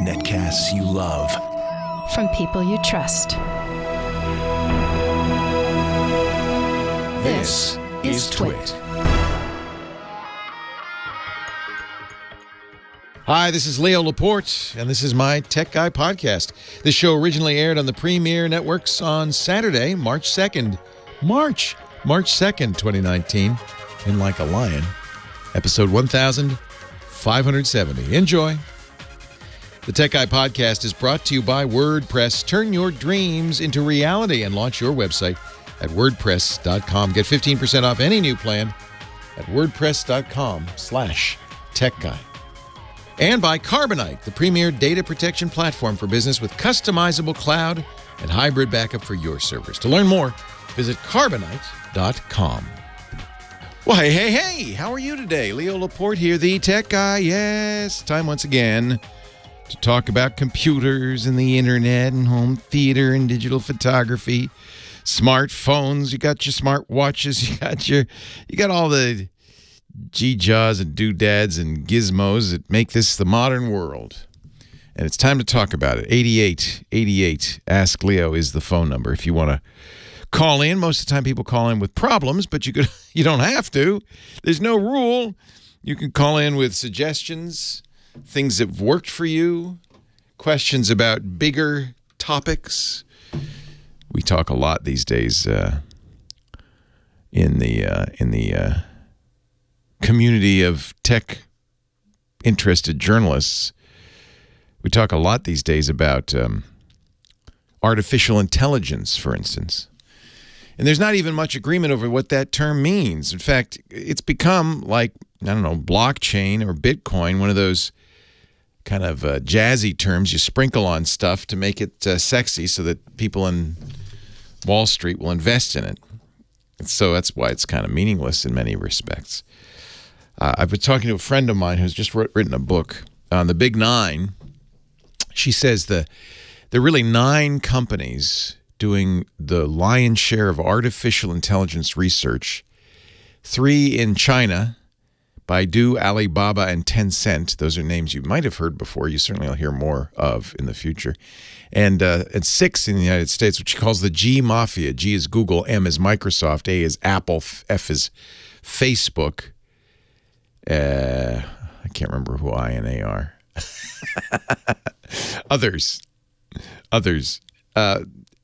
Netcasts you love. From people you trust. This is Twit. Hi, this is Leo Laporte, and this is my Tech Guy podcast. This show originally aired on the Premiere Networks on Saturday, March 2nd. March 2nd, 2019. And like a lion, episode 1570. Enjoy. The Tech Guy podcast is brought to you by WordPress. Turn your dreams into reality and launch your website at WordPress.com. Get 15% off any new plan at WordPress.com/TechGuy. And by Carbonite, the premier data protection platform for business with customizable cloud and hybrid backup for your servers. To learn more, visit Carbonite.com. Well, hey, how are you today? Leo Laporte here, the Tech Guy. Yes, time once again to talk about computers and the internet and home theater and digital photography, smartphones. You got your smart watches. You got all the G-jaws and doodads and gizmos that make this the modern world. And it's time to talk about it. 8888 Ask Leo is the phone number if you want to call in. Most of the time people call in with problems, but you don't have to. There's no rule. You can call in with suggestions, things that have worked for you, questions about bigger topics. We talk a lot these days in the community of tech-interested journalists. We talk a lot these days about artificial intelligence, for instance. And there's not even much agreement over what that term means. In fact, it's become like, blockchain or Bitcoin, one of those kind of jazzy terms you sprinkle on stuff to make it sexy so that people in Wall Street will invest in it. And so that's why it's kind of meaningless in many respects. I've been talking to a friend of mine who's just written a book on the Big Nine. She says there are really 9 companies doing the lion's share of artificial intelligence research. 3 in China, Baidu, Alibaba, and Tencent. Those are names you might have heard before. You certainly will hear more of in the future. And 6 in the United States, which she calls the G Mafia. G is Google, M is Microsoft, A is Apple, F is Facebook. I can't remember who I and A are. Others.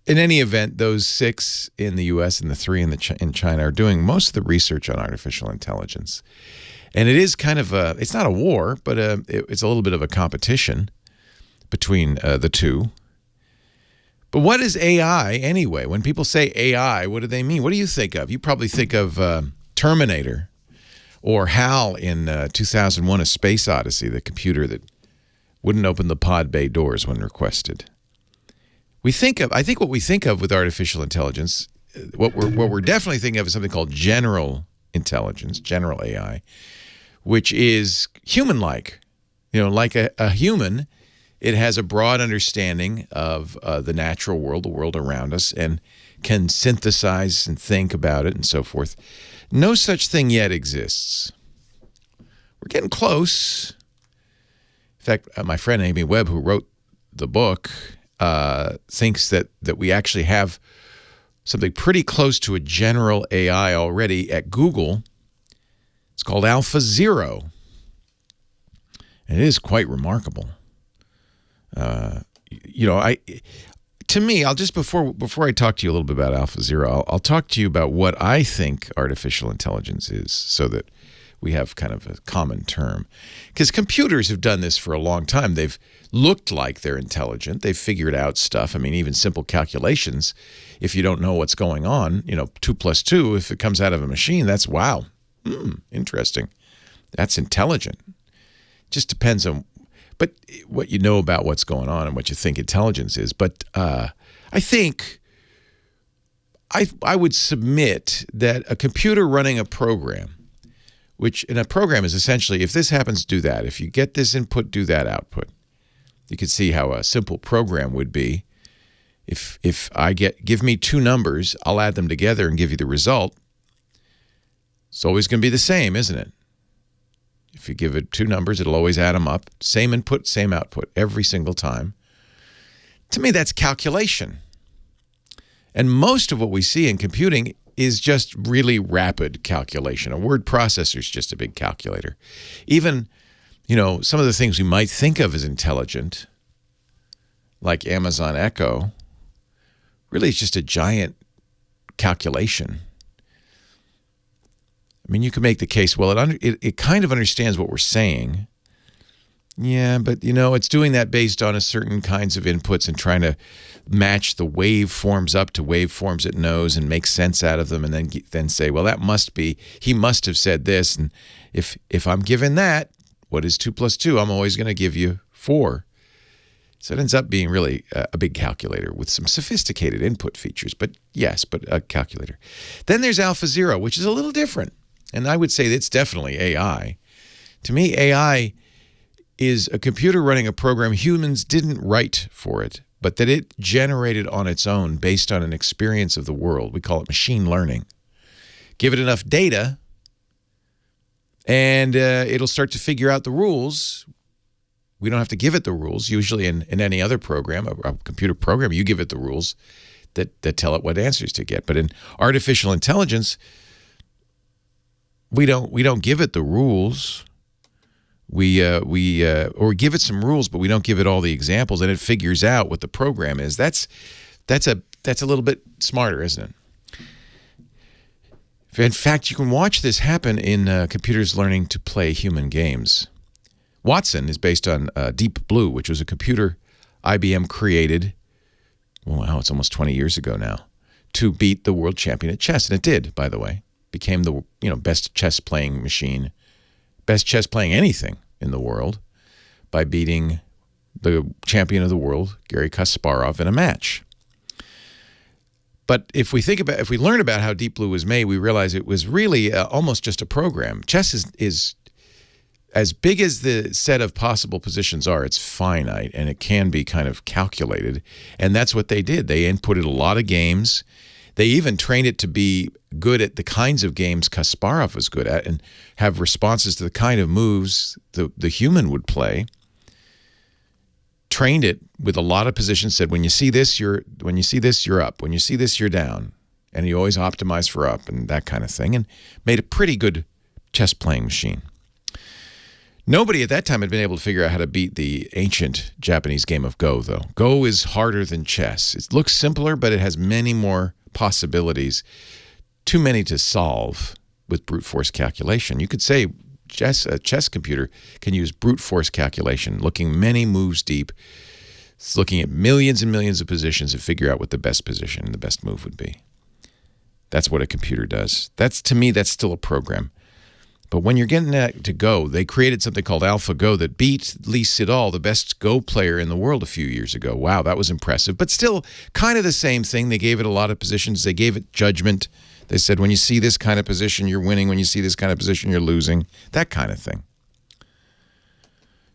In any event, those 6 in the U.S. and the 3 in China are doing most of the research on artificial intelligence. And it is kind of it's not a war, but it's a little bit of a competition between the two. But what is AI anyway? When people say AI, what do they mean? What do you think of? You probably think of Terminator or HAL in 2001: A Space Odyssey, the computer that wouldn't open the pod bay doors when requested. I think what we think of with artificial intelligence, what we're definitely thinking of is something called general intelligence, general AI, which is human-like. Like a human, it has a broad understanding of the natural world, the world around us, and can synthesize and think about it and so forth. No such thing yet exists. We're getting close. In fact, my friend Amy Webb, who wrote the book, thinks that we actually have something pretty close to a general AI already at Google. It's called AlphaZero. And it is quite remarkable. To me, I'll just before I talk to you a little bit about AlphaZero, I'll talk to you about what I think artificial intelligence is, so that we have kind of a common term. Because computers have done this for a long time. They've looked like they're intelligent. They've figured out stuff. I mean, even simple calculations, if you don't know what's going on, 2 + 2, if it comes out of a machine, that's wow. Interesting. That's intelligent. Just depends on what you know about what's going on and what you think intelligence is. But I think I would submit that a computer running a program, which in a program is essentially, if this happens, do that. If you get this input, do that output. You can see how a simple program would be. If give me 2 numbers, I'll add them together and give you the result. It's always going to be the same, isn't it? If you give it two numbers, it'll always add them up. Same input, same output every single time. To me, that's calculation. And most of what we see in computing is just really rapid calculation. A word processor is just a big calculator. Even, some of the things we might think of as intelligent, like Amazon Echo, really is just a giant calculation. I mean, you could make the case, well, it kind of understands what we're saying. Yeah, but, it's doing that based on a certain kinds of inputs and trying to match the waveforms up to waveforms it knows and make sense out of them, and then say, well, that must be, he must have said this. And if I'm given that, what is 2 plus 2? I'm always going to give you 4. So it ends up being really a big calculator with some sophisticated input features. But yes, but a calculator. Then there's AlphaZero, which is a little different. And I would say it's definitely AI. To me, AI is a computer running a program humans didn't write for it, but that it generated on its own based on an experience of the world. We call it machine learning. Give it enough data, and it'll start to figure out the rules. We don't have to give it the rules. Usually in any other program, a computer program, you give it the rules that tell it what answers to get. But in artificial intelligence, we don't give it the rules. We give it some rules, but we don't give it all the examples, and it figures out what the program is. That's a little bit smarter, isn't it? In fact, you can watch this happen in computers learning to play human games. Watson is based on Deep Blue, which was a computer IBM created, wow, it's almost 20 years ago now, to beat the world champion at chess, and it did, by the way. Became the best chess playing machine, best chess playing anything in the world, by beating the champion of the world, Garry Kasparov, in a match. But if we learn about how Deep Blue was made, we realize it was really almost just a program. Chess is as big as the set of possible positions are. It's finite, and it can be kind of calculated. And that's what they did. They inputted a lot of games. They even trained it to be good at the kinds of games Kasparov was good at and have responses to the kind of moves the human would play. Trained it with a lot of positions, said, when you see this, you're up. When you see this, you're down. And you always optimize for up and that kind of thing, and made a pretty good chess playing machine. Nobody at that time had been able to figure out how to beat the ancient Japanese game of Go, though. Go is harder than chess. It looks simpler, but it has many more possibilities, too many to solve with brute force calculation. You could say a chess computer can use brute force calculation, looking many moves deep, looking at millions and millions of positions to figure out what the best position and the best move would be. That's what a computer does. To me, that's still a program. But when you're getting to Go, they created something called AlphaGo that beat Lee Sedol, the best Go player in the world, a few years ago. Wow, that was impressive. But still kind of the same thing. They gave it a lot of positions. They gave it judgment. They said, when you see this kind of position, you're winning. When you see this kind of position, you're losing. That kind of thing.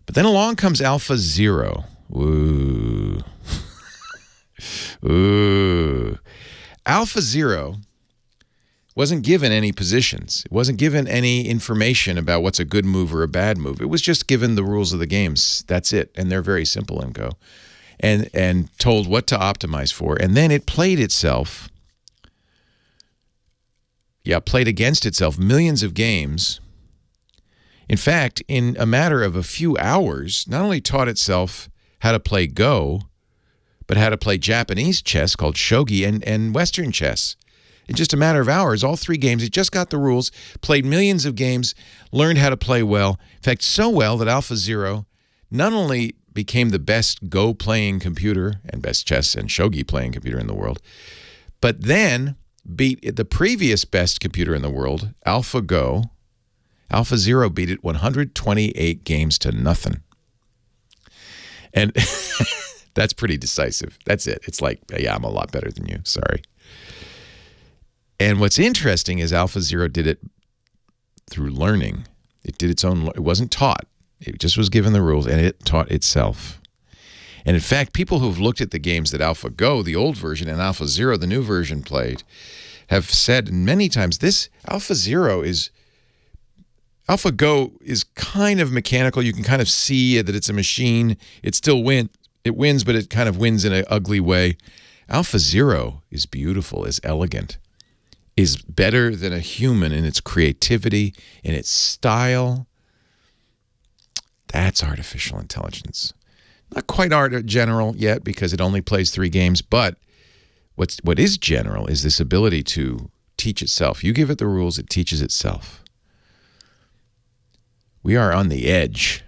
But then along comes AlphaZero. Ooh. Ooh. AlphaZero wasn't given any positions. It wasn't given any information about what's a good move or a bad move. It was just given the rules of the games. That's it. And they're very simple in Go. And told what to optimize for. And then it played against itself millions of games. In fact, in a matter of a few hours, not only taught itself how to play Go, but how to play Japanese chess called shogi and Western chess. In just a matter of hours, all 3 games, it just got the rules, played millions of games, learned how to play well. In fact, so well that AlphaZero not only became the best Go playing computer and best chess and shogi playing computer in the world, but then beat the previous best computer in the world, AlphaGo. AlphaZero beat it 128 games to nothing. And that's pretty decisive. That's it. It's like, yeah, I'm a lot better than you. Sorry. And what's interesting is AlphaZero did it through learning. It did its own. It wasn't taught. It just was given the rules, and it taught itself. And in fact, people who've looked at the games that AlphaGo, the old version, and AlphaZero, the new version, played, have said many times this AlphaZero is AlphaGo is kind of mechanical. You can kind of see that it's a machine. It still wins. It wins, but it kind of wins in an ugly way. AlphaZero is beautiful, is elegant, is better than a human in its creativity, in its style. That's artificial intelligence. Not quite art general yet because it only plays 3 games, but what is general is this ability to teach itself. You give it the rules, it teaches itself. We are on the edge.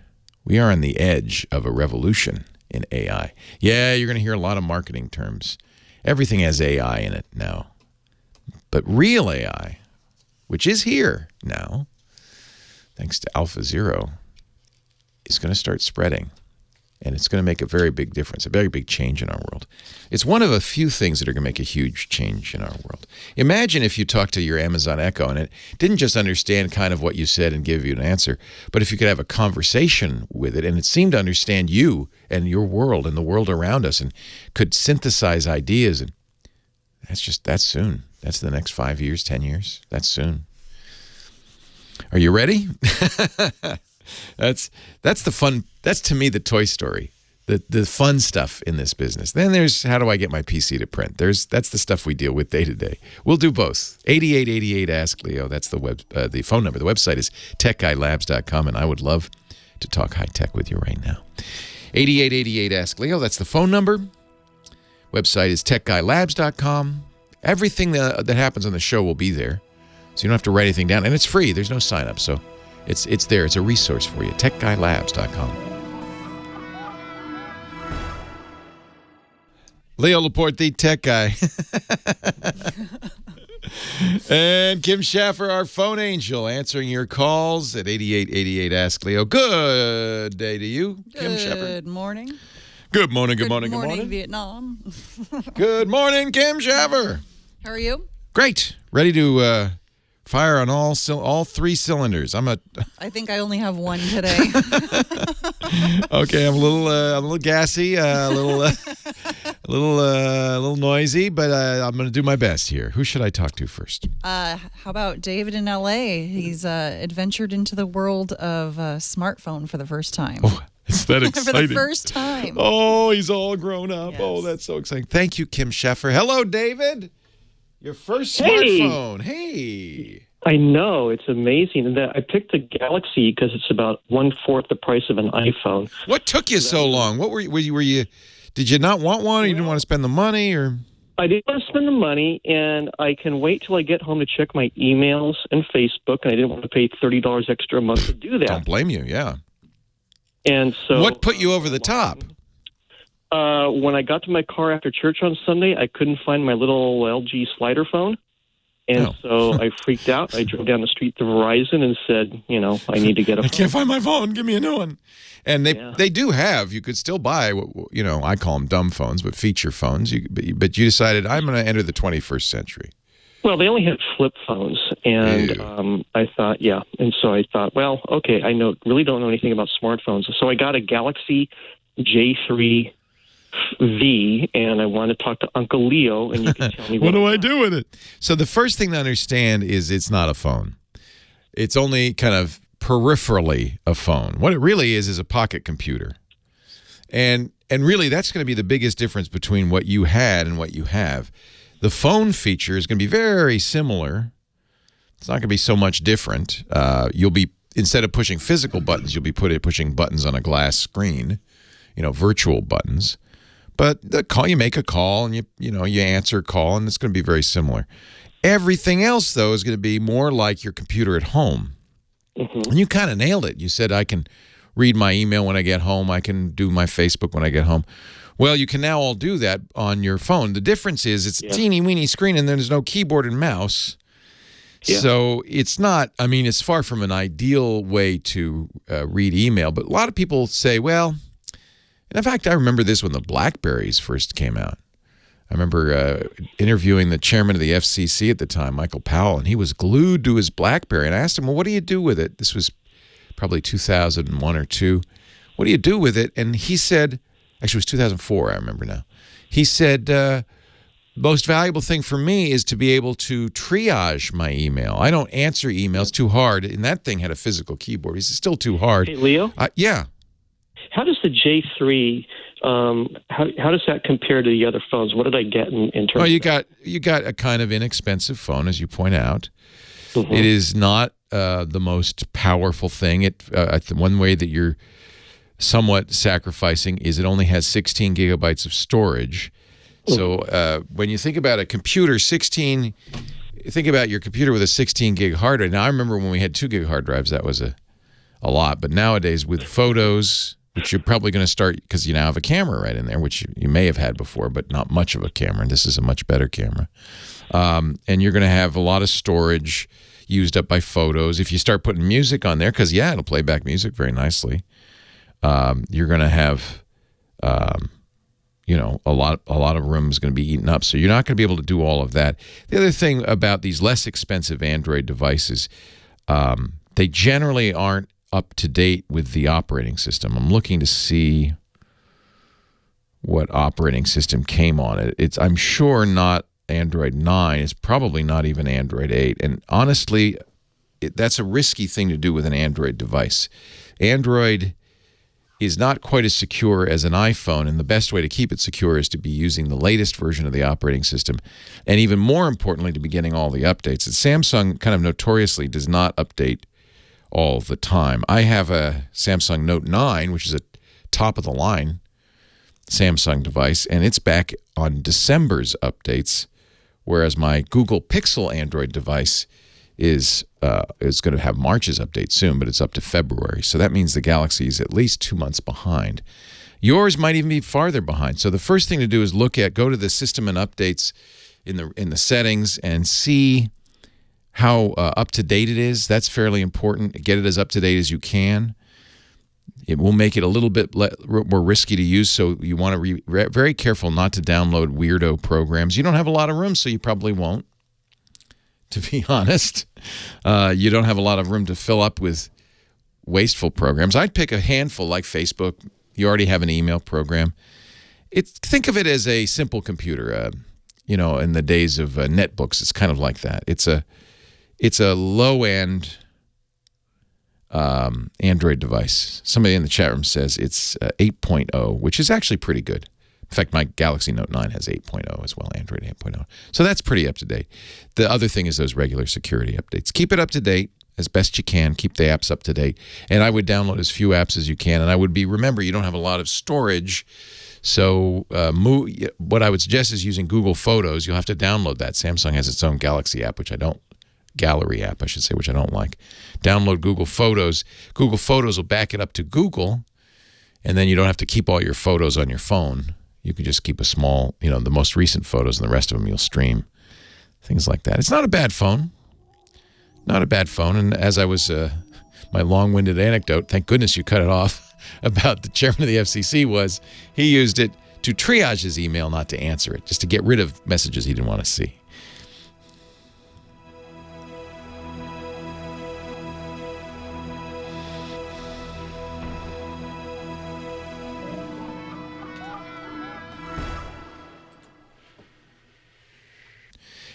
We are on the edge of a revolution in AI. Yeah, you're going to hear a lot of marketing terms. Everything has AI in it now. But real AI, which is here now, thanks to AlphaZero, is going to start spreading. And it's going to make a very big difference, a very big change in our world. It's one of a few things that are going to make a huge change in our world. Imagine if you talked to your Amazon Echo and it didn't just understand kind of what you said and give you an answer, but if you could have a conversation with it and it seemed to understand you and your world and the world around us and could synthesize ideas. And that's soon. That's the next 5 years, 10 years. That's soon. Are you ready? That's the fun. That's to me the Toy Story, the fun stuff in this business. Then there's how do I get my PC to print? That's the stuff we deal with day to day. We'll do both. 8888 Ask Leo. That's the phone number. The website is techguylabs.com, and I would love to talk high tech with you right now. 8888 Ask Leo. That's the phone number. Website is techguylabs.com. Everything that happens on the show will be there, so you don't have to write anything down, and it's free. There's no sign up, so. It's there. It's a resource for you. techguylabs.com. Leo Laporte, the tech guy. And Kim Schaffer, our phone angel, answering your calls at 8888 Ask Leo. Good day to you, Kim Schaffer. Good morning. Good morning, good morning, Good good morning. Vietnam. Good morning, Kim Schaffer. How are you? Great. Ready to fire on all 3 cylinders. I think I only have one today. Okay, I'm a little gassy, a little noisy, but I'm going to do my best here. Who should I talk to first? How about David in L.A.? He's adventured into the world of smartphone for the first time. Oh, is that exciting? For the first time. Oh, he's all grown up. Yes. Oh, that's so exciting. Thank you, Kim Schaffer. Hello, David. Your first smartphone. Hey. I know. It's amazing. And I picked the Galaxy because it's about 1/4 the price of an iPhone. What took you so long? What were you did you not want one, or you didn't want to spend the money, or? I didn't want to spend the money, and I can wait till I get home to check my emails and Facebook, and I didn't want to pay $30 extra a month to do that. Don't blame you, yeah. And so, what put you over the top? When I got to my car after church on Sunday, I couldn't find my little LG slider phone. And so I freaked out. I drove down the street to Verizon and said, I need to get a phone. I can't find my phone. Give me a new one. And they do have. You could still buy, I call them dumb phones, but feature phones. But you decided, I'm going to enter the 21st century. Well, they only had flip phones. And I thought, And so I thought, well, okay, really don't know anything about smartphones. So I got a Galaxy J3 V, and I want to talk to Uncle Leo, and you can tell me what do I do with it? So the first thing to understand is it's not a phone. It's only kind of peripherally a phone. What it really is a pocket computer. And really that's going to be the biggest difference between what you had and what you have. The phone feature is going to be very similar. It's not going to be so much different. You'll be, instead of pushing physical buttons, you'll be pushing buttons on a glass screen, virtual buttons. But the call, you make a call and you answer a call, and it's going to be very similar. Everything else, though, is going to be more like your computer at home. Mm-hmm. And you kind of nailed it. You said, I can read my email when I get home. I can do my Facebook when I get home. Well, you can now all do that on your phone. The difference is it's a teeny-weeny screen, and there's no keyboard and mouse. Yeah. So it's not, it's far from an ideal way to read email. But a lot of people say, well... And in fact, I remember this when the BlackBerries first came out. I remember interviewing the chairman of the FCC at the time, Michael Powell, and he was glued to his BlackBerry. And I asked him, well, what do you do with it? This was probably 2001 or 2. What do you do with it? And he said, actually it was 2004, I remember now. He said, most valuable thing for me is to be able to triage my email. I don't answer emails too hard, and that thing had a physical keyboard. It's still too hard. Hey, Leo? Yeah. How does the J3, how does that compare to the other phones? What did I get in terms Well, of you that? got a kind of inexpensive phone, as you point out. Mm-hmm. It is not the most powerful thing. One way that you're somewhat sacrificing is it only has 16 gigabytes of storage. So when you think about a computer, think about your computer with a 16 gig hard drive. Now, I remember when we had 2 gig hard drives, that was a lot. But nowadays with photos, which you're probably going to start because you now have a camera right in there, which you may have had before, but not much of a camera. This is a much better camera. And you're going to have a lot of storage used up by photos. If you start putting music on there, because, it'll play back music very nicely, you're going to have, a lot of room is going to be eaten up. So you're not going to be able to do all of that. The other thing about these less expensive Android devices, they generally aren't up to date with the operating system. I'm looking to see what operating system came on it. I'm sure not Android 9. It's probably not even Android 8. And honestly, that's a risky thing to do with an Android device. Android is not quite as secure as an iPhone, and the best way to keep it secure is to be using the latest version of the operating system, and even more importantly, to be getting all the updates. And Samsung kind of notoriously does not update all the time. I have a Samsung Note 9, which is a top-of-the-line Samsung device, and it's back on December's updates, whereas my Google Pixel Android device is going to have March's update soon, but it's up to February. So that means the Galaxy is at least 2 months behind. Yours might even be farther behind. So the first thing to do is go to the system and updates in the settings and see how up to date it is. That's fairly important. Get it as up to date as you can. It will make it a little bit more risky to use, so you want to be very careful not to download weirdo programs. You don't have a lot of room, so you probably won't. To be honest, you don't have a lot of room to fill up with wasteful programs. I'd pick a handful like Facebook. You already have an email program. Think of it as a simple computer. In the days of netbooks, it's kind of like that. It's a low-end Android device. Somebody in the chat room says it's 8.0, which is actually pretty good. In fact, my Galaxy Note 9 has 8.0 as well, Android 8.0. So that's pretty up to date. The other thing is those regular security updates. Keep it up to date as best you can. Keep the apps up to date. And I would download as few apps as you can. And remember, you don't have a lot of storage. So what I would suggest is using Google Photos. You'll have to download that. Samsung has its own Galaxy app, Gallery app, I should say, which I don't like. Download Google Photos. Google Photos will back it up to Google, and then you don't have to keep all your photos on your phone. You can just keep a small, the most recent photos, and the rest of them you'll stream. Things like that. It's not a bad phone. Not a bad phone. And as I was, my long-winded anecdote, thank goodness you cut it off, about the chairman of the FCC was he used it to triage his email, not to answer it, just to get rid of messages he didn't want to see.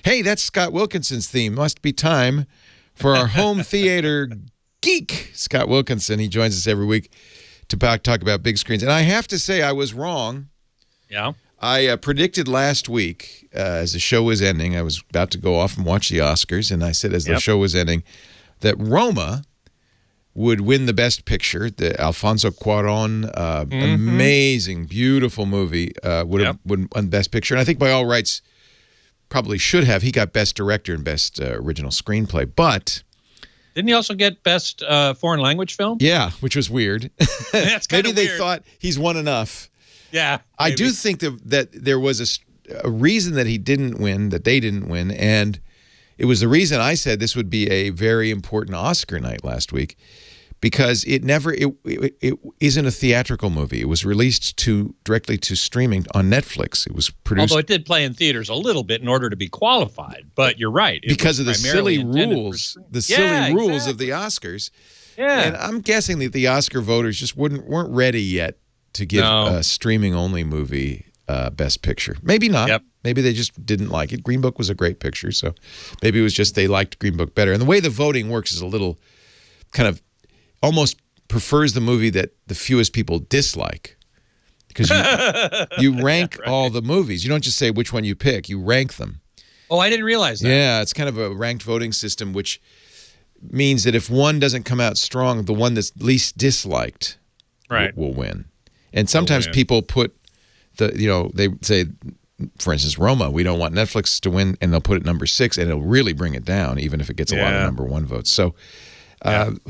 Hey, that's Scott Wilkinson's theme. Must be time for our home theater geek, Scott Wilkinson. He joins us every week to talk about big screens. And I have to say I was wrong. Yeah. I predicted last week as the show was ending, I was about to go off and watch the Oscars, and I said as the show was ending that Roma would win the Best Picture. The Alfonso Cuarón, amazing, beautiful movie, would win Best Picture. And I think by all rights, probably should have. He got Best Director and Best Original Screenplay, but didn't he also get Best Foreign Language Film? Yeah, which was weird. That's kind Maybe of they weird. thought he's won enough. Yeah, I do think that there was a reason that he didn't win, that they didn't win, and it was the reason I said this would be a very important Oscar night last week, because it isn't a theatrical movie. It was released directly to streaming on Netflix. It was produced. Although it did play in theaters a little bit in order to be qualified, but you're right. Because of the silly rules, of the Oscars. Yeah. And I'm guessing that the Oscar voters just weren't ready yet to give a streaming-only movie Best Picture. Maybe not. Yep. Maybe they just didn't like it. Green Book was a great picture, so maybe it was just they liked Green Book better. And the way the voting works is a little kind of almost prefers the movie that the fewest people dislike. Because you rank all the movies. You don't just say which one you pick. You rank them. Oh, I didn't realize that. Yeah, it's kind of a ranked voting system, which means that if one doesn't come out strong, the one that's least disliked will win. And sometimes people put they say, for instance, Roma, we don't want Netflix to win, and they'll put it number 6, and it'll really bring it down, even if it gets a lot of number 1 votes. So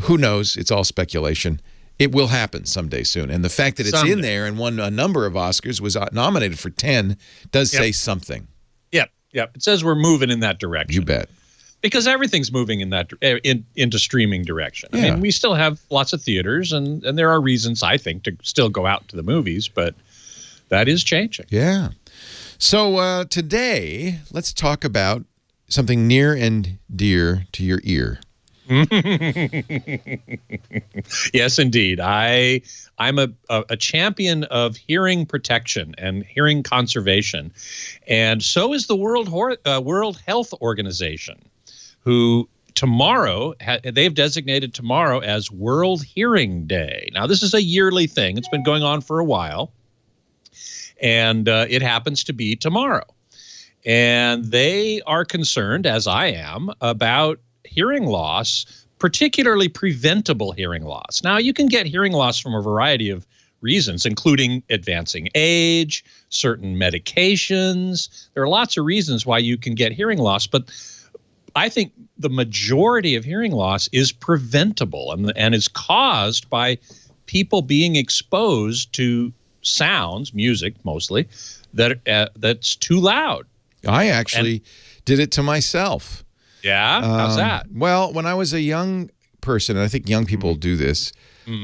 who knows? It's all speculation. It will happen someday soon. And the fact that it's in there and won a number of Oscars, was nominated for 10, does say something. Yep. It says we're moving in that direction. You bet. Because everything's moving in that into streaming direction. I mean, we still have lots of theaters, and there are reasons, I think, to still go out to the movies, but that is changing. Yeah. So today, let's talk about something near and dear to your ear. Yes, indeed. I'm a champion of hearing protection and hearing conservation, and so is the World Health Organization, who tomorrow they've designated tomorrow as World Hearing Day. Now, this is a yearly thing. It's been going on for a while, and it happens to be tomorrow. And they are concerned, as I am, about hearing loss, particularly preventable hearing loss. Now, you can get hearing loss from a variety of reasons, including advancing age, certain medications. There are lots of reasons why you can get hearing loss, but I think the majority of hearing loss is preventable and is caused by people being exposed to sounds, music mostly, that's too loud. I actually did it to myself. Yeah? How's that? Well, when I was a young person, and I think young people do this,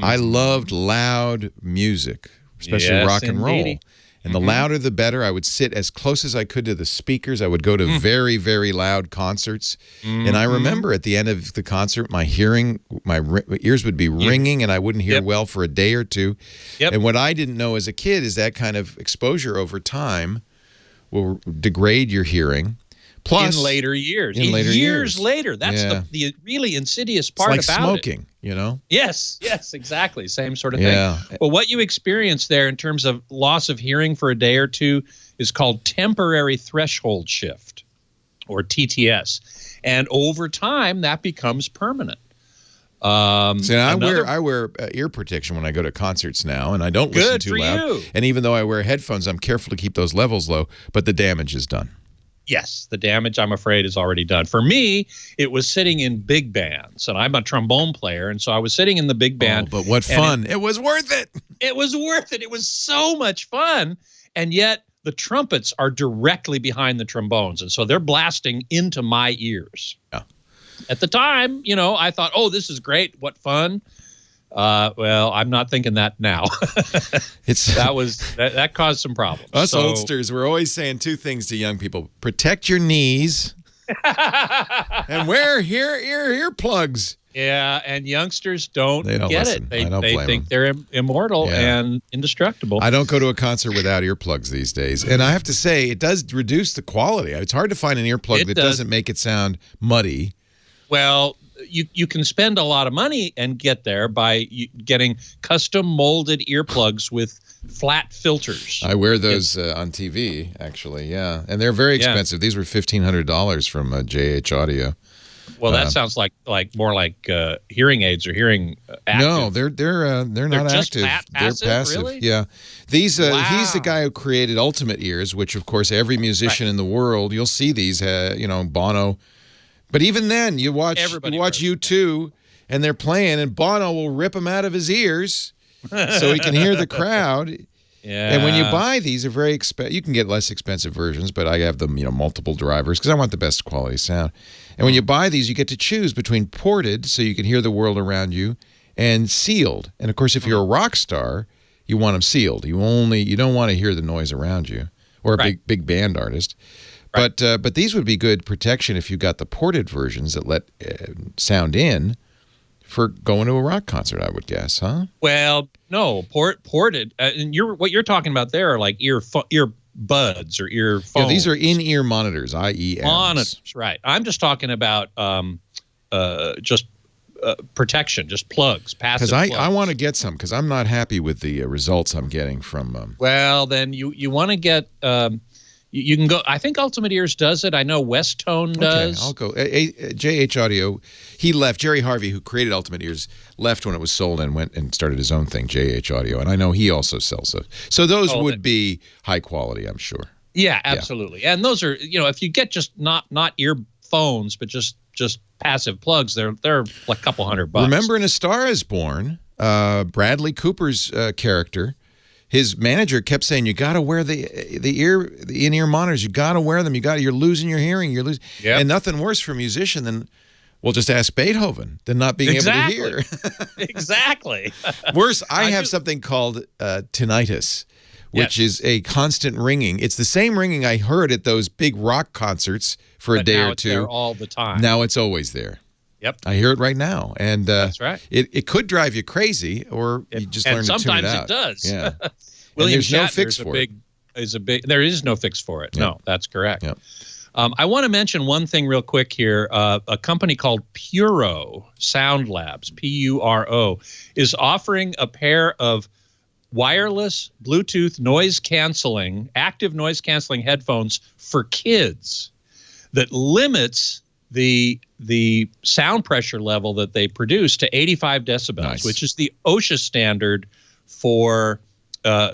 I loved loud music, especially rock and roll. And the louder the better. I would sit as close as I could to the speakers. I would go to very, very loud concerts. And I remember at the end of the concert, my ears would be ringing, and I wouldn't hear well for a day or two. And what I didn't know as a kid is that kind of exposure over time will degrade your hearing. Plus, in later years. Years later. That's the really insidious part about it. It's like smoking, you know? Yes, exactly. Same sort of thing. Well, what you experience there in terms of loss of hearing for a day or two is called temporary threshold shift, or TTS. And over time, that becomes permanent. I wear ear protection when I go to concerts now, and I don't listen too loud. And even though I wear headphones, I'm careful to keep those levels low, but the damage is done. Yes, the damage, I'm afraid, is already done. For me, it was sitting in big bands, and I'm a trombone player, and so I was sitting in the big band. Oh, but what fun. It was worth it. It was worth it. It was so much fun, and yet the trumpets are directly behind the trombones, and so they're blasting into my ears. Yeah. At the time, I thought, oh, this is great. What fun. Well, I'm not thinking that now. That caused some problems. Us oldsters, we're always saying two things to young people: protect your knees and wear earplugs. Yeah, and youngsters don't get listen. it. They think they're immortal and indestructible. I don't go to a concert without earplugs these days, and I have to say it does reduce the quality. It's hard to find an earplug that doesn't make it sound muddy. Well, you can spend a lot of money and get there by getting custom molded earplugs with flat filters. I wear those on TV, actually, and they're very expensive. These were $1,500 from JH Audio. Well, that sounds like more like hearing aids or hearing active. No, they're not just active. Passive, they're passive. Really? Yeah, he's the guy who created Ultimate Ears, which of course every musician in the world, you'll see these. Bono. But even then, you watch U2, and they're playing, and Bono will rip them out of his ears so he can hear the crowd. Yeah. And when you buy these, they're very expensive. You can get less expensive versions, but I have them, multiple drivers because I want the best quality sound. And when you buy these, you get to choose between ported, so you can hear the world around you, and sealed. And of course, if you're a rock star, you want them sealed. You don't want to hear the noise around you, or a big band artist. Right. But these would be good protection if you got the ported versions that let sound in for going to a rock concert, I would guess, huh? Well, no, ported. And what you're talking about there are like ear buds or earphones. Yeah, these are in-ear monitors, IEMs. Monitors, right. I'm just talking about just protection, just plugs, passive plugs. Because I want to get some because I'm not happy with the results I'm getting from. Well, then you want to get. You can go. I think Ultimate Ears does it. I know West Tone does. Okay, I'll go. JH Audio. He left. Jerry Harvey, who created Ultimate Ears, left when it was sold and went and started his own thing, JH Audio. And I know he also sells those. So those would be high quality, I'm sure. Yeah, absolutely. Yeah. And those are, if you get just not earphones, but just passive plugs, they're like a couple $100. Remember in A Star Is Born, Bradley Cooper's character, his manager kept saying, "You got to wear the in-ear monitors. You got to wear them. You're losing your hearing. You're losing." Yep. And nothing worse for a musician than, well, just ask Beethoven than not being able to hear. Exactly. Worse, I have something called tinnitus, which is a constant ringing. It's the same ringing I heard at those big rock concerts for a day or two. There all the time. Now it's always there. Yep. I hear it right now. And that's right. It could drive you crazy, or you just learn to tune it out. And sometimes it does. Yeah. William there's no Shatner fix for it. There is no fix for it. Yep. No, that's correct. Yep. I want to mention one thing real quick here. A company called Puro Sound Labs, Puro, is offering a pair of wireless Bluetooth active noise canceling headphones for kids that limits the sound pressure level that they produce to 85 decibels, which is the OSHA standard for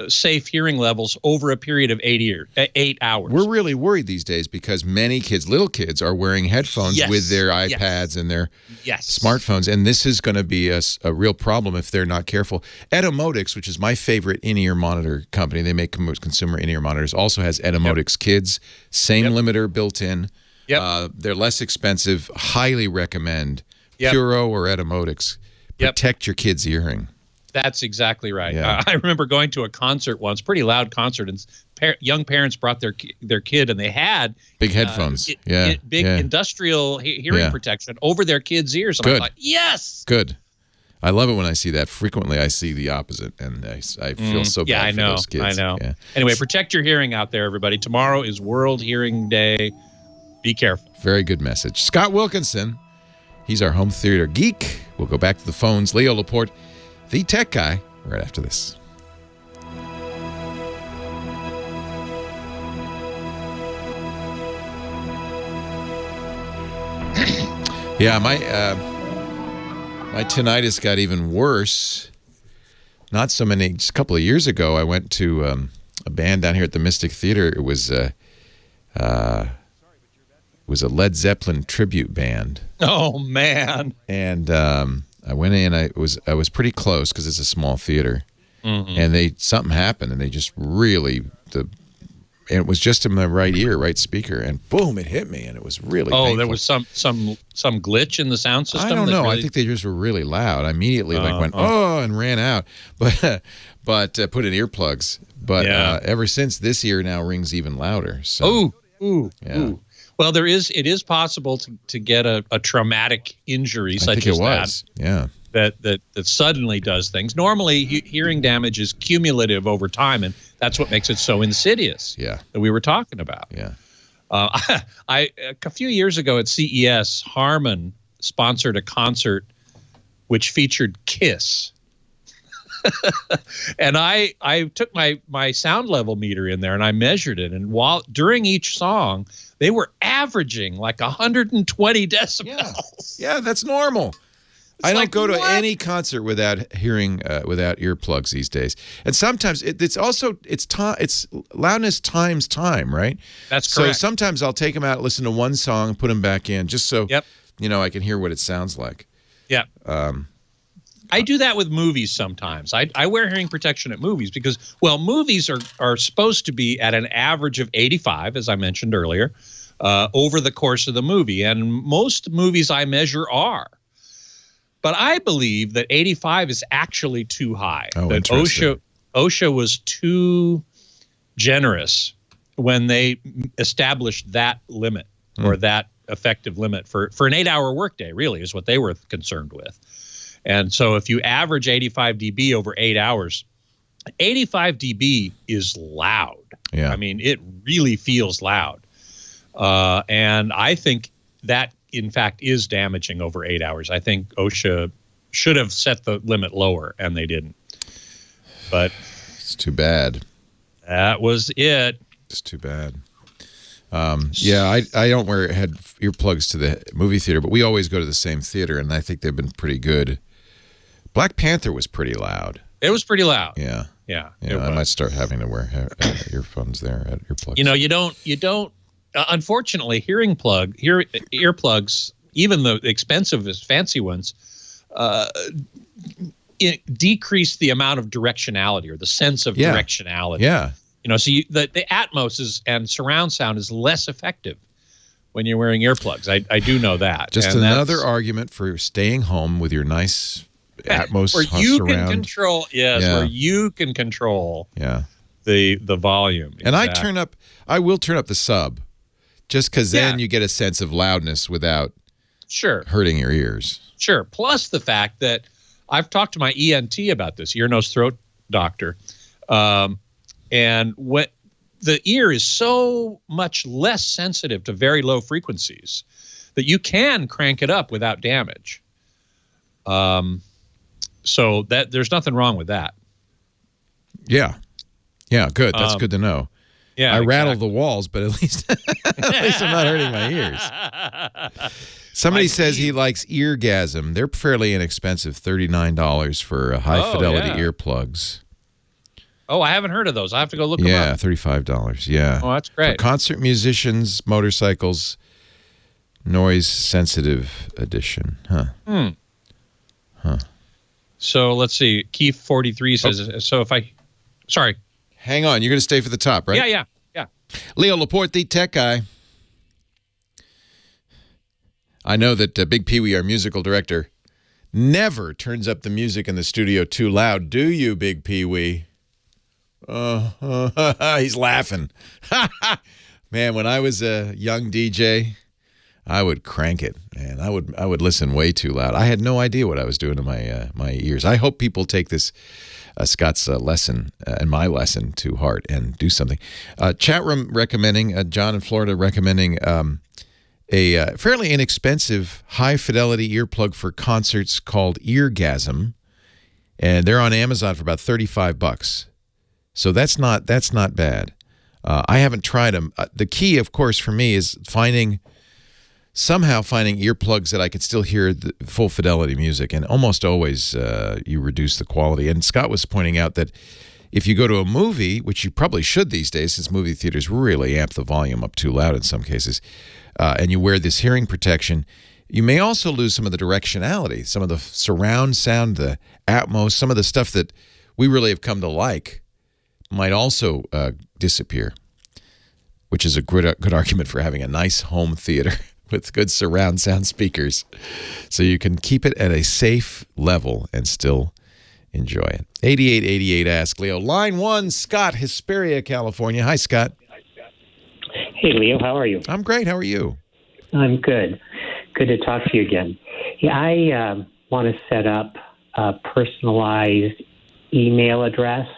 safe hearing levels over a period of 8 hours. We're really worried these days because many kids, little kids, are wearing headphones with their iPads and their smartphones, and this is going to be a real problem if they're not careful. Etymotics, which is my favorite in-ear monitor company, they make consumer in-ear monitors, also has Etymotics Kids, same limiter built in. They're less expensive. Highly recommend Puro or Etymotics. Protect your kid's hearing. That's exactly right. Yeah. I remember going to a concert once, pretty loud concert, and young parents brought their kid, and they had big headphones, big industrial hearing protection over their kids' ears. And I thought, yes, good. I love it when I see that. Frequently, I see the opposite, and I feel so bad for those kids. I know. Yeah. Anyway, protect your hearing out there, everybody. Tomorrow is World Hearing Day. Be careful. Very good message. Scott Wilkinson, he's our home theater geek. We'll go back to the phones. Leo Laporte, the tech guy, right after this. Yeah, my tinnitus got even worse. Not so many, just a couple of years ago, I went to a band down here at the Mystic Theater. It was a Led Zeppelin tribute band. Oh man! And I went in. I was pretty close because it's a small theater, and something happened, and they just really and it was just in my right ear, right speaker, and boom, it hit me, and it was really painful. There was some glitch in the sound system. I don't know. I think they just were really loud. I immediately went and ran out, but put in earplugs. But ever since, this ear now rings even louder. So ooh. Well, it is possible to get a traumatic injury such as that. Yeah. That suddenly does things. Normally, hearing damage is cumulative over time, and that's what makes it so insidious. Yeah. That we were talking about. Yeah. A few years ago at CES, Harman sponsored a concert which featured Kiss. And I took my sound level meter in there and I measured it, and during each song they were averaging like 120 decibels. Yeah, that's normal. I don't go to any concert without hearing without earplugs these days. And sometimes it's loudness times time, right? That's correct. So sometimes I'll take them out, listen to one song, put them back in, just so I can hear what it sounds like. Yeah. I do that with movies sometimes. I wear hearing protection at movies because, movies are supposed to be at an average of 85, as I mentioned earlier, over the course of the movie. And most movies I measure are. But I believe that 85 is actually too high. Oh, that OSHA was too generous when they established that limit or that effective limit for an 8-hour workday, really, is what they were concerned with. And so if you average 85 dB over 8 hours, 85 dB is loud. Yeah. I mean, it really feels loud. And I think that, in fact, is damaging over 8 hours. I think OSHA should have set the limit lower, and they didn't. But it's too bad. That was it. It's too bad. Yeah, I don't wear earplugs to the movie theater, but we always go to the same theater, and I think they've been pretty good. Black Panther was pretty loud. It was pretty loud. Yeah. Yeah. I might start having to wear earphones there, earplugs. You know, you don't. Unfortunately, earplugs, even the expensive, fancy ones, decrease the amount of directionality or the sense of directionality. Yeah. You know, so the Atmos and surround sound is less effective when you're wearing earplugs. I do know that. Just another argument for staying home with your nice Atmos where you surround. can control. Yes, where you can control. Yeah. The volume. And I will turn up the sub, just because then you get a sense of loudness without hurting your ears. Sure. Plus the fact that I've talked to my ENT about this, ear, nose, throat doctor, and what the ear is so much less sensitive to very low frequencies that you can crank it up without damage. So that there's nothing wrong with that. Yeah. Yeah, good. That's good to know. Yeah, I rattle the walls, but at least I'm not hurting my ears. Somebody says he likes Eargasm. They're fairly inexpensive, $39 for high-fidelity earplugs. Oh, I haven't heard of those. I have to go look them up. Yeah, $35. Yeah. Oh, that's great. For concert musicians, motorcycles, noise-sensitive edition. Huh. So let's see. Keith 43 says, so if I... Sorry. Hang on. You're going to stay for the top, right? Yeah. Leo Laporte, the tech guy. I know that Big Pee-wee, our musical director, never turns up the music in the studio too loud. Do you, Big Pee-wee? He's laughing. Man, when I was a young DJ, I would crank it, and I would listen way too loud. I had no idea what I was doing to my ears. I hope people take this Scott's lesson and my lesson to heart and do something. Chat room recommending, John in Florida recommending a fairly inexpensive high-fidelity earplug for concerts called Eargasm, and they're on Amazon for about $35. So that's not bad. I haven't tried them. The key, of course, for me is somehow finding earplugs that I could still hear the full fidelity music, and almost always you reduce the quality. And Scott was pointing out that if you go to a movie, which you probably should these days since movie theaters really amp the volume up too loud in some cases, and you wear this hearing protection, you may also lose some of the directionality, some of the surround sound, the Atmos, some of the stuff that we really have come to like might also disappear, which is a good argument for having a nice home theater with good surround sound speakers, so you can keep it at a safe level and still enjoy it. 8888 Ask Leo. Line 1, Scott, Hesperia, California. Hi, Scott. Hey, Leo. How are you? I'm great. How are you? I'm good. Good to talk to you again. Yeah, I want to set up a personalized email address.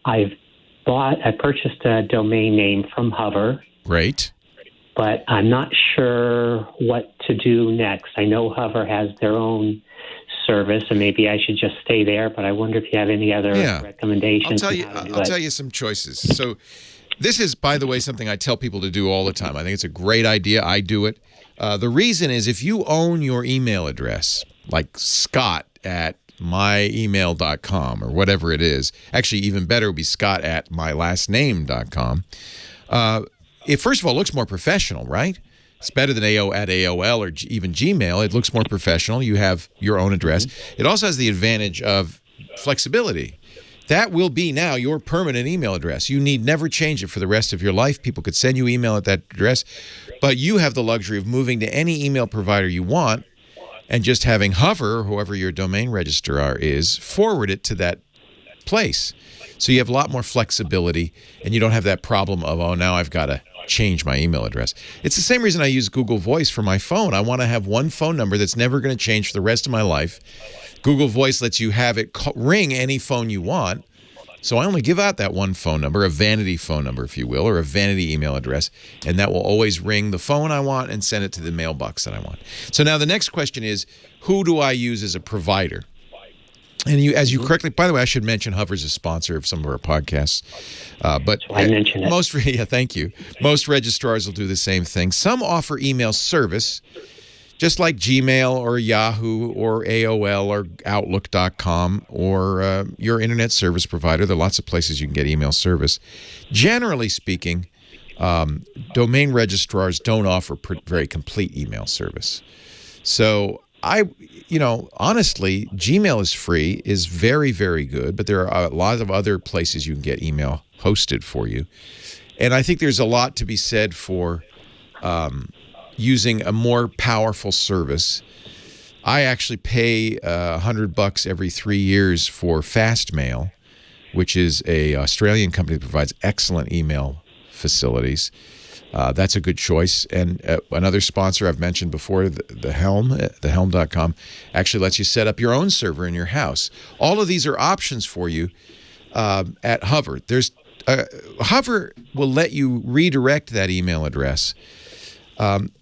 I purchased a domain name from Hover. Great. But I'm not sure what to do next. I know Hover has their own service, and maybe I should just stay there, but I wonder if you have any other recommendations. I'll tell you some choices. So this is, by the way, something I tell people to do all the time. I think it's a great idea. I do it. The reason is if you own your email address, like scott@myemail.com or whatever it is, actually even better would be scott@mylastname.com. It, first of all, looks more professional, right? It's better than AOL or even Gmail. It looks more professional. You have your own address. It also has the advantage of flexibility. That will be now your permanent email address. You need never change it for the rest of your life. People could send you email at that address, but you have the luxury of moving to any email provider you want and just having Hover, or whoever your domain registrar is, forward it to that place. So you have a lot more flexibility, and you don't have that problem of, oh, now I've got to change my email address. It's the same reason I use Google Voice for my phone. I want to have one phone number that's never going to change for the rest of my life. Google Voice lets you have it ring any phone you want. So I only give out that one phone number, a vanity phone number, if you will, or a vanity email address, and that will always ring the phone I want and send it to the mailbox that I want. So now the next question is, who do I use as a provider? And as you correctly, by the way, I should mention Hover's a sponsor of some of our podcasts. But So I mentioned it. Yeah, thank you. Most registrars will do the same thing. Some offer email service, just like Gmail or Yahoo or AOL or Outlook.com or your internet service provider. There are lots of places you can get email service. Generally speaking, domain registrars don't offer very complete email service. So honestly, Gmail is free, is very, very good, but there are a lot of other places you can get email hosted for you. And I think there's a lot to be said for using a more powerful service. I actually pay $100 every 3 years for Fastmail, which is a Australian company that provides excellent email facilities. That's a good choice. And another sponsor I've mentioned before, the Helm, thehelm.com, actually lets you set up your own server in your house. All of these are options for you at Hover. Hover will let you redirect that email address.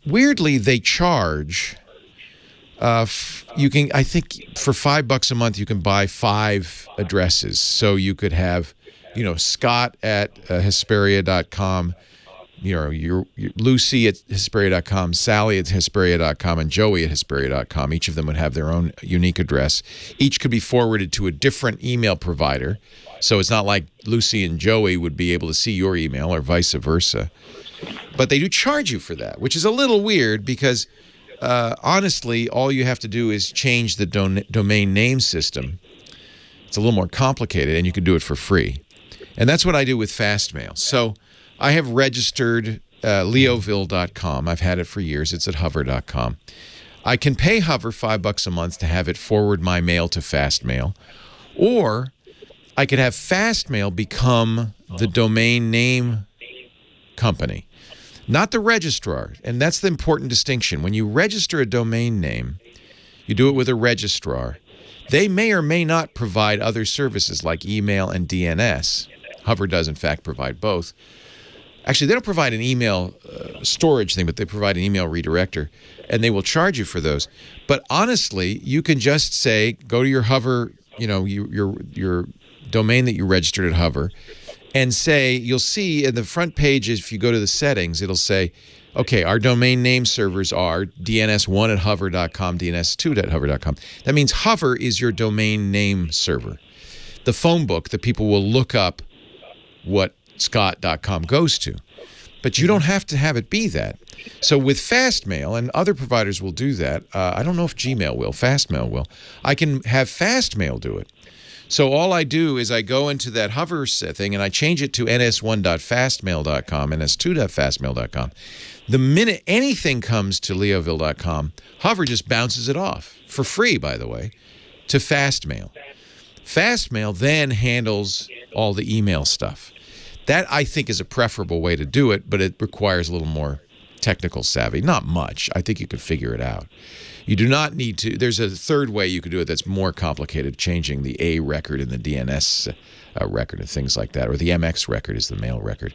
Weirdly, they charge. I think for $5 a month, you can buy 5 addresses. So you could have, Scott at Hesperia.com, your Lucy at Hesperia.com, Sally at Hesperia.com, and Joey at Hesperia.com. Each of them would have their own unique address. Each could be forwarded to a different email provider. So it's not like Lucy and Joey would be able to see your email or vice versa. But they do charge you for that, which is a little weird because, honestly, all you have to do is change the domain name system. It's a little more complicated, and you can do it for free. And that's what I do with Fastmail. So I have registered Leoville.com. I've had it for years. It's at Hover.com. I can pay Hover $5 a month to have it forward my mail to Fastmail, or I could have Fastmail become the domain name company, not the registrar. And that's the important distinction. When you register a domain name, you do it with a registrar. They may or may not provide other services like email and DNS. Hover does, in fact, provide both. Actually, they don't provide an email storage thing, but they provide an email redirector, and they will charge you for those. But honestly, you can just say, go to your Hover, your domain that you registered at Hover, and say, you'll see in the front page, if you go to the settings, it'll say, okay, our domain name servers are DNS1 at Hover.com, DNS2 at Hover.com. That means Hover is your domain name server. The phone book that people will look up what Scott.com goes to. But you don't have to have it be that. So with Fastmail, and other providers will do that, I don't know if Gmail will, Fastmail will, I can have Fastmail do it. So all I do is I go into that Hover thing and I change it to ns1.fastmail.com, ns2.fastmail.com. The minute anything comes to Leoville.com, Hover just bounces it off, for free, by the way, to Fastmail. Fastmail then handles all the email stuff. That, I think, is a preferable way to do it, but it requires a little more technical savvy. Not much. I think you could figure it out. You do not need to. There's a third way you could do it that's more complicated, changing the A record and the DNS record and things like that, or the MX record is the mail record.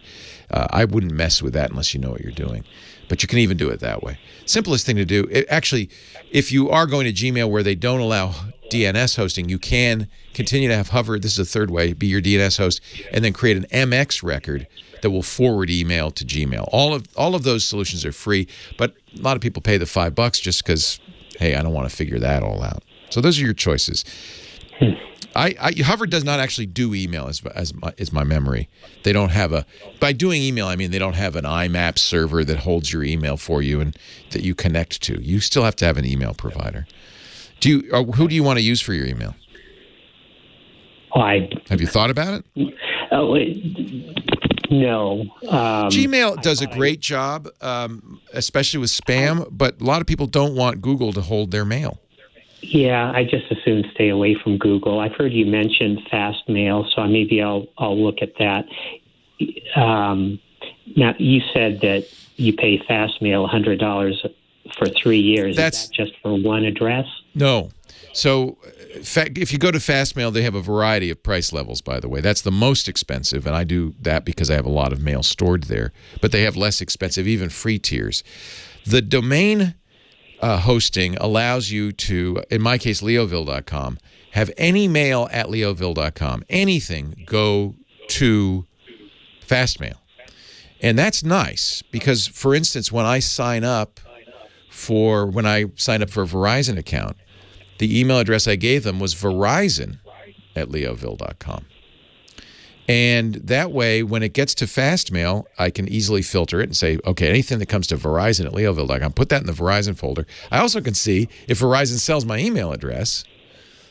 I wouldn't mess with that unless you know what you're doing. But you can even do it that way. Simplest thing to do, actually, if you are going to Gmail where they don't allow DNS hosting, you can continue to have Hover, this is the third way, be your DNS host, and then create an MX record that will forward email to Gmail. All of those solutions are free, but a lot of people pay the $5 just because, hey, I don't want to figure that all out. So those are your choices. Hover does not actually do email, is my memory. They don't have by doing email, I mean they don't have an IMAP server that holds your email for you and that you connect to. You still have to have an email provider. Who do you want to use for your email? Have you thought about it? No. Gmail does a great job, especially with spam, but a lot of people don't want Google to hold their mail. Yeah, I just assume stay away from Google. I've heard you mention Fastmail, so maybe I'll look at that. Now, you said that you pay Fastmail $100 for 3 years. Is that just for one address? No. So if you go to Fastmail, they have a variety of price levels, by the way. That's the most expensive, and I do that because I have a lot of mail stored there. But they have less expensive, even free tiers. The domain hosting allows you to, in my case, leoville.com, have any mail at leoville.com, anything go to Fastmail. And that's nice because, for instance, when I sign up for a Verizon account, the email address I gave them was verizon@leoville.com. And that way, when it gets to Fastmail, I can easily filter it and say, okay, anything that comes to verizon@leoville.com, put that in the Verizon folder. I also can see if Verizon sells my email address,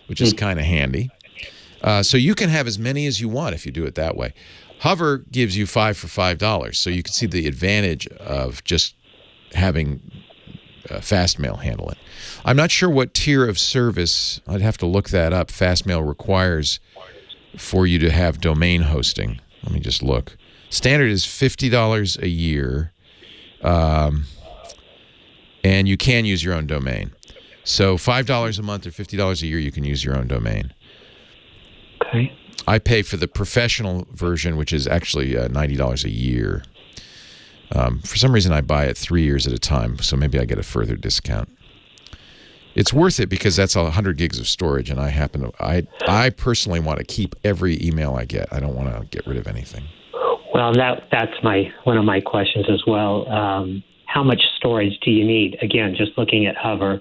which is kind of handy. So you can have as many as you want if you do it that way. Hover gives you 5 for $5, so you can see the advantage of just having Fastmail handle it. I'm not sure what tier of service, I'd have to look that up, Fastmail requires for you to have domain hosting. Let me just look. Standard is $50 a year, and you can use your own domain. So $5 a month or $50 a year, you can use your own domain. Okay. I pay for the professional version, which is actually $90 a year. For some reason, I buy it 3 years at a time, so maybe I get a further discount. It's worth it because that's 100 gigs of storage, and I personally want to keep every email I get. I don't want to get rid of anything. Well, that's one of my questions as well. How much storage do you need? Again, just looking at Hover,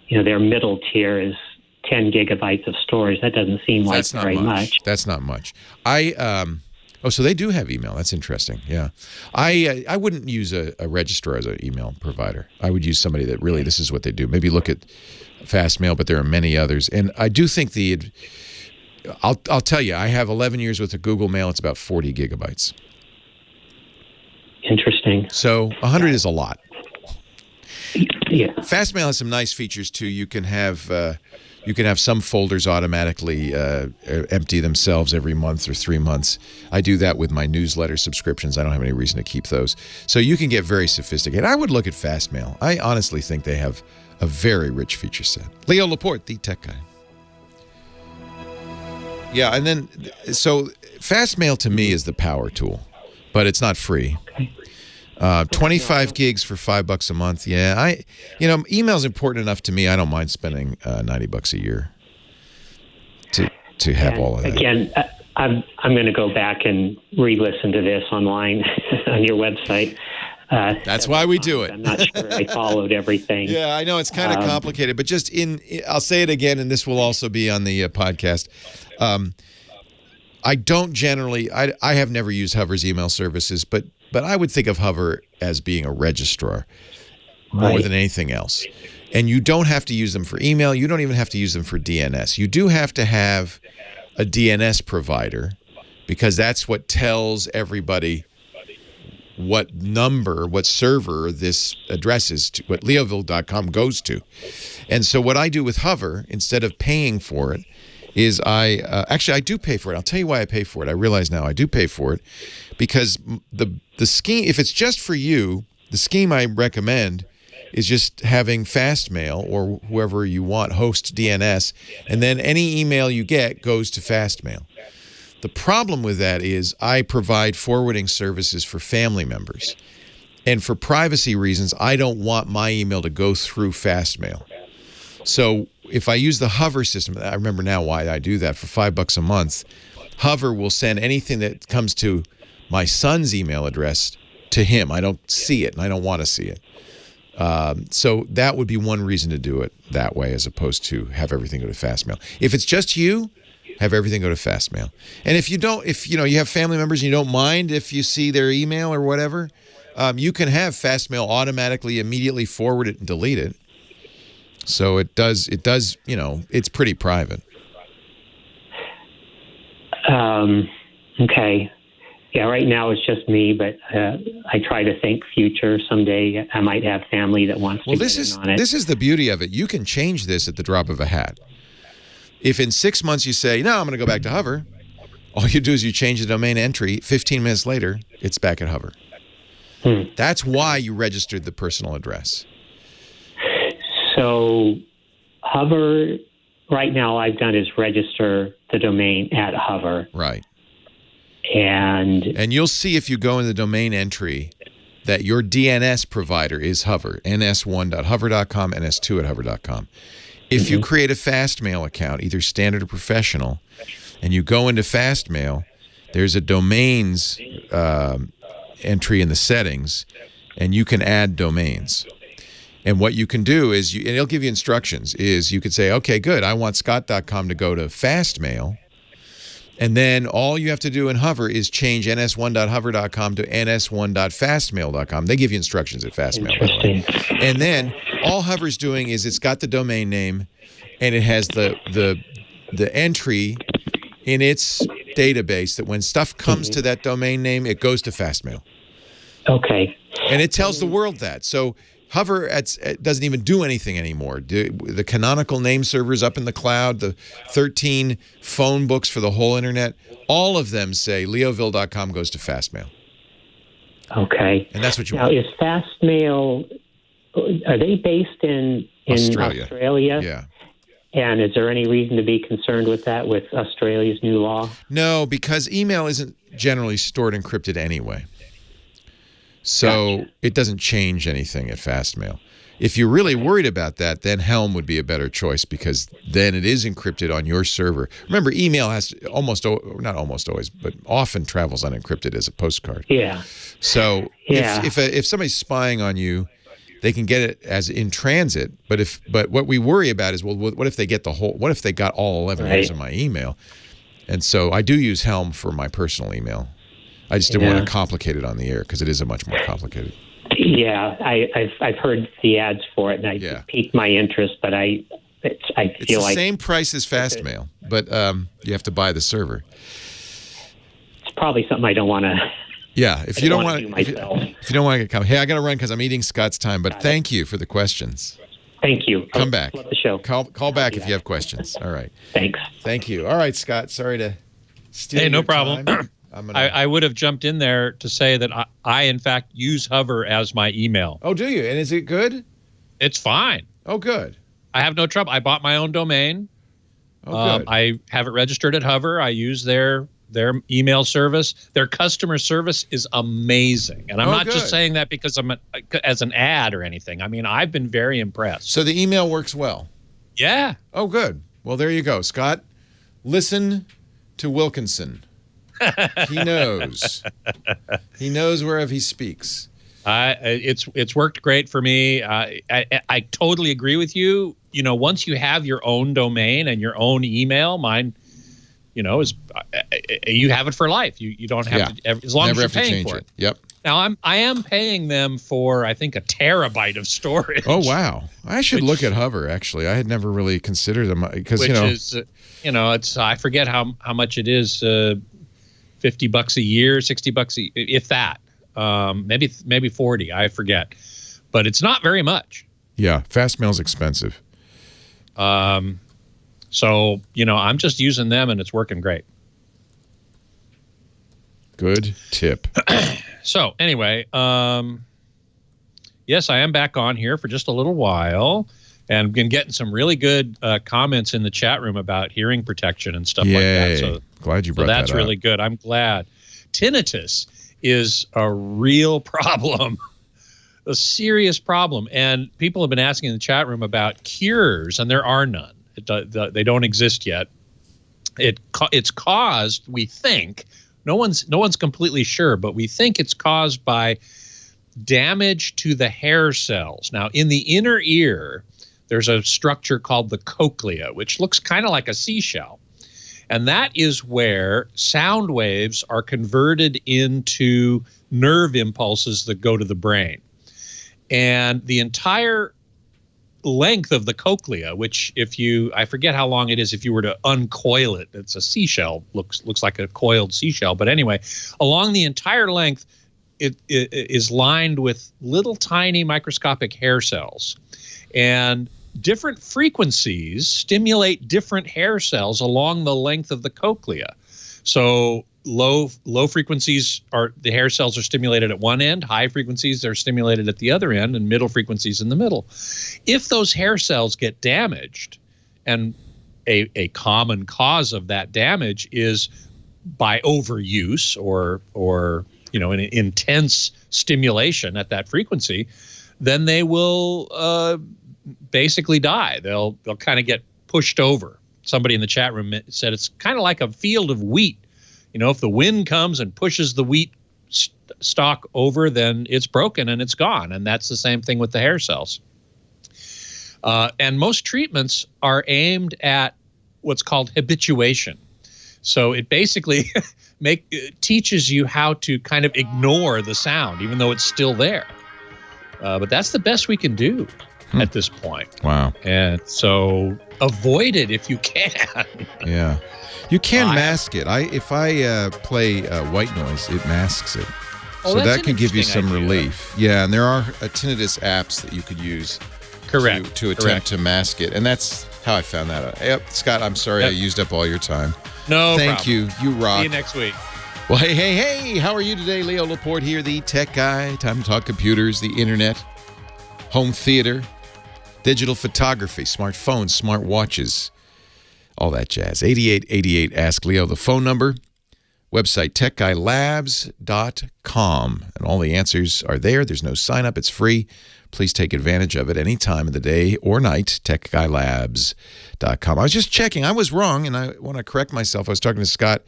their middle tier is 10 gigabytes of storage. That doesn't seem like very much. That's not much. So they do have email. That's interesting. Yeah. I wouldn't use a registrar as an email provider. I would use somebody that really, this is what they do. Maybe look at Fastmail, but there are many others. And I do think I'll tell you, I have 11 years worth of Google Mail. It's about 40 gigabytes. Interesting. So 100 is a lot. Yeah. Fastmail has some nice features too. You can have some folders automatically empty themselves every month or 3 months. I do that with my newsletter subscriptions. I don't have any reason to keep those. So you can get very sophisticated. I would look at Fastmail. I honestly think they have a very rich feature set. Leo Laporte, the tech guy. Yeah, and then so Fastmail to me is the power tool, but it's not free. 25 gigs for $5 a month. Yeah, email's important enough to me. I don't mind spending $90 a year to have all of that. Again, I'm going to go back and re-listen to this online on your website. That's why we do it. I'm not sure I followed everything. Yeah, I know it's kind of complicated, but just I'll say it again, and this will also be on the podcast. I don't generally. I have never used Hover's email services, but I would think of Hover as being a registrar more than anything else. And you don't have to use them for email. You don't even have to use them for DNS. You do have to have a DNS provider because that's what tells everybody what server this address is to, what leoville.com goes to. And so what I do with Hover, instead of paying for it, is I do pay for it. I'll tell you why I pay for it. I realize now I do pay for it because the scheme, if it's just for you, the scheme I recommend is just having Fastmail or whoever you want host DNS, and then any email you get goes to Fastmail. The problem with that is I provide forwarding services for family members. And for privacy reasons, I don't want my email to go through Fastmail. So if I use the Hover system, I remember now why I do that, for $5 a month, Hover will send anything that comes to my son's email address to him. I don't see it, and I don't want to see it. So that would be one reason to do it that way as opposed to have everything go to Fastmail. If it's just you, have everything go to Fastmail. And if you don't, you have family members and you don't mind if you see their email or whatever, you can have Fastmail automatically immediately forward it and delete it. So it does, it's pretty private. Okay. Yeah, right now it's just me, but I try to think future. Someday I might have family that wants to get in on it. This is the beauty of it. You can change this at the drop of a hat. If in 6 months you say, no, I'm going to go back to Hover, all you do is you change the domain entry. 15 minutes later, it's back at Hover. That's why you registered the personal address. So Hover right now I've done is register the domain at Hover. Right. And you'll see if you go in the domain entry that your DNS provider is Hover, ns1.hover.com, ns2@hover.com. If you create a Fastmail account, either standard or professional, and you go into Fastmail, there's a domains entry in the settings, and you can add domains. And what you can do is, and it'll give you instructions, is you could say, okay, good, I want scott.com to go to Fastmail. And then all you have to do in Hover is change ns1.hover.com to ns1.fastmail.com. They give you instructions at Fastmail. interesting. And then all Hover's doing is it's got the domain name, and it has the entry in its database that when stuff comes to that domain name, it goes to Fastmail. Okay. And it tells the world that. So Hover doesn't even do anything anymore. The canonical name servers up in the cloud, the 13 phone books for the whole internet, all of them say leoville.com goes to Fastmail. Okay. And that's what you now, want. is Fastmail, are they based in Australia? Yeah. And is there any reason to be concerned with that, with Australia's new law? No, because email isn't generally stored encrypted anyway. So it doesn't change anything at Fastmail. If you're really worried about that, then Helm would be a better choice, because then it is encrypted on your server. Remember, email has not almost always, but often travels unencrypted as a postcard. Yeah. So if somebody's spying on you, they can get it as in transit. But what we worry about is, well, what if they get what if they got all 11 years of my email? And so I do use Helm for my personal email. I just didn't want to complicate it on the air, because it is a much more complicated. Yeah, I've heard the ads for it, and it piqued my interest, but I feel it's the same price as Fastmail, but you have to buy the server. It's probably something I don't want to. Yeah, if you don't want to myself. If you don't want to come, hey, I got to run because I'm eating Scott's time. But thank you for the questions. Thank you. Come back. Love the show. Call back if you have questions. All right. Thanks. Thank you. All right, Scott. Sorry to steal Hey, no your problem. time. I would have jumped in there to say that I in fact use Hover as my email. Oh, do you? And is it good? It's fine. Oh, good. I have no trouble. I bought my own domain. Oh, good. I have it registered at Hover. I use their email service. Their customer service is amazing. And I'm not just saying that because I'm as an ad or anything. I mean, I've been very impressed. So the email works well? Yeah. Oh, good. Well, there you go, Scott. Listen to Wilkinson. He knows. He knows wherever he speaks. It's worked great for me. I totally agree with you. You know, once you have your own domain and your own email, mine, you know, is you have it for life. You don't have to, as long as you're paying for it. Yep. Now I am paying them for, I think, 1 terabyte of storage. Oh wow! I should look at Hover. Actually, I had never really considered them because it's I forget how much it is. $50 a year, $60 if that. Maybe 40. I forget, but it's not very much. Yeah, Fastmail's expensive. So I'm just using them, and it's working great. Good tip. So anyway, yes, I am back on here for just a little while, and been getting some really good comments in the chat room about hearing protection and stuff like that. So glad you brought that up. So that's really good. I'm glad. Tinnitus is a real problem, a serious problem, and people have been asking in the chat room about cures, and there are none. They don't exist yet. It's caused, we think. No one's completely sure, but we think it's caused by damage to the hair cells. Now, in the inner ear, there's a structure called the cochlea, which looks kind of like a seashell. And that is where sound waves are converted into nerve impulses that go to the brain. And the entire length of the cochlea, which I forget how long it is if you were to uncoil it. It's a seashell, looks like a coiled seashell. But anyway, along the entire length, it is lined with little tiny microscopic hair cells. And different frequencies stimulate different hair cells along the length of the cochlea. So low frequencies the hair cells are stimulated at one end, high frequencies are stimulated at the other end, and middle frequencies in the middle. If those hair cells get damaged and a common cause of that damage is by overuse or an intense stimulation at that frequency, then they will basically die. They'll kind of get pushed over. Somebody in the chat room said it's kind of like a field of wheat. If the wind comes and pushes the wheat stalk over, then it's broken and it's gone. And that's the same thing with the hair cells. And most treatments are aimed at what's called habituation. So it basically teaches you how to kind of ignore the sound, even though it's still there. But that's the best we can do at this point. Wow. And so avoid it if you can. Yeah. You can mask it. If I play white noise, it masks it. Oh, so that's that can give you some idea. relief. Yeah, and there are tinnitus apps that you could use to attempt to mask it. And that's how I found that out. Yep, Scott, I'm sorry I used up all your time. No Thank problem. you. You rock. See you next week. Well, hey, how are you today? Leo Laporte here, the tech guy. Time to talk computers, the internet, home theater, digital photography, smartphones, smart watches, all that jazz. 8888 Ask Leo, the phone number. Website, techguylabs.com. And all the answers are there. There's no sign up. It's free. Please take advantage of it any time of the day or night, techguylabs.com. I was just checking. I was wrong, and I want to correct myself. I was talking to Scott.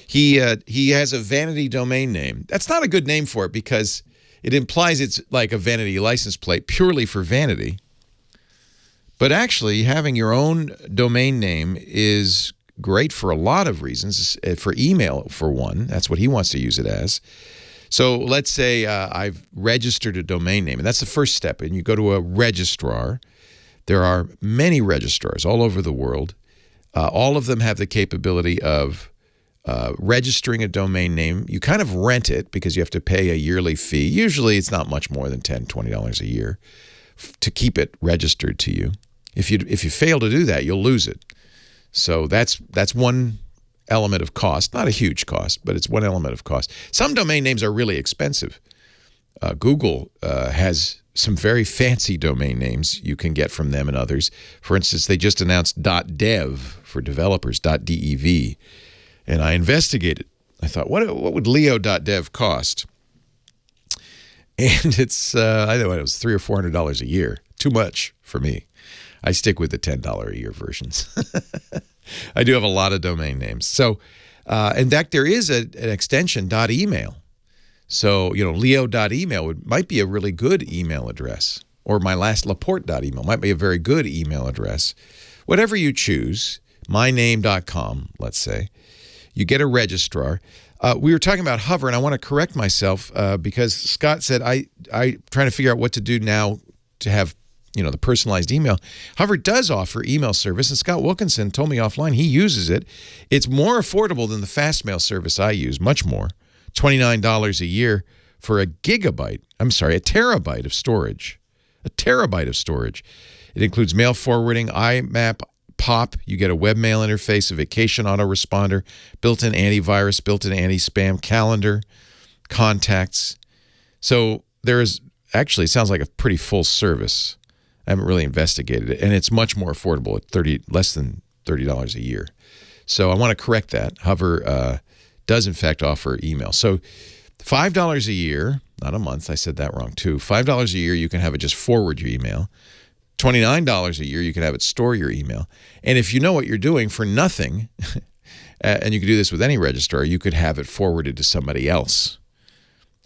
He has a vanity domain name. That's not a good name for it because it implies it's like a vanity license plate purely for vanity. But actually, having your own domain name is great for a lot of reasons. For email, for one, that's what he wants to use it as. So let's say I've registered a domain name, and that's the first step. And you go to a registrar. There are many registrars all over the world. All of them have the capability of registering a domain name. You kind of rent it because you have to pay a yearly fee. Usually it's not much more than $10, $20 a year to keep it registered to you. If you fail to do that, you'll lose it. So that's one element of cost. Not a huge cost, but it's one element of cost. Some domain names are really expensive. Google has some very fancy domain names you can get from them and others. For instance, they just announced .dev for developers, .dev. And I investigated. I thought, what would leo.dev cost? And it's, I know it was $300 or $400 a year. Too much for me. I stick with the $10 a year versions. I do have a lot of domain names. So, in fact, there is an extension .email. So, leo.email might be a really good email address. Or my last Laporte.email might be a very good email address. Whatever you choose, myname.com, let's say. You get a registrar. We were talking about Hover, and I want to correct myself because Scott said I trying to figure out what to do now to have the personalized email. Hover does offer email service, and Scott Wilkinson told me offline he uses it. It's more affordable than the fast mail service I use, much more. $29 a year for a terabyte of storage. A terabyte of storage. It includes mail forwarding, IMAP, POP. You get a webmail interface, a vacation autoresponder, built-in antivirus, built-in anti-spam calendar, contacts. So there is actually, it sounds like a pretty full service. I haven't really investigated it, and it's much more affordable at less than $30 a year. So I want to correct that. Hover does, in fact, offer email. So $5 a year, not a month. I said that wrong, too. $5 a year, you can have it just forward your email. $29 a year, you can have it store your email. And if you know what you're doing for nothing, and you can do this with any registrar, you could have it forwarded to somebody else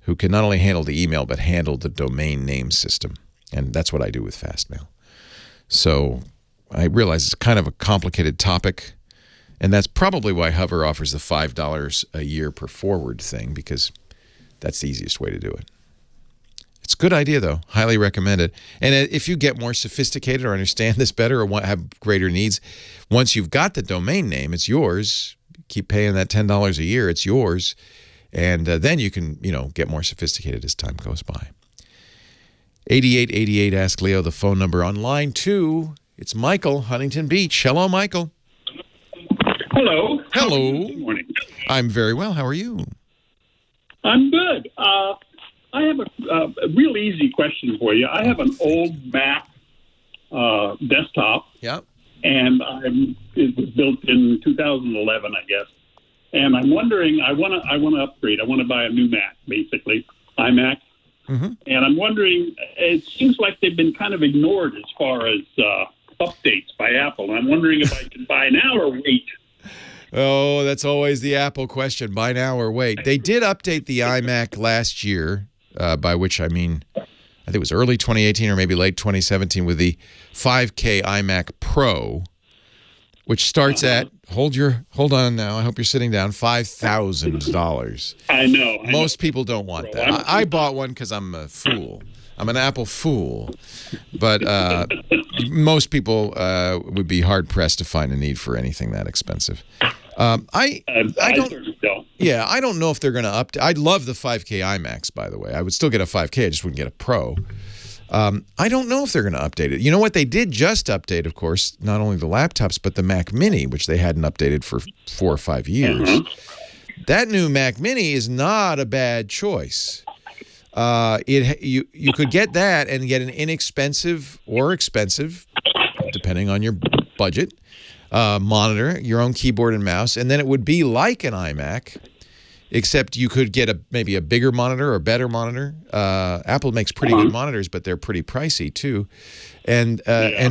who can not only handle the email, but handle the domain name system. And that's what I do with Fastmail. So I realize it's kind of a complicated topic, and that's probably why Hover offers the $5 a year per forward thing, because that's the easiest way to do it. It's a good idea, though. Highly recommend it. And if you get more sophisticated or understand this better or have greater needs, once you've got the domain name, it's yours. Keep paying that $10 a year. It's yours. And then you can, get more sophisticated as time goes by. 8888 Ask Leo, the phone number. On line 2, it's Michael, Huntington Beach. Hello, Michael. Hello. Hello. Good morning. I'm very well. How are you? I'm good. I have a real easy question for you. I have an old Mac desktop. Yeah. and it was built in 2011, I guess. And I'm wondering, I want to upgrade. I want to buy a new Mac, basically, iMac. Mm-hmm. And I'm wondering, it seems like they've been kind of ignored as far as updates by Apple. And I'm wondering if I can buy now or wait. Oh, that's always the Apple question, buy now or wait. They did update the iMac last year, by which I mean, I think it was early 2018 or maybe late 2017 with the 5K iMac Pro, which starts at, hold on now, I hope you're sitting down, $5,000. I know. Most people don't want that. I bought one because I'm a fool. I'm an Apple fool. But most people would be hard-pressed to find a need for anything that expensive. I don't. Yeah, I don't know if they're going to update. I'd love the 5K iMacs, by the way. I would still get a 5K. I just wouldn't get a Pro. I don't know if they're going to update it. You know what? They did just update, of course, not only the laptops, but the Mac Mini, which they hadn't updated for 4 or 5 years. Mm-hmm. That new Mac Mini is not a bad choice. You could get that and get an inexpensive or expensive, depending on your budget, monitor, your own keyboard and mouse, and then it would be like an iMac, except you could get maybe a bigger monitor or better monitor. Apple makes pretty good monitors, but they're pretty pricey too. And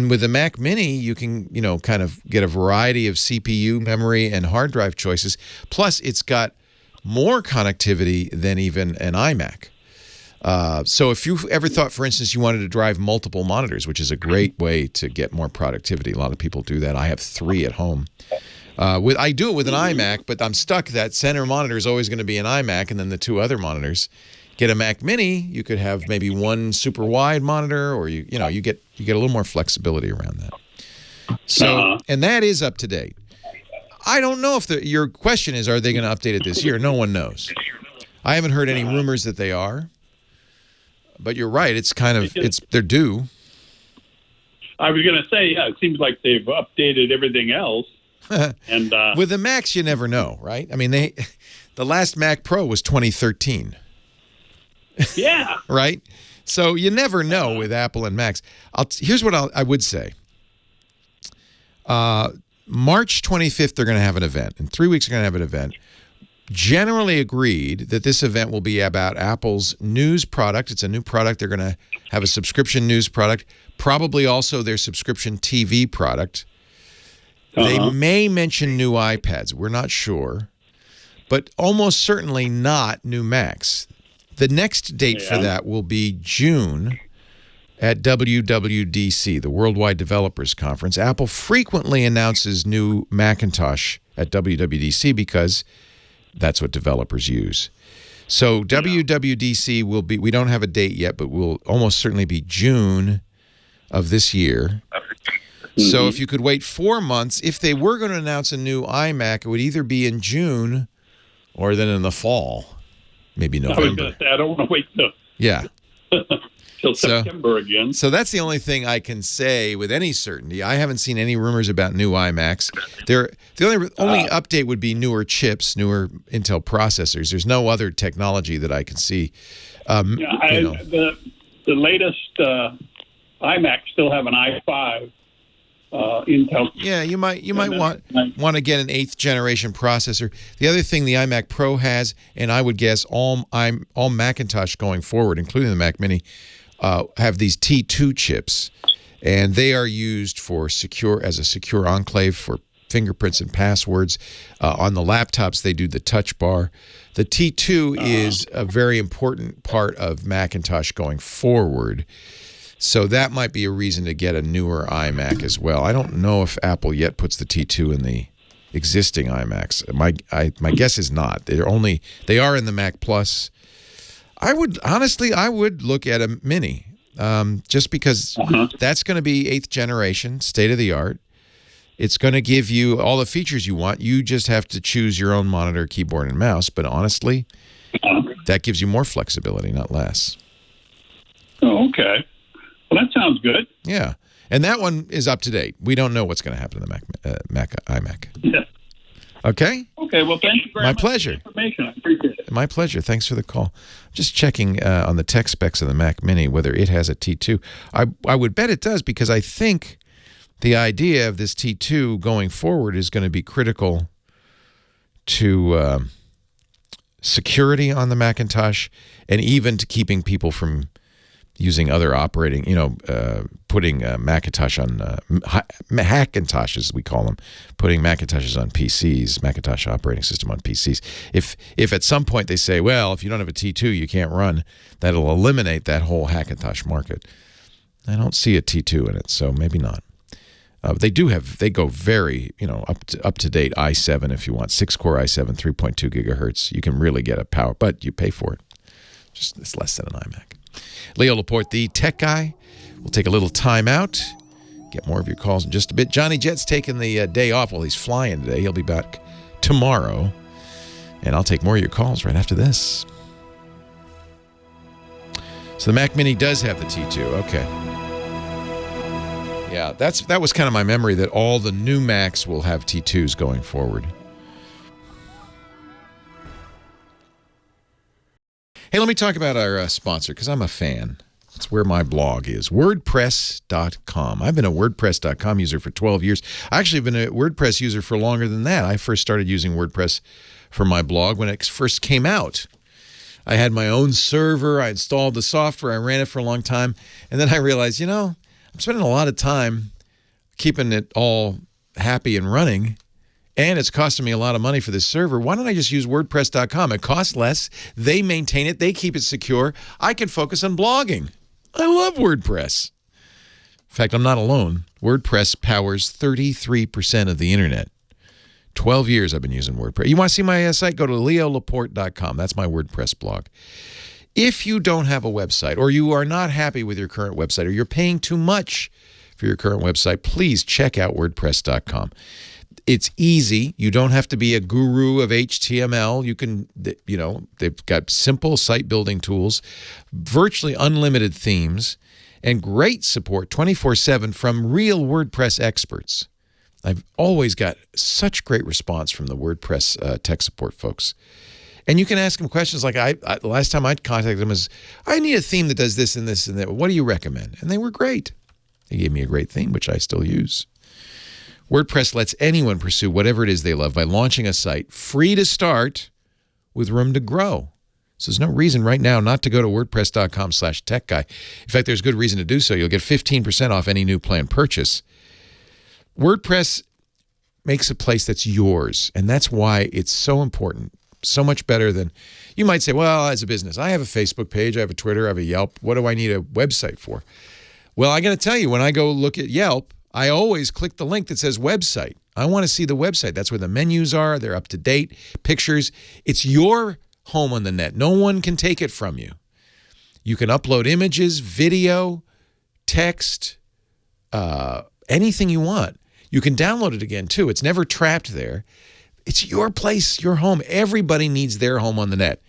with the Mac Mini, you can kind of get a variety of CPU, memory, and hard drive choices. Plus, it's got more connectivity than even an iMac. So if you ever thought, for instance, you wanted to drive multiple monitors, which is a great way to get more productivity. A lot of people do that. I have 3 at home. I do it with an iMac, but I'm stuck. That center monitor is always going to be an iMac, and then the 2 other monitors. Get a Mac Mini, you could have maybe one super wide monitor, or you get a little more flexibility around that. So, and that is up to date. I don't know if your question is, are they going to update it this year? No one knows. I haven't heard any rumors that they are. But you're right. It's kind of they're due. I was going to say, yeah, it seems like they've updated everything else. And with the Macs, you never know, right? I mean, the last Mac Pro was 2013. Yeah. Right? So you never know with Apple and Macs. Here's what I would say. March 25th, they're going to have an event. In 3 weeks, they're going to have an event. Generally agreed that this event will be about Apple's news product. It's a new product. They're going to have a subscription news product, probably also their subscription TV product. They may mention new iPads. We're not sure, but almost certainly not new Macs. The next date for that will be June at WWDC, the Worldwide Developers Conference. Apple frequently announces new Macintosh at WWDC because that's what developers use. So WWDC will be, we don't have a date yet, but will almost certainly be June of this year. So if you could wait 4 months, if they were going to announce a new iMac, it would either be in June or then in the fall, maybe November. I was going to say, I don't want to wait till September again. So that's the only thing I can say with any certainty. I haven't seen any rumors about new iMacs. The only update would be newer chips, newer Intel processors. There's no other technology that I can see. The latest iMacs still have an i5 Intel. Yeah, you might want to get an 8th generation processor. The other thing the iMac Pro has, and I would guess all Macintosh going forward, including the Mac Mini, have these T2 chips, and they are used as a secure enclave for fingerprints and passwords. On the laptops, they do the touch bar. The T2 is a very important part of Macintosh going forward. So that might be a reason to get a newer iMac as well. I don't know if Apple yet puts the T2 in the existing iMacs. My guess is not. They are in the Mac Plus. I would look at a Mini, just because that's going to be 8th generation, state of the art. It's going to give you all the features you want. You just have to choose your own monitor, keyboard, and mouse. But honestly, that gives you more flexibility, not less. Oh, okay. Well, that sounds good. Yeah, and that one is up to date. We don't know what's going to happen to the iMac. Yeah. Okay? Okay, well, thank you very much pleasure. for the information. I appreciate it. My pleasure. Thanks for the call. Just checking on the tech specs of the Mac Mini, whether it has a T2. I would bet it does, because I think the idea of this T2 going forward is going to be critical to security on the Macintosh, and even to keeping people from using other operating, putting Macintosh on Hackintoshes, we call them, putting Macintoshes on PCs, Macintosh operating system on PCs. If at some point they say, well, if you don't have a T2, you can't run, that'll eliminate that whole Hackintosh market. I don't see a T2 in it, so maybe not. They go very, up to date i7 if you want, 6-core i7, 3.2 gigahertz. You can really get a power, but you pay for it. It's less than an iMac. Leo Laporte, the tech guy. We'll take a little time out. Get more of your calls in just a bit. Johnny Jet's taking the day off while he's flying today. He'll be back tomorrow. And I'll take more of your calls right after this. So the Mac Mini does have the T2. Okay. Yeah, that was kind of my memory, that all the new Macs will have T2s going forward. Hey, let me talk about our sponsor, because I'm a fan. It's where my blog is, WordPress.com. I've been a WordPress.com user for 12 years. I actually have been a WordPress user for longer than that. I first started using WordPress for my blog when it first came out. I had my own server. I installed the software. I ran it for a long time. And then I realized, I'm spending a lot of time keeping it all happy and running, and it's costing me a lot of money for this server. Why don't I just use WordPress.com? It costs less. They maintain it. They keep it secure. I can focus on blogging. I love WordPress. In fact, I'm not alone. WordPress powers 33% of the internet. 12 years I've been using WordPress. You want to see my site? Go to leolaporte.com. That's my WordPress blog. If you don't have a website, or you are not happy with your current website, or you're paying too much for your current website, please check out WordPress.com. It's easy. You don't have to be a guru of HTML. You can, they've got simple site building tools, virtually unlimited themes, and great support 24/7 from real WordPress experts. I've always got such great response from the WordPress tech support folks. And you can ask them questions like, the last time I contacted them is, I need a theme that does this and this and that. What do you recommend? And they were great. They gave me a great theme, which I still use. WordPress lets anyone pursue whatever it is they love by launching a site free to start with room to grow. So there's no reason right now not to go to WordPress.com/techguy. In fact, there's good reason to do so. You'll get 15% off any new plan purchase. WordPress makes a place that's yours, and that's why it's so important. So much better than, you might say, well, as a business, I have a Facebook page, I have a Twitter, I have a Yelp. What do I need a website for? Well, I got to tell you, when I go look at Yelp, I always click the link that says website. I want to see the website. That's where the menus are. They're up to date, pictures. It's your home on the net. No one can take it from you. You can upload images, video, text, anything you want. You can download it again, too. It's never trapped there. It's your place, your home. Everybody needs their home on the net.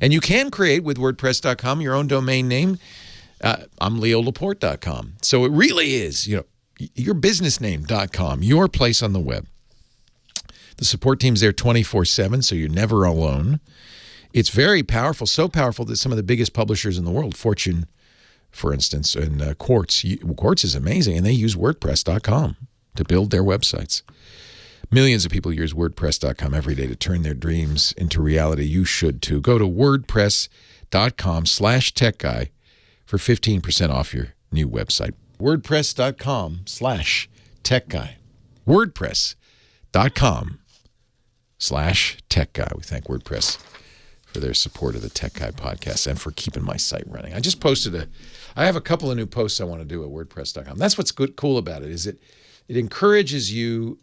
And you can create with WordPress.com your own domain name. I'm leolaporte.com. So it really is, yourbusinessname.com, your place on the web. The support team's there 24/7, so you're never alone. It's very powerful, so powerful that some of the biggest publishers in the world, Fortune, for instance, and Quartz is amazing, and they use WordPress.com to build their websites. Millions of people use WordPress.com every day to turn their dreams into reality. You should too. Go to WordPress.com/techguy for 15% off your new website. WordPress.com/techguy. WordPress.com/techguy. We thank WordPress for their support of the Tech Guy podcast and for keeping my site running. I just posted I have a couple of new posts I want to do at WordPress.com. That's what's cool about it, is it encourages you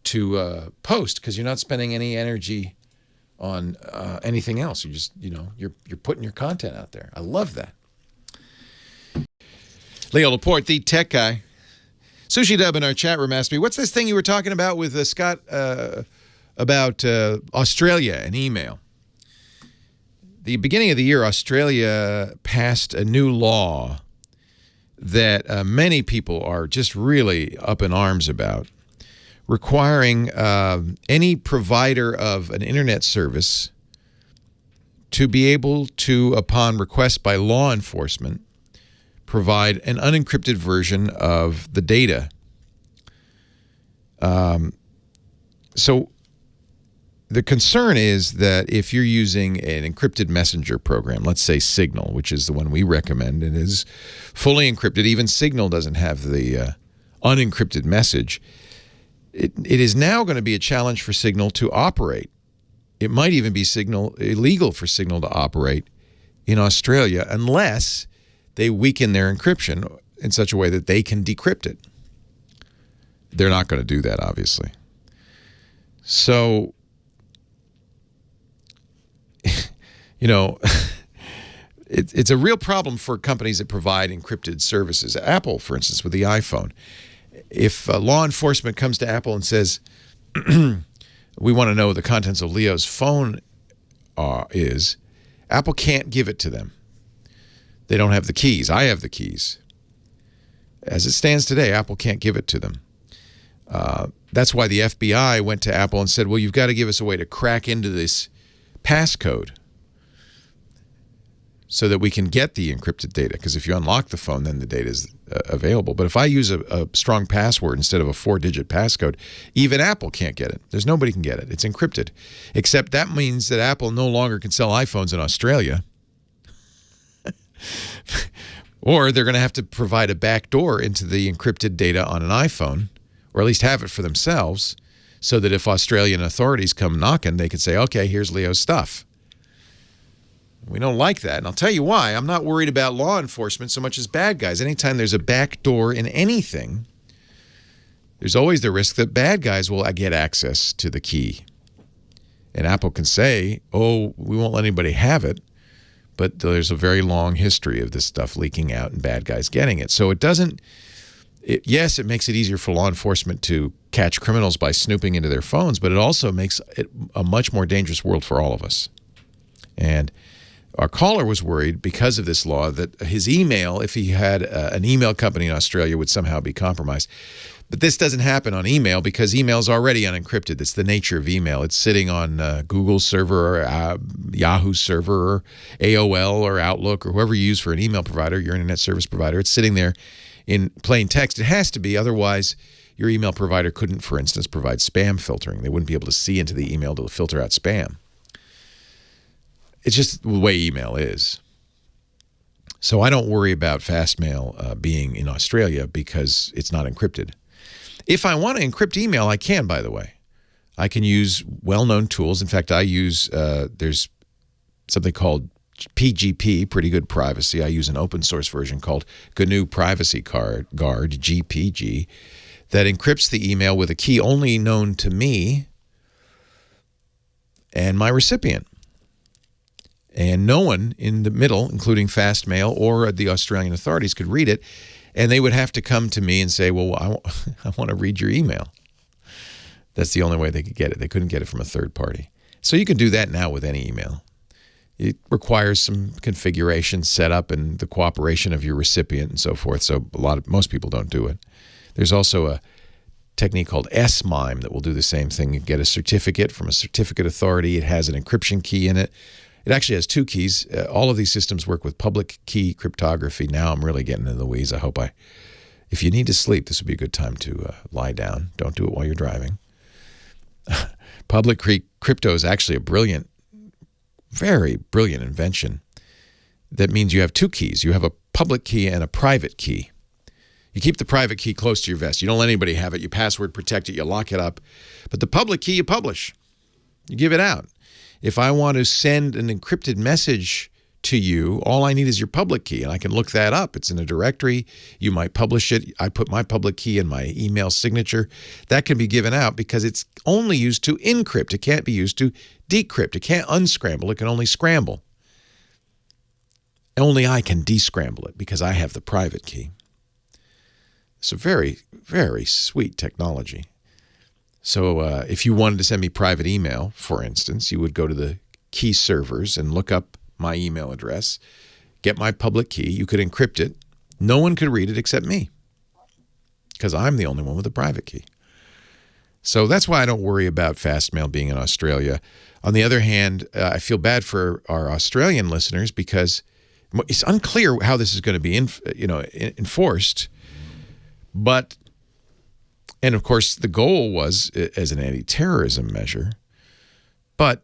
to post, because you're not spending any energy on anything else. You just, you're putting your content out there. I love that. Leo Laporte, the tech guy. Sushi Dub in our chat room asked me, what's this thing you were talking about with Scott about Australia and email? The beginning of the year, Australia passed a new law that many people are just really up in arms about, requiring any provider of an internet service to be able to, upon request by law enforcement, provide an unencrypted version of the data. So the concern is that if you're using an encrypted messenger program, let's say Signal, which is the one we recommend, and is fully encrypted. Even Signal doesn't have the unencrypted message. It is now going to be a challenge for Signal to operate. It might even be illegal for Signal to operate in Australia unless they weaken their encryption in such a way that they can decrypt it. They're not going to do that, obviously. So, you know, it's a real problem for companies that provide encrypted services. Apple, for instance, with the iPhone. If law enforcement comes to Apple and says, we want to know what the contents of Leo's phone is, Apple can't give it to them. They don't have the keys. I have the keys. As it stands today, Apple can't give it to them. That's why the FBI went to Apple and said, well, you've got to give us a way to crack into this passcode so that we can get the encrypted data. Because if you unlock the phone, then the data is available. But if I use a strong password instead of a 4-digit passcode, even Apple can't get it. There's nobody can get it. It's encrypted. Except that means that Apple no longer can sell iPhones in Australia. Or they're going to have to provide a backdoor into the encrypted data on an iPhone, or at least have it for themselves, so that if Australian authorities come knocking, they could say, okay, here's Leo's stuff. We don't like that, and I'll tell you why. I'm not worried about law enforcement so much as bad guys. Anytime there's a backdoor in anything, there's always the risk that bad guys will get access to the key. And Apple can say, oh, we won't let anybody have it, but there's a very long history of this stuff leaking out and bad guys getting it. So it doesn't... yes, it makes it easier for law enforcement to catch criminals by snooping into their phones, but it also makes it a much more dangerous world for all of us. And our caller was worried because of this law that his email, if he had an email company in Australia, would somehow be compromised. But this doesn't happen on email because email is already unencrypted. That's the nature of email. It's sitting on Google's server or Yahoo's server or AOL or Outlook or whoever you use for an email provider, your internet service provider. It's sitting there in plain text. It has to be, otherwise your email provider couldn't, for instance, provide spam filtering. They wouldn't be able to see into the email to filter out spam. It's just the way email is. So I don't worry about fastmail being in Australia because it's not encrypted. If I want to encrypt email, I can, by the way. I can use well-known tools. In fact, I use, there's something called PGP, Pretty Good Privacy. I use an open source version called GNU Privacy Guard, GPG, that encrypts the email with a key only known to me and my recipient. And no one in the middle, including fastmail or the Australian authorities, could read it. And they would have to come to me and say, well, I want to read your email. That's the only way they could get it. They couldn't get it from a third party. So you can do that now with any email. It requires some configuration, setup, and the cooperation of your recipient and so forth. So most people don't do it. There's also a technique called S-MIME that will do the same thing. You get a certificate from a certificate authority. It has an encryption key in it. It actually has 2 keys. All of these systems work with public key cryptography. Now I'm really getting into the weeds. If you need to sleep, this would be a good time to lie down. Don't do it while you're driving. Public crypto is actually a brilliant, very brilliant invention. That means you have 2 keys. You have a public key and a private key. You keep the private key close to your vest. You don't let anybody have it. You password protect it. You lock it up. But the public key you publish. You give it out. If I want to send an encrypted message to you, all I need is your public key, and I can look that up. It's in a directory. You might publish it. I put my public key in my email signature. That can be given out because it's only used to encrypt. It can't be used to decrypt. It can't unscramble. It can only scramble. Only I can descramble it because I have the private key. It's a very, very sweet technology. So if you wanted to send me private email, for instance, you would go to the key servers and look up my email address, get my public key. You could encrypt it. No one could read it except me because I'm the only one with a private key. So that's why I don't worry about fastmail being in Australia. On the other hand, I feel bad for our Australian listeners because It's unclear how this is going to be enforced, and of course the goal was as an anti-terrorism measure. But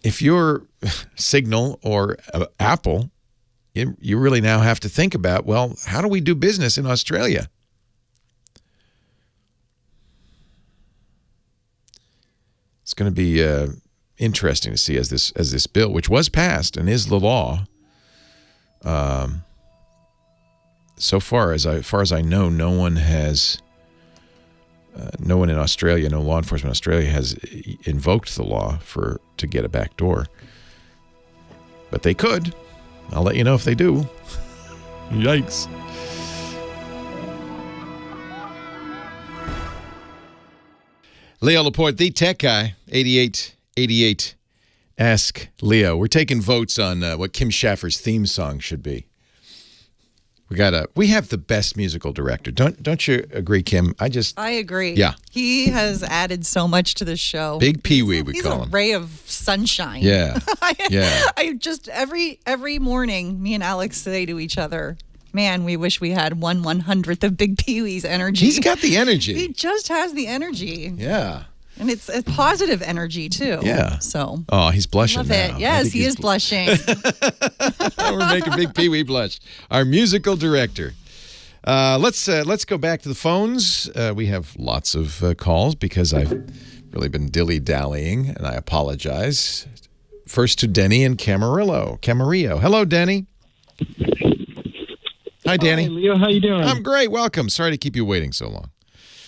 if you're Signal or Apple, you really now have to think about, well, how do we do business in Australia? It's going to be interesting to see as this bill, which was passed and is the law. So far as I know, no one in Australia, no law enforcement in Australia has invoked the law to get a back door. But they could. I'll let you know if they do. Yikes. Leo Laporte, the tech guy, 8888. Ask Leo. We're taking votes on what Kim Schaffer's theme song should be. We have the best musical director. Don't you agree, Kim? I agree. Yeah. He has added so much to the show. Big Pee-wee, we call him. He's a ray of sunshine. Yeah. Yeah. I just every morning, me and Alex say to each other, man, we wish we had 1/100th of Big Pee-wee's energy. He's got the energy. He just has the energy. Yeah. And it's a positive energy, too. Yeah. So. Oh, he's blushing love now. it. Yes, he is blushing. We're making Big Pee-wee blush. Our musical director. Let's go back to the phones. We have lots of calls because I've really been dilly-dallying, and I apologize. First to Denny in Camarillo. Hello, Denny. Hi, Danny. Hi, Leo. How you doing? I'm great. Welcome. Sorry to keep you waiting so long.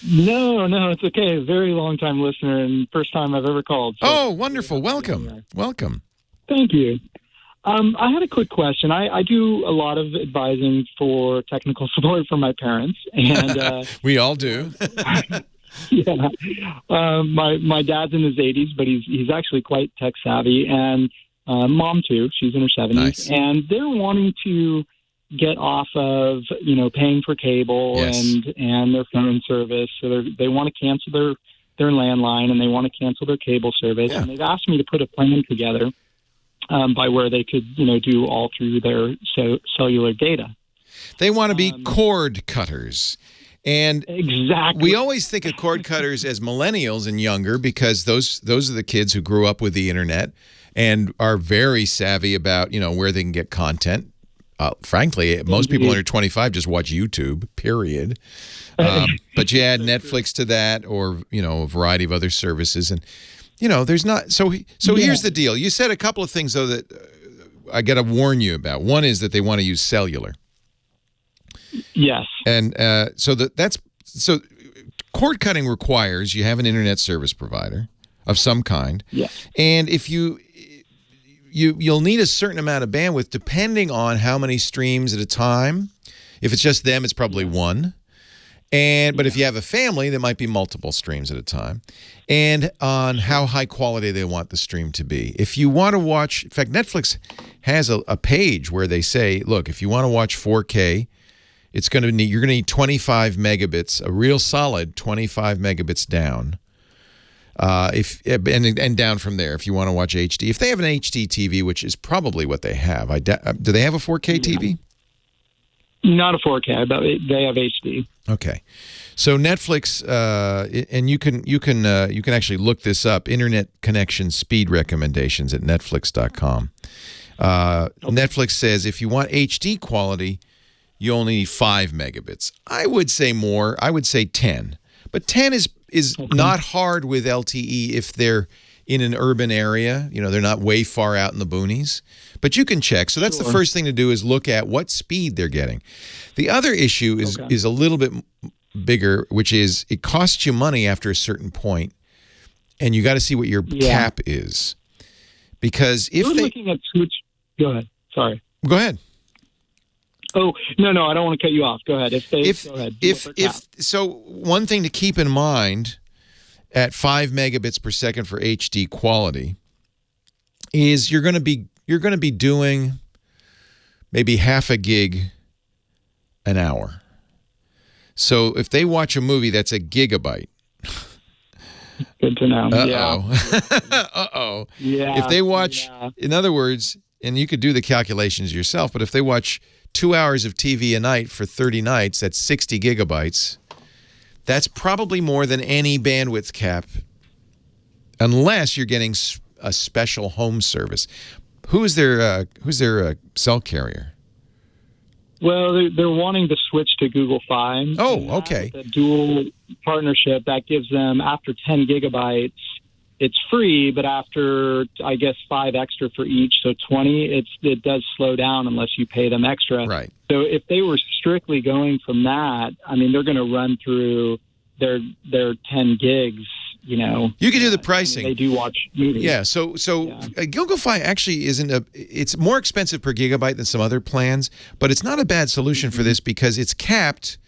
No, it's okay. Very long-time listener and first time I've ever called. So oh, wonderful. Welcome. Thank you. I had a quick question. I do a lot of advising for technical support for my parents. And we all do. Yeah. My dad's in his 80s, but he's actually quite tech-savvy. And mom, too. She's in her 70s. Nice. And they're wanting to get off of paying for cable Yes. and their phone service. So they want to cancel their landline and they want to cancel their cable service. Yeah. And they've asked me to put a plan together by where they could do all through their cellular data. They want to be cord cutters. And exactly, we always think of cord cutters as millennials and younger because those are the kids who grew up with the internet and are very savvy about where they can get content. Frankly, most people under 25 just watch YouTube, period. But you add Netflix to that or, a variety of other services. And, there's not. So here's the deal. You said a couple of things, though, that I got to warn you about. One is that they want to use cellular. Yes. And so cord cutting requires you have an internet service provider of some kind. Yes. And if you'll need a certain amount of bandwidth depending on how many streams at a time. If it's just them, it's probably one. But if you have a family, there might be multiple streams at a time. And on how high quality they want the stream to be. If you want to watch, in fact, Netflix has a page where they say, look, if you want to watch 4K, you're going to need 25 megabits, a real solid 25 megabits down. And down from there if you want to watch HD. If they have an HD TV, which is probably what they have, do they have a 4K TV? Not a 4K, but they have HD. Okay, so Netflix, and you can actually look this up. Internet connection speed recommendations at Netflix.com. Netflix says if you want HD quality, you only need 5 megabits. I would say more. I would say 10, but 10 is not hard with LTE if they're in an urban area. They're not way far out in the boonies. But you can check. So that's the first thing to do is look at what speed they're getting. The other issue is a little bit bigger, which is it costs you money after a certain point, and you got to see what your cap is. Because if looking at switch, go ahead. Sorry. Go ahead. Oh, no, I don't want to cut you off. Go ahead. Go ahead. So one thing to keep in mind at 5 megabits per second for HD quality is you're going to be doing maybe half a gig an hour. So if they watch a movie that's a gigabyte. Good to know. Uh-oh. Uh-oh. Yeah. If they watch, in other words, and you could do the calculations yourself, but if they watch 2 hours of TV a night for 30 nights, that's 60 gigabytes. That's probably more than any bandwidth cap, unless you're getting a special home service. Who's their cell carrier? Well, they're wanting to switch to Google Fi. Oh, okay. The dual partnership that gives them, after 10 gigabytes, it's free, but after, I guess, 5 extra for each, so 20, it does slow down unless you pay them extra. Right. So if they were strictly going from that, I mean, they're going to run through their 10 gigs. You know, you can do the pricing. They do watch movies. Yeah. So Google Fi actually it's more expensive per gigabyte than some other plans, but it's not a bad solution for this because it's capped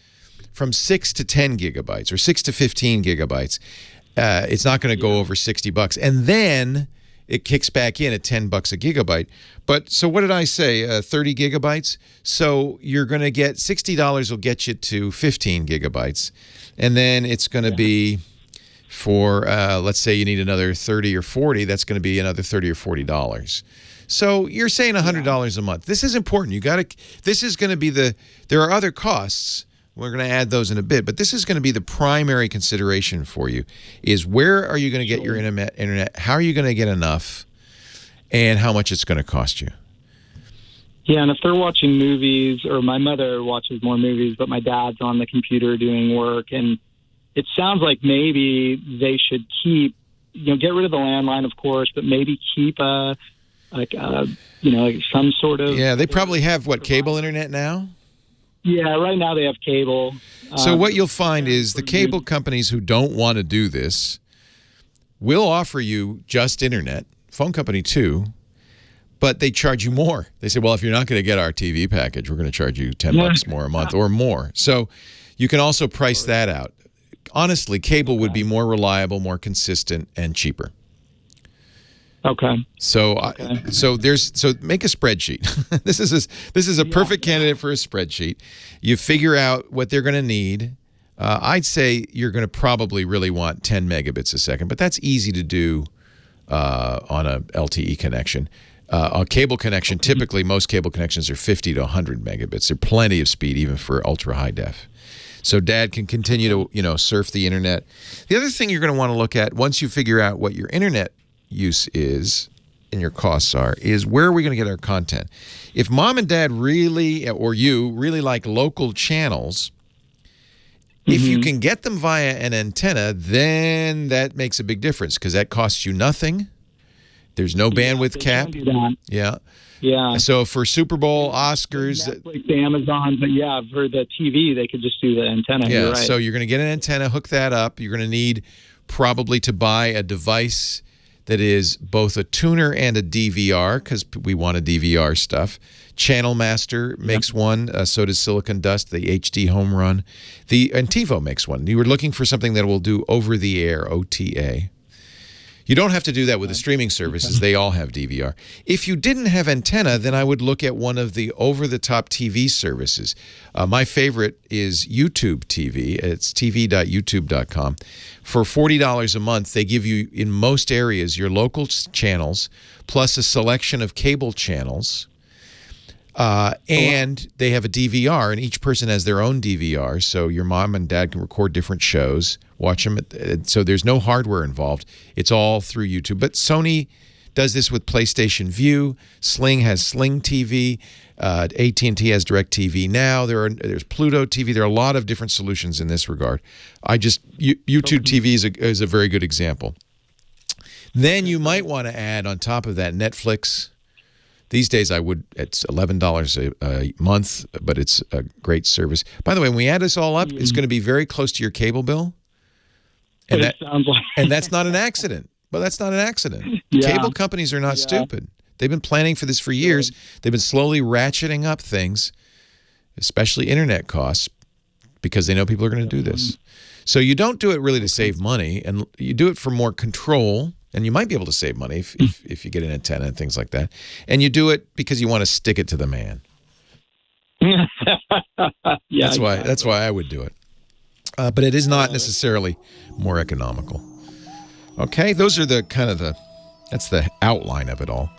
from 6 to 10 gigabytes or 6 to 15 gigabytes. It's not going to go over $60, and then it kicks back in at $10 a gigabyte. But so what did I say? 30 gigabytes. So you're going to get $60 will get you to 15 gigabytes, and then it's going to be for let's say you need another 30 or 40. That's going to be another $30 or $40. So you're saying $100 a month. This is important. You got to. This is going to be there are other costs. We're going to add those in a bit, but this is going to be the primary consideration for you, is where are you going to get your internet, how are you going to get enough, and how much it's going to cost you. Yeah, and if they're watching movies, or my mother watches more movies, but my dad's on the computer doing work, and it sounds like maybe they should keep, get rid of the landline, of course, but maybe keep some sort of... Yeah, they probably have, cable internet now? Yeah, right now they have cable. So what you'll find is the cable companies who don't want to do this will offer you just internet, phone company too, but they charge you more. They say, well, if you're not going to get our TV package, we're going to charge you $10 more a month or more. So you can also price that out. Honestly, cable would be more reliable, more consistent, and cheaper. Okay. So make a spreadsheet. This is a perfect candidate for a spreadsheet. You figure out what they're going to need. I'd say you're going to probably really want 10 megabits a second, but that's easy to do on a LTE connection. A cable connection, typically most cable connections are 50 to 100 megabits. There's plenty of speed even for ultra high def. So Dad can continue to surf the internet. The other thing you're going to want to look at once you figure out what your internet use is and your costs are, is where are we going to get our content? If Mom and Dad really, or you, really like local channels, if you can get them via an antenna, then that makes a big difference because that costs you nothing. There's no bandwidth cap. Yeah. Yeah. So for Super Bowl, Oscars, Netflix, Amazon, but yeah, for the TV, they could just do the antenna. Yeah. You're right. So you're going to get an antenna, hook that up. You're going to need probably to buy a device that is both a tuner and a DVR, because we want a DVR stuff. Channel Master makes one, so does Silicon Dust, the HD Home Run. And TiVo makes one. You were looking for something that will do over-the-air, OTA. You don't have to do that with the streaming services. They all have DVR. If you didn't have antenna, then I would look at one of the over-the-top TV services. My favorite is YouTube TV. It's tv.youtube.com. For $40 a month, they give you, in most areas, your local channels, plus a selection of cable channels. And they have a DVR, and each person has their own DVR, so your mom and dad can record different shows, watch them. So there's no hardware involved. It's all through YouTube. But Sony does this with PlayStation View. Sling has Sling TV. AT&T has DirecTV Now. There's Pluto TV. There are a lot of different solutions in this regard. YouTube TV is a very good example. Then you might want to add on top of that Netflix. These days, it's $11 a month, but it's a great service. By the way, when we add this all up, it's going to be very close to your cable bill. And that's not an accident. But that's not an accident. Yeah. Cable companies are not stupid. They've been planning for this for years. They've been slowly ratcheting up things, especially internet costs, because they know people are going to do this. So you don't do it really to save money, and you do it for more control. And you might be able to save money if you get an antenna and things like that. And you do it because you want to stick it to the man. That's why I would do it. But it is not necessarily more economical. Okay, those are that's the outline of it all.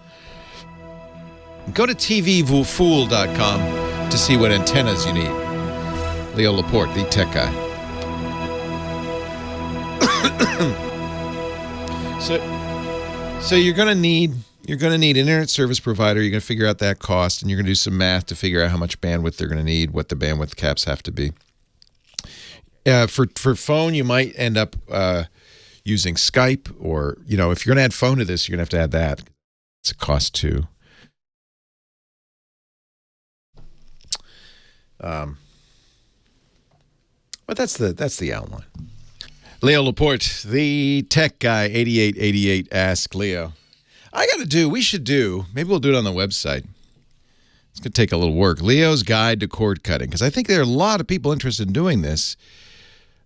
Go to tvfool.com to see what antennas you need. Leo Laporte, the tech guy. So you're going to need an internet service provider. You're going to figure out that cost, and you're going to do some math to figure out how much bandwidth they're going to need, what the bandwidth caps have to be. For phone, you might end up using Skype, or if you're going to add phone to this, you're going to have to add that. It's a cost too. But that's the outline. Leo Laporte, the tech guy, 8888 Ask Leo. We should do, maybe we'll do it on the website. It's going to take a little work. Leo's Guide to Cord Cutting, because I think there are a lot of people interested in doing this.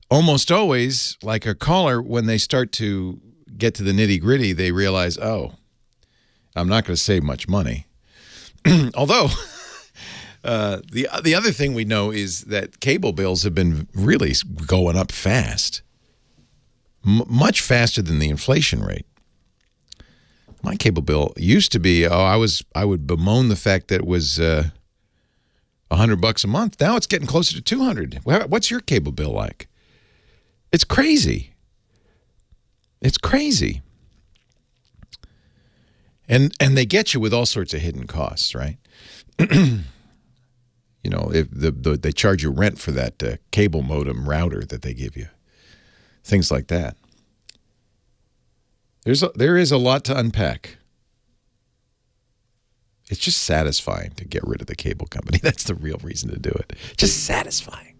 Almost always, like a caller, when they start to get to the nitty-gritty, they realize, oh, I'm not going to save much money. Although, the other thing we know is that cable bills have been really going up fast. Much faster than the inflation rate. My cable bill used to be, I would bemoan the fact that it was $100 a month. Now it's getting closer to $200. What's your cable bill like? It's crazy. It's crazy. And they get you with all sorts of hidden costs, right? If they charge you rent for that cable modem router that they give you. Things like that. There is a lot to unpack. It's just satisfying to get rid of the cable company. That's the real reason to do it. Just satisfying.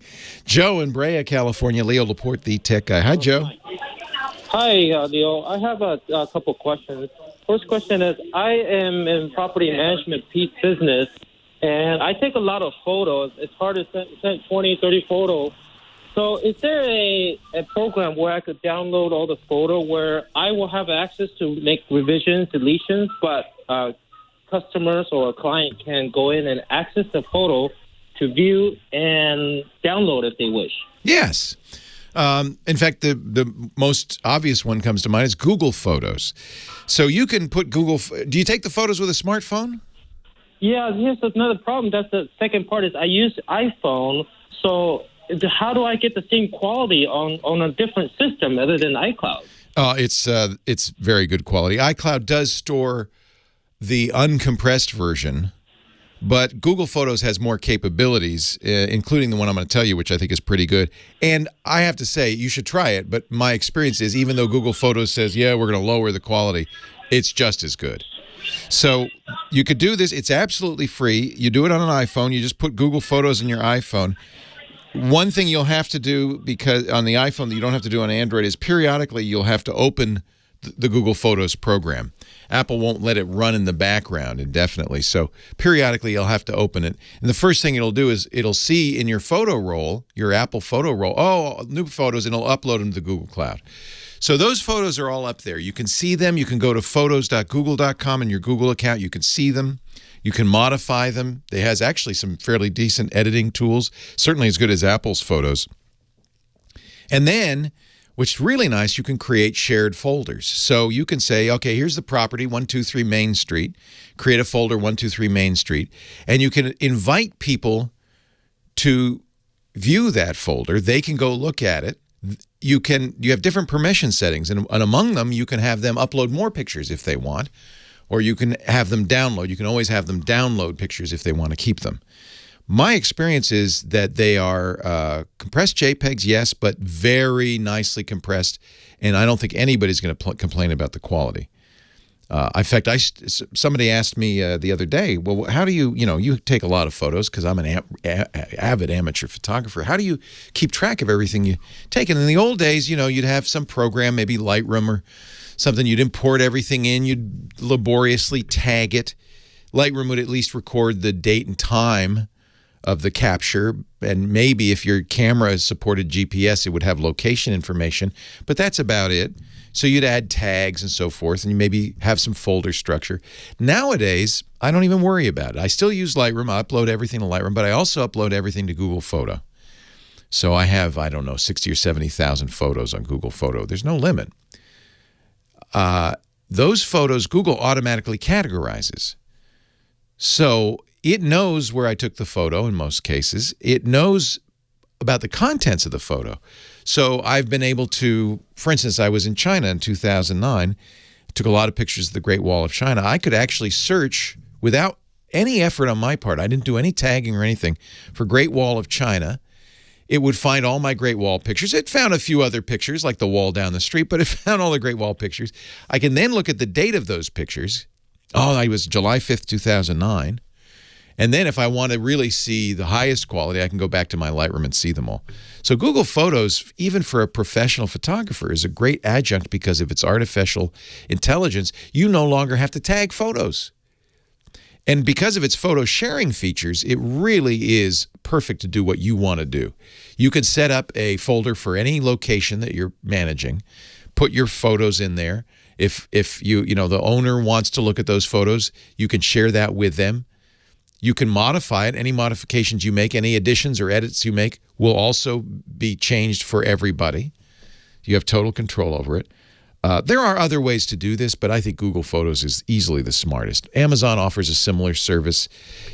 Joe in Brea, California. Leo Laporte, the tech guy. Hi, Joe. Hi, Leo. I have a couple questions. First question is, I am in property management business, and I take a lot of photos. It's hard to send 20, 30 photos. So is there a program where I could download all the photo where I will have access to make revisions, deletions, but customers or a client can go in and access the photo to view and download if they wish? Yes. In fact, the most obvious one comes to mind is Google Photos. So you can put Google. Do you take the photos with a smartphone? Yeah, here's another problem. That's the second part is I use iPhone. So how do I get the same quality on a different system other than iCloud? It's very good quality. iCloud does store the uncompressed version, but Google Photos has more capabilities, including the one I'm going to tell you, which I think is pretty good. And I have to say, you should try it, but my experience is even though Google Photos says, yeah, we're going to lower the quality, it's just as good. So you could do this. It's absolutely free. You do it on an iPhone. You just put Google Photos in your iPhone. One thing you'll have to do, because on the iPhone that you don't have to do on Android, is periodically you'll have to open the Google Photos program. Apple won't let it run in the background indefinitely. So periodically you'll have to open it. And the first thing it'll do is it'll see in your photo roll, your Apple photo roll, new photos, and it'll upload them to the Google Cloud. So those photos are all up there. You can see them. You can go to photos.google.com in your Google account. You can see them. You can modify them. It has actually some fairly decent editing tools, certainly as good as Apple's photos. And then, which is really nice, you can create shared folders. So you can say, okay, here's the property, 123 Main Street. Create a folder, 123 Main Street. And you can invite people to view that folder. They can go look at it. You have different permission settings, and among them, you can have them upload more pictures if they want. Or you can have them download. You can always have them download pictures if they want to keep them. My experience is that they are compressed JPEGs, yes, but very nicely compressed, and I don't think anybody's going to complain about the quality. In fact, somebody asked me the other day, well, how do you take a lot of photos, because I'm an avid amateur photographer. How do you keep track of everything you take? And in the old days, you'd have some program, maybe Lightroom or something. You'd import everything in. You'd laboriously tag it. Lightroom would at least record the date and time of the capture, and maybe if your camera supported GPS, it would have location information, but that's about it. So you'd add tags and so forth, and you maybe have some folder structure. Nowadays, I don't even worry about it. I still use Lightroom. I upload everything to Lightroom, but I also upload everything to Google Photo. So I have, 60 or 70,000 photos on Google Photo. There's no limit. Those photos, Google automatically categorizes. So it knows where I took the photo in most cases. It knows about the contents of the photo. So I've been able to, for instance, I was in China in 2009, took a lot of pictures of the Great Wall of China. I could actually search without any effort on my part. I didn't do any tagging or anything for Great Wall of China. It would find all my Great Wall pictures. It found a few other pictures, like the wall down the street, but it found all the Great Wall pictures. I can then look at the date of those pictures. Oh, it was July 5th, 2009. And then if I want to really see the highest quality, I can go back to my Lightroom and see them all. So Google Photos, even for a professional photographer, is a great adjunct because of its artificial intelligence. You no longer have to tag photos. And because of its photo sharing features, it really is perfect to do what you want to do. You can set up a folder for any location that you're managing, put your photos in there. If the owner wants to look at those photos, you can share that with them. You can modify it. Any modifications you make, any additions or edits you make will also be changed for everybody. You have total control over it. There are other ways to do this, but I think Google Photos is easily the smartest. Amazon offers a similar service.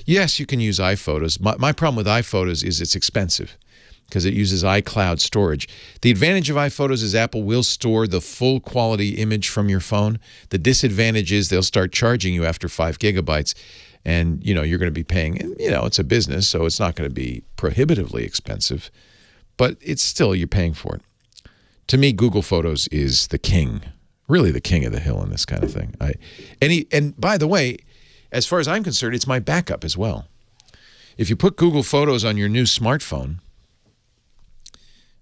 Yes, you can use iPhotos. My problem with iPhotos is it's expensive because it uses iCloud storage. The advantage of iPhotos is Apple will store the full quality image from your phone. The disadvantage is they'll start charging you after 5 gigabytes. And, you're going to be paying, it's a business, so it's not going to be prohibitively expensive, but it's still, you're paying for it. To me, Google Photos is the king, really the king of the hill in this kind of thing. And by the way, as far as I'm concerned, it's my backup as well. If you put Google Photos on your new smartphone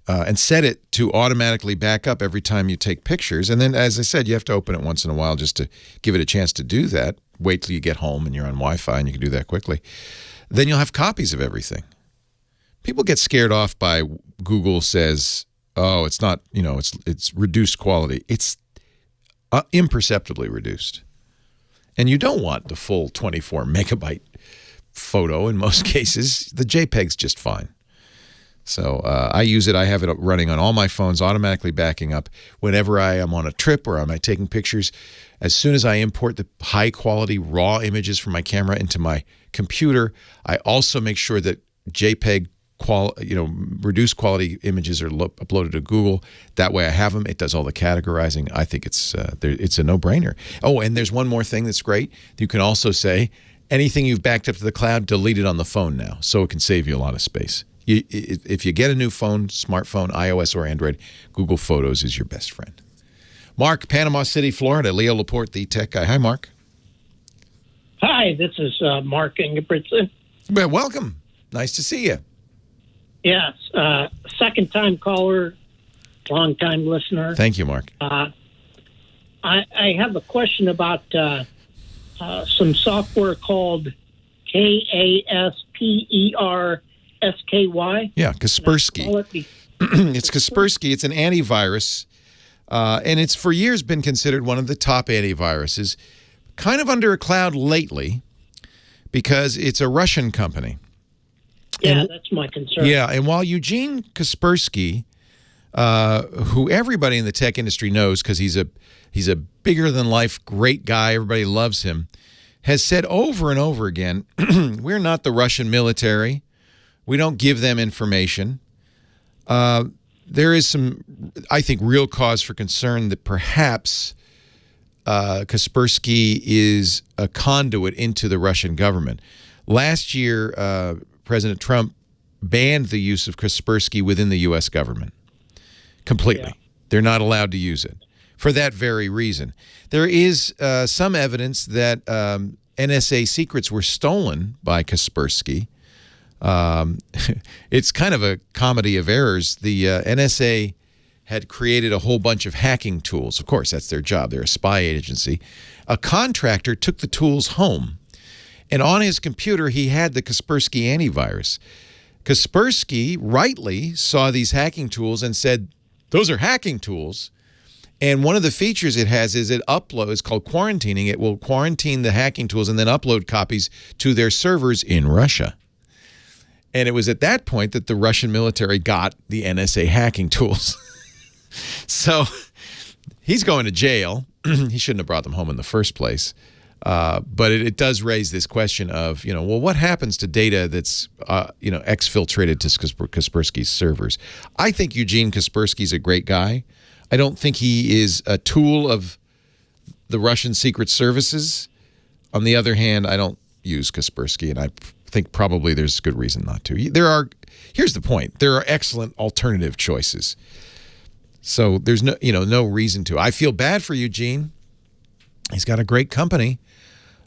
and set it to automatically back up every time you take pictures, and then, as I said, you have to open it once in a while just to give it a chance to do that. Wait till you get home and you're on Wi-Fi and you can do that quickly. Then you'll have copies of everything. People get scared off by Google says, oh, it's not, it's reduced quality. It's imperceptibly reduced. And you don't want the full 24 megabyte photo in most cases. The JPEG's just fine. So I use it. I have it running on all my phones, automatically backing up whenever I am on a trip or am I taking pictures. As soon as I import the high-quality raw images from my camera into my computer, I also make sure that JPEG reduced quality images are uploaded to Google. That way I have them. It does all the categorizing. I think it's a no-brainer. Oh, and there's one more thing that's great. You can also say anything you've backed up to the cloud, delete it on the phone now, so it can save you a lot of space. If you get a new phone, smartphone, iOS or Android, Google Photos is your best friend. Mark, Panama City, Florida. Leo Laporte, the tech guy. Hi, Mark. Hi, this is Mark Ingebrigtsen. Well, welcome. Nice to see you. Yes, second-time caller, long-time listener. Thank you, Mark. I have a question about some software called KASPERSKY. Yeah, Kaspersky. It's Kaspersky. It's an antivirus, and it's for years been considered one of the top antiviruses, kind of under a cloud lately because it's a Russian company. Yeah, that's my concern. Yeah, and while Eugene Kaspersky, who everybody in the tech industry knows because he's a bigger-than-life great guy, everybody loves him, has said over and over again, we're not the Russian military. We don't give them information. There is some, I think, real cause for concern that perhaps Kaspersky is a conduit into the Russian government. Last year, President Trump banned the use of Kaspersky within the U.S. government completely. Yeah. They're not allowed to use it for that very reason. There is some evidence that NSA secrets were stolen by Kaspersky. It's kind of a comedy of errors. The NSA had created a whole bunch of hacking tools. Of course, that's their job. They're a spy agency. A contractor took the tools home, and on his computer, he had the Kaspersky antivirus. Kaspersky rightly saw these hacking tools and said, those are hacking tools. And one of the features it has is it uploads, it's called quarantining. It will quarantine the hacking tools and then upload copies to their servers in Russia. And it was at that point that the Russian military got the NSA hacking tools. So he's going to jail. He shouldn't have brought them home in the first place. But it does raise this question of, well, what happens to data that's, exfiltrated to Kaspersky's servers? I think Eugene Kaspersky's a great guy. I don't think he is a tool of the Russian secret services. On the other hand, I don't use Kaspersky, and I think probably there's good reason not to. Here's the point. There are excellent alternative choices. So there's no reason to. I feel bad for Eugene. He's got a great company.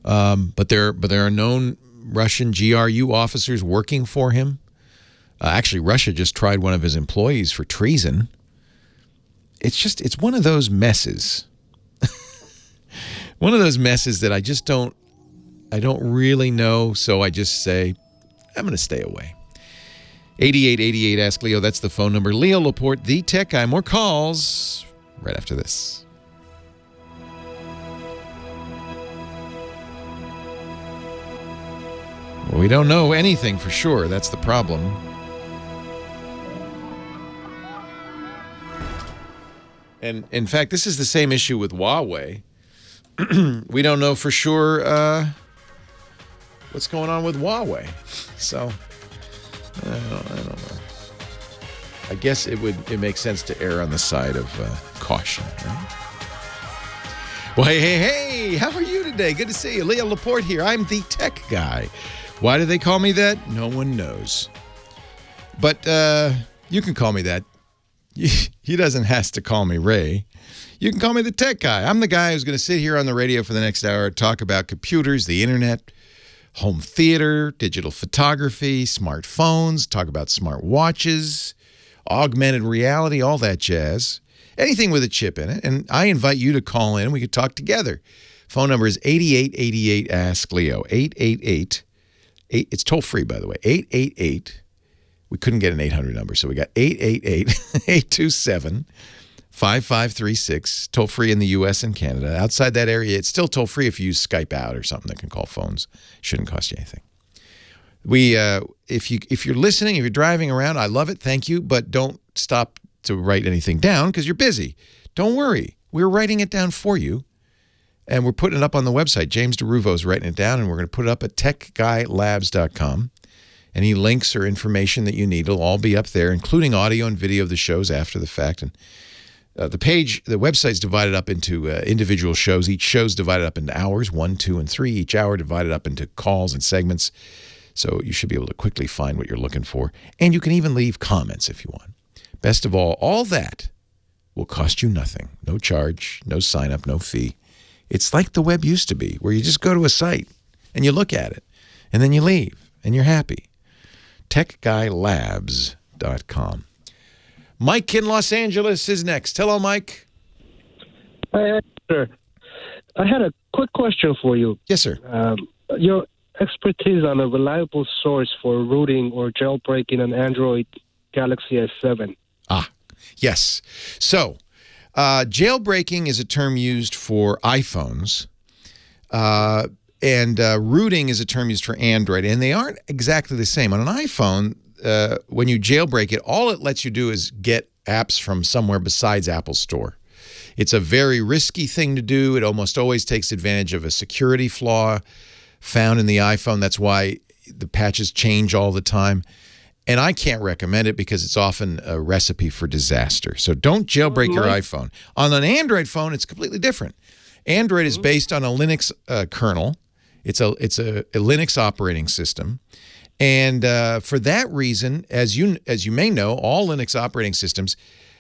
But there are known Russian GRU officers working for him. Actually, Russia just tried one of his employees for treason. It's one of those messes. One of those messes that I don't really know, so I just say, I'm going to stay away. 8888 Ask Leo, that's the phone number. Leo Laporte, the tech guy. More calls right after this. We don't know anything for sure. That's the problem. And in fact, this is the same issue with Huawei. We don't know for sure what's going on with Huawei. So, I don't know. I guess it makes sense to err on the side of caution. Right? Well, hey, how are you today? Good to see you. Leo Laporte here. I'm the tech guy. Why do they call me that? No one knows. But you can call me that. He doesn't have to call me Ray. You can call me the tech guy. I'm the guy who's going to sit here on the radio for the next hour, talk about computers, the internet, home theater, digital photography, smartphones, talk about smart watches, augmented reality, all that jazz. Anything with a chip in it. And I invite you to call in and we could talk together. Phone number is 8888 Ask Leo. 888. It's toll free, by the way. 888. We couldn't get an 800 number, so we got 888-827-5536. Toll free in the U.S. and Canada. Outside that area, it's still toll free if you use Skype out or something that can call phones. Shouldn't cost you anything. If you're listening, if you're driving around, I love it. Thank you, but don't stop to write anything down because you're busy. Don't worry. We're writing it down for you. And we're putting it up on the website. James DeRuvo is writing it down, and we're going to put it up at techguylabs.com. Any links or information that you need will all be up there, including audio and video of the shows after the fact. And the website's divided up into individual shows. Each show's divided up into hours, 1, 2, and 3. Each hour divided up into calls and segments. So you should be able to quickly find what you're looking for. And you can even leave comments if you want. Best of all that will cost you nothing. No charge, no sign up, no fee. It's like the web used to be, where you just go to a site and you look at it, and then you leave, and you're happy. techguylabs.com. Mike in Los Angeles is next. Hello, Mike. Hi, sir. I had a quick question for you. Yes, sir. Your expertise on a reliable source for rooting or jailbreaking an Android Galaxy S7. Yes. So, jailbreaking is a term used for iPhones, and rooting is a term used for Android, and they aren't exactly the same. On an iPhone, when you jailbreak it, all it lets you do is get apps from somewhere besides Apple's store. It's a very risky thing to do. It almost always takes advantage of a security flaw found in the iPhone. That's why the patches change all the time. And I can't recommend it because it's often a recipe for disaster. So don't jailbreak your iPhone. On an Android phone, it's completely different. Android is based on a Linux kernel. It's a Linux operating system. And for that reason, as you may know, all Linux operating systems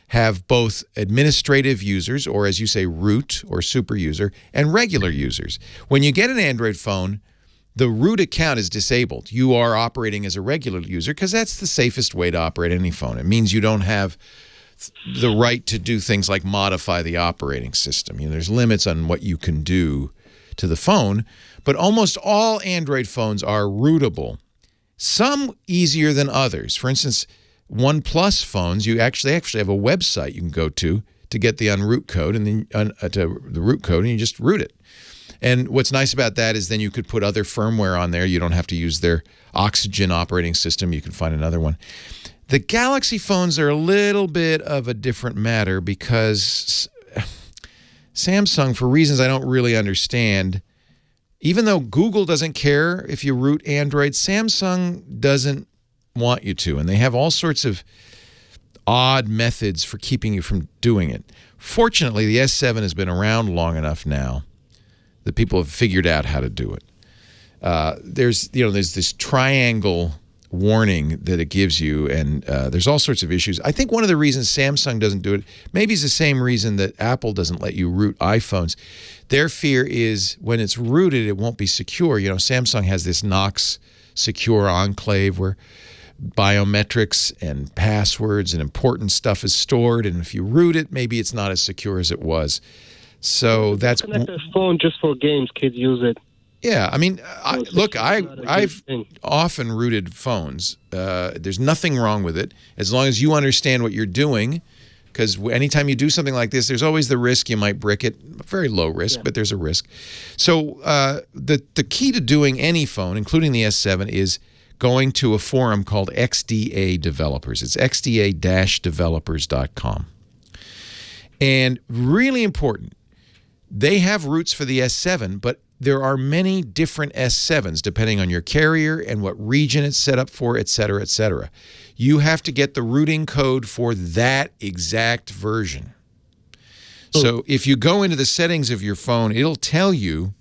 have both administrative users, or as you say, root or super user, and regular users. When you get an Android phone, the root account is disabled. You are operating as a regular user because that's the safest way to operate any phone. It means you don't have the right to do things like modify the operating system. There's limits on what you can do to the phone, but almost all Android phones are rootable. Some easier than others. For instance, OnePlus phones, you actually have a website you can go to get the unroot code, and then to the root code, and you just root it. And what's nice about that is then you could put other firmware on there. You don't have to use their Oxygen operating system. You can find another one. The Galaxy phones are a little bit of a different matter because Samsung, for reasons I don't really understand, Even though Google doesn't care if you root Android, Samsung doesn't want you to. And they have all sorts of odd methods for keeping you from doing it. Fortunately, the S7 has been around long enough now that people have figured out how to do it. There's this triangle warning that it gives you, and there's all sorts of issues. I think one of the reasons Samsung doesn't do it, maybe it's the same reason that Apple doesn't let you root iPhones. Their fear is when it's rooted, it won't be secure. Samsung has this Knox secure enclave where biometrics and passwords and important stuff is stored, and if you root it, maybe it's not as secure as it was. So that's connect their phone just for games. Kids use it. Yeah, I mean, I've often rooted phones. There's nothing wrong with it as long as you understand what you're doing, because anytime you do something like this, there's always the risk you might brick it. Very low risk, but there's a risk. So the key to doing any phone, including the S7, is going to a forum called XDA Developers. It's xda-developers.com. And really important, they have roots for the S7, but there are many different S7s depending on your carrier and what region it's set up for, et cetera, et cetera. You have to get the rooting code for that exact version. So if you go into the settings of your phone, it'll tell you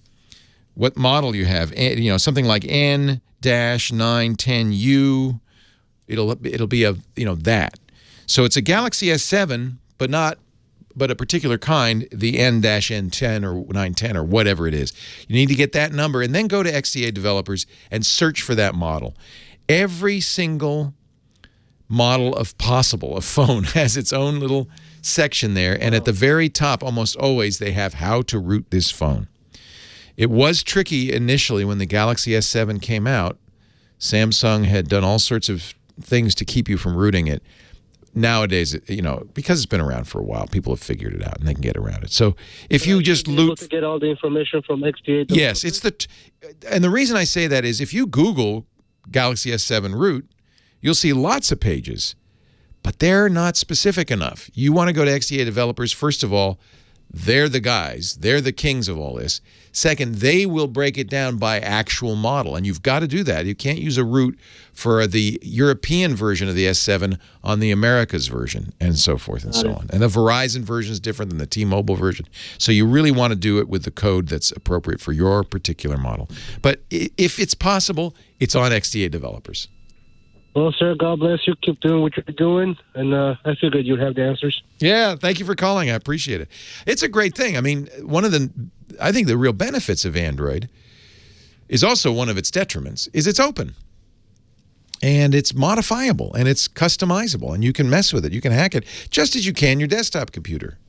what model you have. Something like N-910U. It'll be that. So it's a Galaxy S7, but a particular kind, the N-N10 or 910 or whatever it is. You need to get that number and then go to XDA Developers and search for that model. Every single model of phone has its own little section there, and at the very top, almost always, they have how to root this phone. It was tricky initially when the Galaxy S7 came out. Samsung had done all sorts of things to keep you from rooting it. Nowadays, because it's been around for a while, people have figured it out and they can get around it. So if you just loot, to get all the information from XDA. Yes, and the reason I say that is if you Google Galaxy S7 root, you'll see lots of pages, but they're not specific enough. You want to go to XDA Developers. First of all, they're the guys. They're the kings of all this. Second, they will break it down by actual model, and you've got to do that. You can't use a root for the European version of the S7 on the Americas version, and so forth and so on. And the Verizon version is different than the T-Mobile version. So you really want to do it with the code that's appropriate for your particular model. But if it's possible, it's on XDA Developers. Well, sir, God bless you. Keep doing what you're doing, and I figured you'd have the answers. Yeah, thank you for calling. I appreciate it. It's a great thing. I mean, I think the real benefits of Android is also one of its detriments, is it's open. And it's modifiable, and it's customizable, and you can mess with it. You can hack it, just as you can your desktop computer.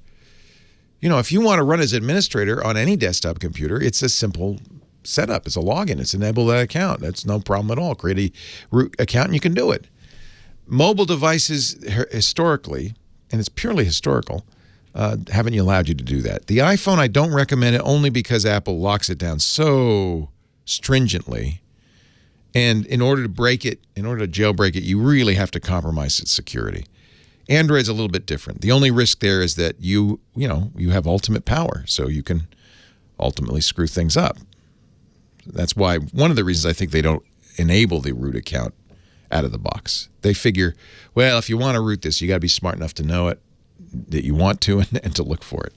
If you want to run as administrator on any desktop computer, it's a simple setup. It's a login. It's enable that account. That's no problem at all. Create a root account and you can do it. Mobile devices historically, and it's purely historical, haven't allowed you to do that. The iPhone, I don't recommend it only because Apple locks it down so stringently. And in order to jailbreak it, you really have to compromise its security. Android's a little bit different. The only risk there is that you have ultimate power, so you can ultimately screw things up. That's why one of the reasons I think they don't enable the root account out of the box. They figure, well, if you want to root this, you got to be smart enough to know it, that you want to, and to look for it.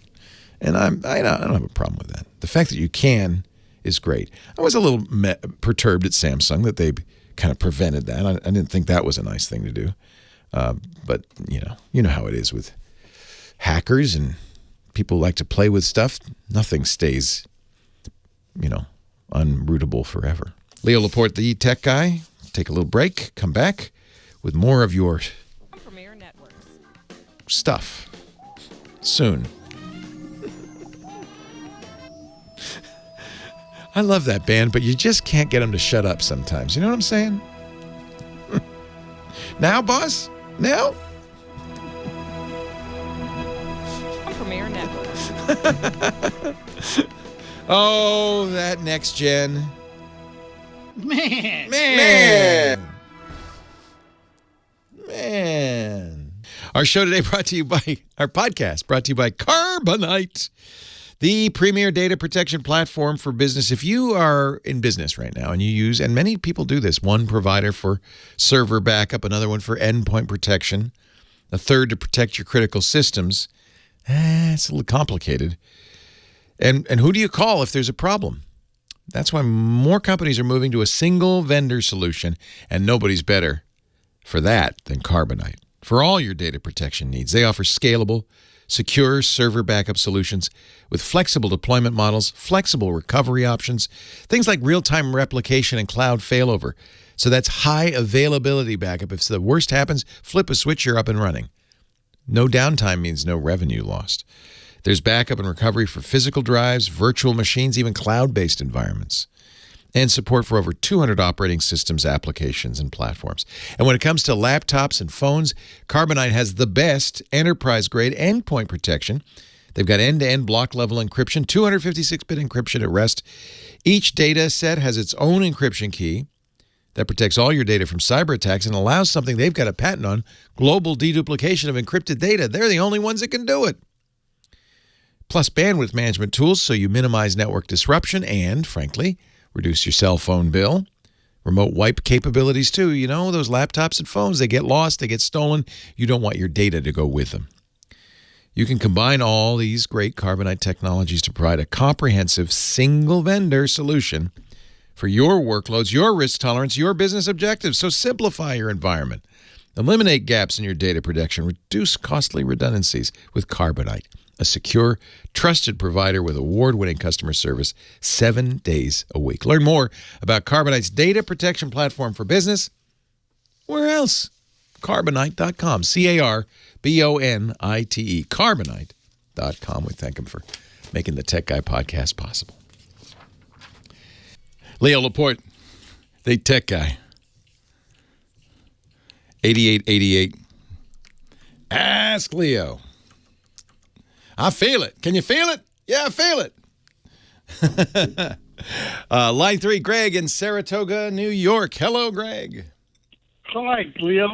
And I don't have a problem with that. The fact that you can is great. I was a little perturbed at Samsung that they kind of prevented that. I didn't think that was a nice thing to do. But you know how it is with hackers and people like to play with stuff. Nothing stays, unrootable forever. Leo Laporte, the tech guy. Take a little break. Come back with more of your stuff soon. I love that band, but you just can't get them to shut up sometimes. You know what I'm saying? Now, boss? Now? Premier Network. Oh, that next gen. Man. Our show today our podcast brought to you by Carbonite. The premier data protection platform for business. If you are in business right now and you use, and many people do this, one provider for server backup, another one for endpoint protection, a third to protect your critical systems, it's a little complicated. And who do you call if there's a problem? That's why more companies are moving to a single vendor solution, and nobody's better for that than Carbonite. For all your data protection needs, they offer scalable, secure server backup solutions with flexible deployment models, flexible recovery options, things like real-time replication and cloud failover. So that's high availability backup. If the worst happens, flip a switch, you're up and running. No downtime means no revenue lost. There's backup and recovery for physical drives, virtual machines, even cloud-based environments, and support for over 200 operating systems, applications, and platforms. And when it comes to laptops and phones, Carbonite has the best enterprise-grade endpoint protection. They've got end-to-end block-level encryption, 256-bit encryption at rest. Each data set has its own encryption key that protects all your data from cyber attacks and allows something they've got a patent on, global deduplication of encrypted data. They're the only ones that can do it. Plus bandwidth management tools so you minimize network disruption and, frankly, reduce your cell phone bill. Remote wipe capabilities too. You know, those laptops and phones, they get lost, they get stolen. You don't want your data to go with them. You can combine all these great Carbonite technologies to provide a comprehensive single-vendor solution for your workloads, your risk tolerance, your business objectives. So simplify your environment. Eliminate gaps in your data protection. Reduce costly redundancies with Carbonite, a secure, trusted provider with award-winning customer service 7 days a week. Learn more about Carbonite's data protection platform for business. Where else? Carbonite.com. Carbonite. Carbonite.com. We thank him for making the Tech Guy podcast possible. Leo Laporte, the Tech Guy. 8888. Ask Leo. I feel it. Can you feel it? Yeah, I feel it. Line 3, Greg in Saratoga, New York. Hello, Greg. Hi, Leo.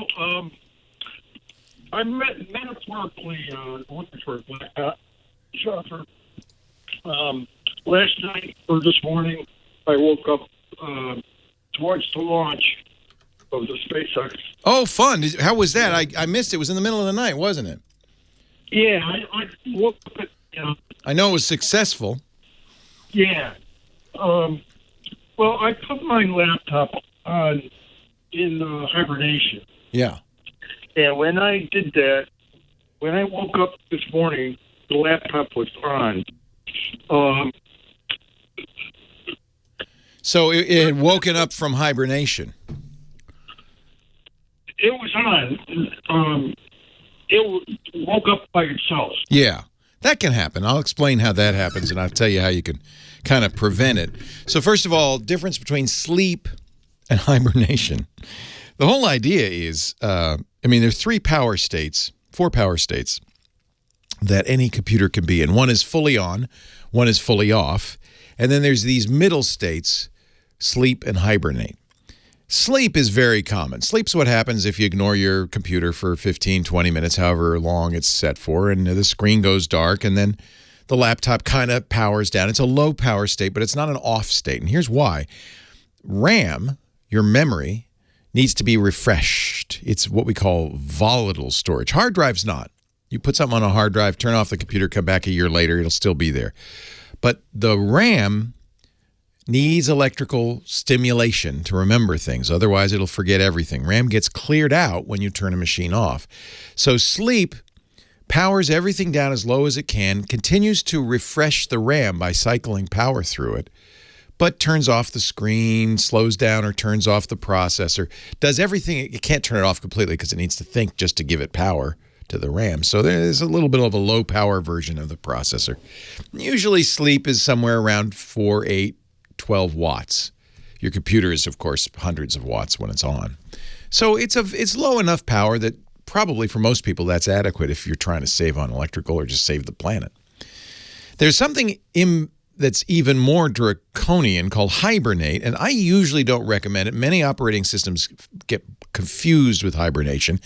I metaphorically looking for a black shopper. Last night or this morning, I woke up towards the launch of the SpaceX. Oh, fun. How was that? I missed it. It was in the middle of the night, wasn't it? Yeah, I woke up at, I know it was successful. Yeah. Well, I put my laptop on in hibernation. Yeah. And when I did that, when I woke up this morning, the laptop was on. So it had woken up from hibernation. It was on. It woke up by itself. Yeah, that can happen. I'll explain how that happens, and I'll tell you how you can kind of prevent it. So first of all, difference between sleep and hibernation. The whole idea is, there are 4 power states that any computer can be in. One is fully on, one is fully off, and then there's these middle states, sleep and hibernate. Sleep is very common. Sleep's what happens if you ignore your computer for 15, 20 minutes, however long it's set for, and the screen goes dark, and then the laptop kind of powers down. It's a low power state, but it's not an off state, and here's why. RAM, your memory, needs to be refreshed. It's what we call volatile storage. Hard drive's not. You put something on a hard drive, turn off the computer, come back a year later, it'll still be there. But the RAM needs electrical stimulation to remember things. Otherwise, it'll forget everything. RAM gets cleared out when you turn a machine off. So sleep powers everything down as low as it can, continues to refresh the RAM by cycling power through it, but turns off the screen, slows down or turns off the processor, does everything. It can't turn it off completely because it needs to think just to give it power to the RAM. So there's a little bit of a low power version of the processor. Usually sleep is somewhere around 4, 8, 12 watts. Your computer is, of course, hundreds of watts when it's on. So it's low enough power that probably for most people that's adequate if you're trying to save on electrical or just save the planet. There's something that's even more draconian called hibernate, and I usually don't recommend it. Many operating systems get confused with hibernation.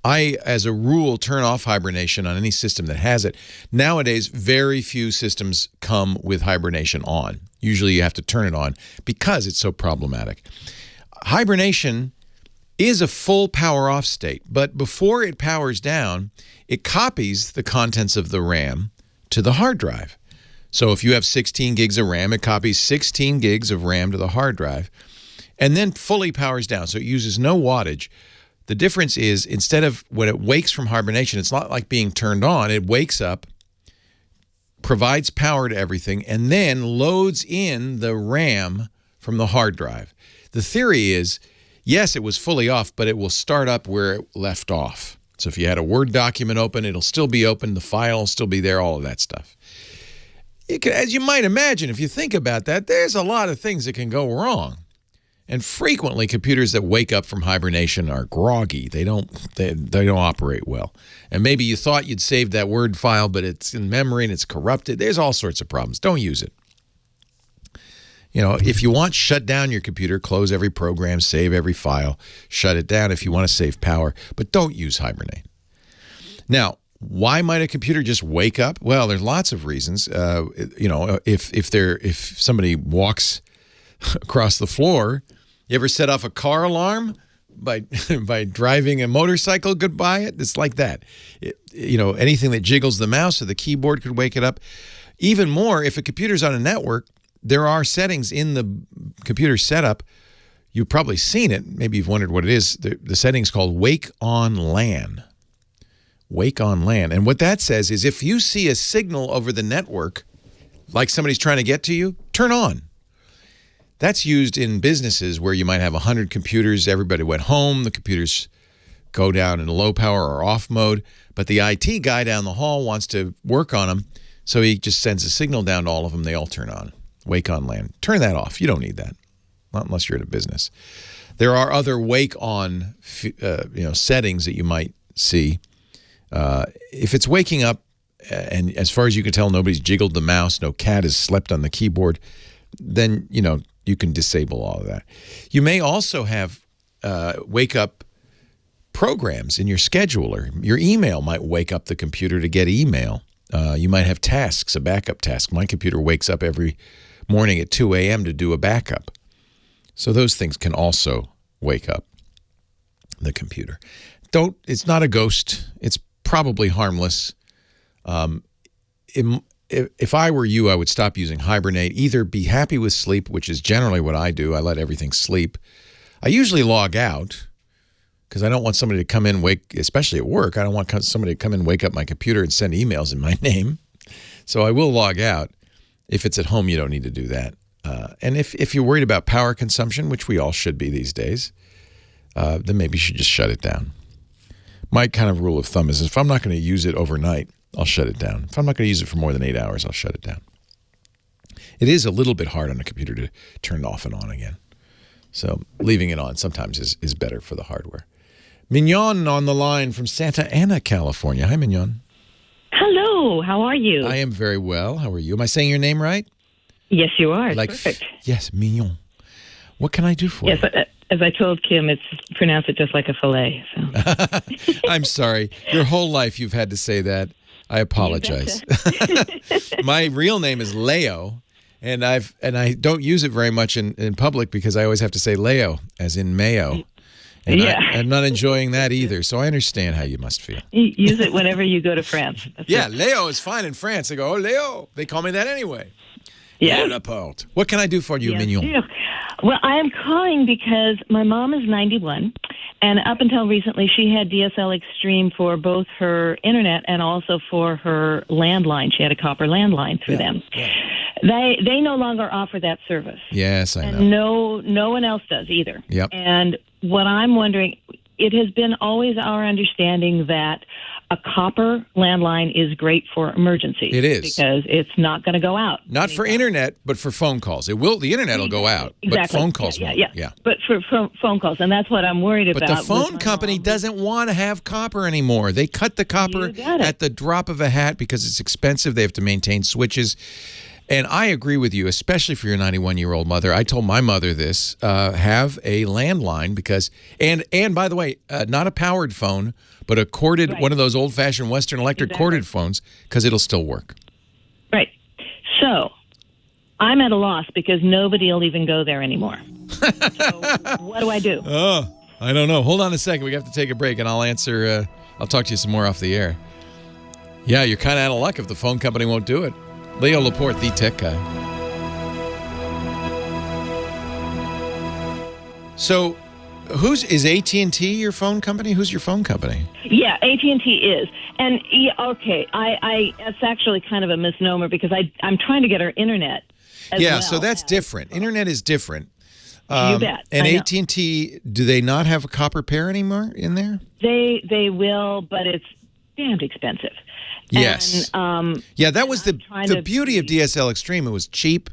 I, as a rule, turn off hibernation on any system that has it. Nowadays, very few systems come with hibernation on. Usually you have to turn it on because it's so problematic. Hibernation is a full power off state, but before it powers down, it copies the contents of the RAM to the hard drive. So if you have 16 gigs of RAM, it copies 16 gigs of RAM to the hard drive and then fully powers down. So it uses no wattage. The difference is, instead of when it wakes from hibernation, it's not like being turned on. It wakes up, provides power to everything, and then loads in the RAM from the hard drive. The theory is, yes, it was fully off, but it will start up where it left off. So if you had a Word document open, it'll still be open, the file will still be there, all of that stuff. It can, as you might imagine, if you think about that, there's a lot of things that can go wrong. And frequently, computers that wake up from hibernation are groggy. They don't operate well. And maybe you thought you'd saved that Word file, but it's in memory and it's corrupted. There's all sorts of problems. Don't use it. You know, if you want, shut down your computer, close every program, save every file, shut it down if you want to save power, but don't use hibernate. Now, why might a computer just wake up? Well, there's lots of reasons. You know, if somebody walks across the floor, you ever set off a car alarm by driving a motorcycle goodbye? It's like that. You know, anything that jiggles the mouse or the keyboard could wake it up. Even more, if a computer's on a network, there are settings in the computer setup. You've probably seen it. Maybe you've wondered what it is. The setting's called wake-on-lan. Wake-on-lan. And what that says is if you see a signal over the network, like somebody's trying to get to you, turn on. That's used in businesses where you might have 100 computers. Everybody went home. The computers go down in low power or off mode. But the IT guy down the hall wants to work on them, so he just sends a signal down to all of them. They all turn on. Wake-on-lan. Turn that off. You don't need that, not unless you're in a business. There are other wake-on settings that you might see. If it's waking up, and as far as you can tell, nobody's jiggled the mouse, no cat has slept on the keyboard, then, you know, you can disable all of that. You may also have wake-up programs in your scheduler. Your email might wake up the computer to get email. You might have tasks, a backup task. My computer wakes up every morning at 2 a.m. to do a backup. So those things can also wake up the computer. It's not a ghost. It's probably harmless. If I were you, I would stop using hibernate. Either be happy with sleep, which is generally what I do. I let everything sleep. I usually log out because I don't want somebody to come in, especially at work. I don't want somebody to come in, wake up my computer and send emails in my name. So I will log out. If it's at home, you don't need to do that. And if you're worried about power consumption, which we all should be these days, then maybe you should just shut it down. My kind of rule of thumb is if I'm not going to use it overnight, I'll shut it down. If I'm not going to use it for more than 8 hours, I'll shut it down. It is a little bit hard on a computer to turn it off and on again. So leaving it on sometimes is better for the hardware. Mignon on the line from Santa Ana, California. Hi, Mignon. Hello. How are you? I am very well. How are you? Am I saying your name right? Yes, you are. Like, perfect. Yes, Mignon. What can I do for you? Yes, as I told Kim, it's pronounce it just like a fillet. So. I'm sorry. Your whole life you've had to say that. I apologize. My real name is Leo, and I don't use it very much in public because I always have to say Leo, as in mayo. And yeah. I'm not enjoying that either, so I understand how you must feel. Use it whenever you go to France. Yeah, Leo is fine in France. They go, oh, Leo. They call me that anyway. Yeah. Laporte. What can I do for you, Mignon? Sure. Well, I am calling because my mom is 91, and up until recently, she had DSL Extreme for both her internet and also for her landline. She had a copper landline through them. Yeah. They no longer offer that service. Yes, I know. And no one else does either. Yep. And what I'm wondering, it has been always our understanding that a copper landline is great for emergencies. It is. Because it's not going to go out. Not for internet, but for phone calls. It will. The internet will go out, exactly. But phone calls won't. Yeah. But for phone calls, and that's what I'm worried about. But the phone company doesn't want to have copper anymore. They cut the copper at the drop of a hat because it's expensive. They have to maintain switches. And I agree with you, especially for your 91-year-old mother. I told my mother this, have a landline because, and by the way, not a powered phone, but a corded, one of those old-fashioned Western Electric corded phones, because it'll still work. Right. So I'm at a loss because nobody will even go there anymore. So what do I do? Oh, I don't know. Hold on a second. We have to take a break, and I'll answer. I'll talk to you some more off the air. Yeah, you're kind of out of luck if the phone company won't do it. Leo Laporte, the tech guy. So, is AT&T your phone company? Who's your phone company? Yeah, AT&T is. And, okay, it's actually kind of a misnomer because I'm trying to get our internet as well. So that's different. Internet is different. You bet. And AT&T, do they not have a copper pair anymore in there? They will, but it's damned expensive. Yes. And, that was the beauty of DSL Extreme. It was cheap.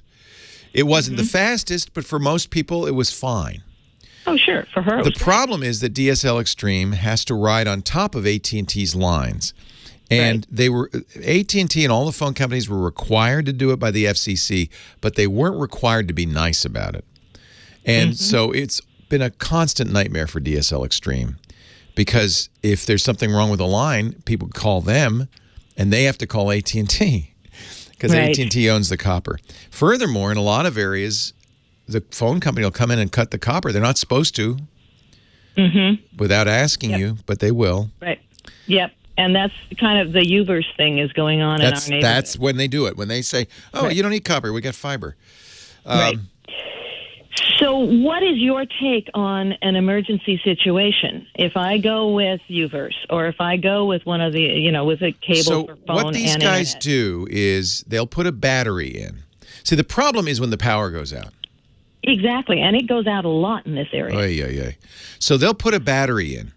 It wasn't the fastest, but for most people, it was fine. Oh, sure. For her, the problem is that DSL Extreme has to ride on top of AT&T's lines. And AT&T and all the phone companies were required to do it by the FCC, but they weren't required to be nice about it. And so it's been a constant nightmare for DSL Extreme because if there's something wrong with a line, people call them and they have to call AT&T because AT&T owns the copper. Furthermore, in a lot of areas, the phone company will come in and cut the copper. They're not supposed to without asking you, but they will. Right. Yep. And that's kind of the Uverse thing is going on in our neighborhood. That's when they do it. When they say, you don't need copper, we got fiber. Right. So what is your take on an emergency situation? If I go with Uverse or if I go with one of the, with a cable for phone what these and guys internet. do is they'll put a battery in. See, the problem is when the power goes out. Exactly. And it goes out a lot in this area. So they'll put a battery in.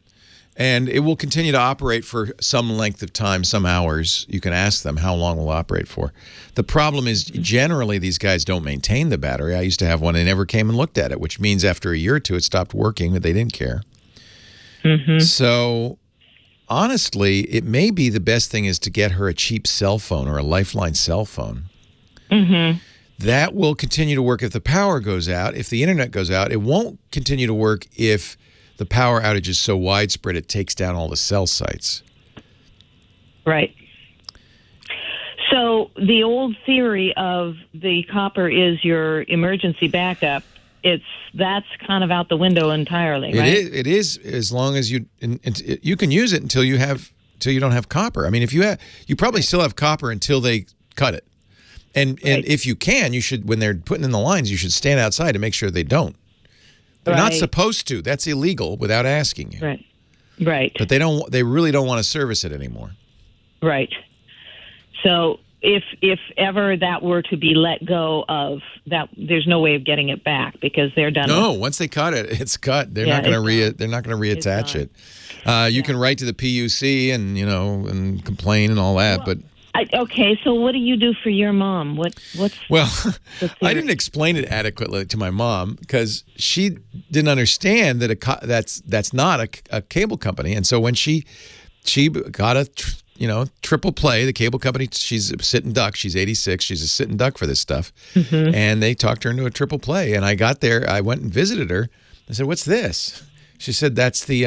And it will continue to operate for some length of time, some hours. You can ask them how long it will operate for. The problem is generally these guys don't maintain the battery. I used to have one. They never came and looked at it, which means after a year or two it stopped working, but they didn't care. So honestly, it may be the best thing is to get her a cheap cell phone or a Lifeline cell phone. That will continue to work if the power goes out. If the internet goes out, it won't continue to work if the power outage is so widespread it takes down all the cell sites. Right. So the old theory of the copper is your emergency backup. That's kind of out the window entirely, right? It is as long as you can use it until you don't have copper. I mean, if you probably still have copper until they cut it. And if you can, you should, when they're putting in the lines, you should stand outside to make sure they don't. They're not supposed to. That's illegal without asking you. Right. But they really don't want to service it anymore. Right. So if ever that were to be let go of, that there's no way of getting it back because they're done. No, once they cut it, it's cut. They're not going to reattach it. You can write to the PUC and and complain and all that, but okay, so what do you do for your mom? Well, I didn't explain it adequately to my mom because she didn't understand that that's not a cable company. And so when she got a triple play, the cable company, she's a sitting duck. She's 86. She's a sitting duck for this stuff. And they talked her into a triple play. And I got there. I went and visited her. I said, "What's this?" She said, "That's the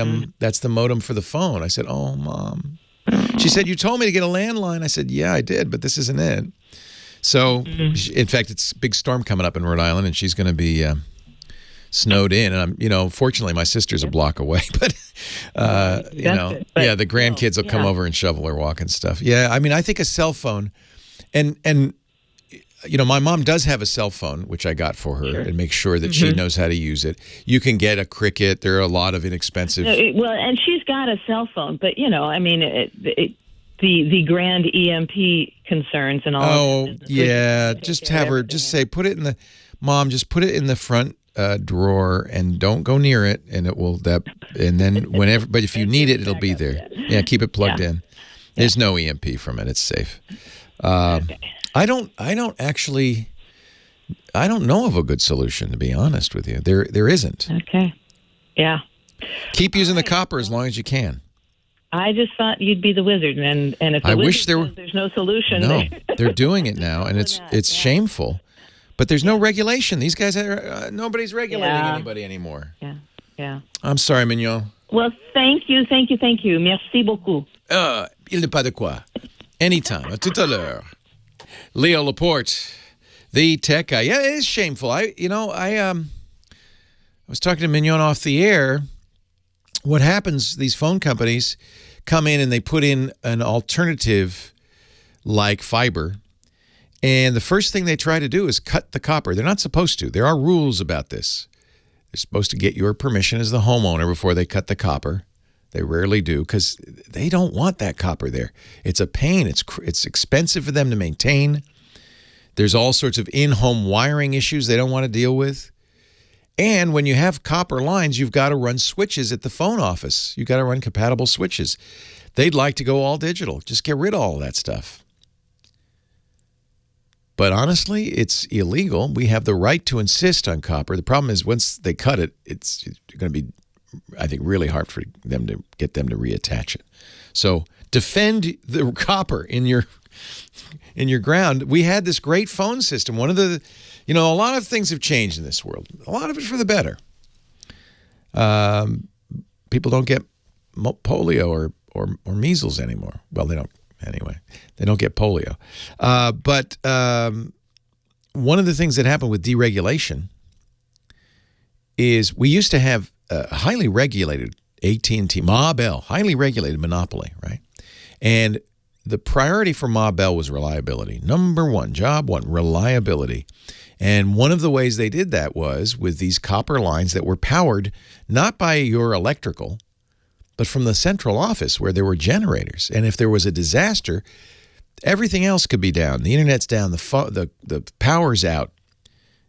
modem for the phone." I said, "Oh, Mom." She said, "You told me to get a landline." I said, "Yeah, I did, but this isn't it." So, in fact, it's a big storm coming up in Rhode Island, and she's going to be snowed in. And fortunately, my sister's a block away, but the grandkids will come over and shovel her walk and stuff. Yeah, I mean, I think a cell phone, and my mom does have a cell phone, which I got for her, and make sure that she knows how to use it. You can get a Cricket. There are a lot of inexpensive. Well, and she's got a cell phone, but the grand EMP concerns and all. Oh, yeah. Just have her. Just say, put it in the. Mom, just put it in the front drawer and don't go near it, and it will. And then whenever, but if you need it, it'll be there. Yeah, keep it plugged in. There's no EMP from it. It's safe. I don't know of a good solution, to be honest with you. There isn't. Okay. Yeah. Keep using the copper as long as you can. I just thought you'd be the wizard, and if the I wizard wish there were. says there's no solution. No, they're doing it now, and it's shameful. But there's no regulation. These guys are nobody's regulating anybody anymore. Yeah. I'm sorry, Mignon. Well, thank you. Merci beaucoup. Il n'est pas de quoi. Anytime. À tout à l'heure. Leo Laporte, the tech guy. Yeah, it is shameful. I was talking to Mignon off the air. What happens, these phone companies come in and they put in an alternative like fiber. And the first thing they try to do is cut the copper. They're not supposed to. There are rules about this. They're supposed to get your permission as the homeowner before they cut the copper. They rarely do because they don't want that copper there. It's a pain. It's expensive for them to maintain. There's all sorts of in-home wiring issues they don't want to deal with. And when you have copper lines, you've got to run switches at the phone office. You've got to run compatible switches. They'd like to go all digital. Just get rid of all that stuff. But honestly, it's illegal. We have the right to insist on copper. The problem is once they cut it, it's going to be, I think, really hard for them to get them to reattach it. So defend the copper in your ground. We had this great phone system. One of the, a lot of things have changed in this world. A lot of it for the better. People don't get polio or measles anymore. Well, they don't. Anyway, they don't get polio. But one of the things that happened with deregulation is we used to have a highly regulated AT&T, Ma Bell, highly regulated monopoly, right? And the priority for Ma Bell was reliability. Number one, job one, reliability. And one of the ways they did that was with these copper lines that were powered not by your electrical, but from the central office where there were generators. And if there was a disaster, everything else could be down. The internet's down, the power's out.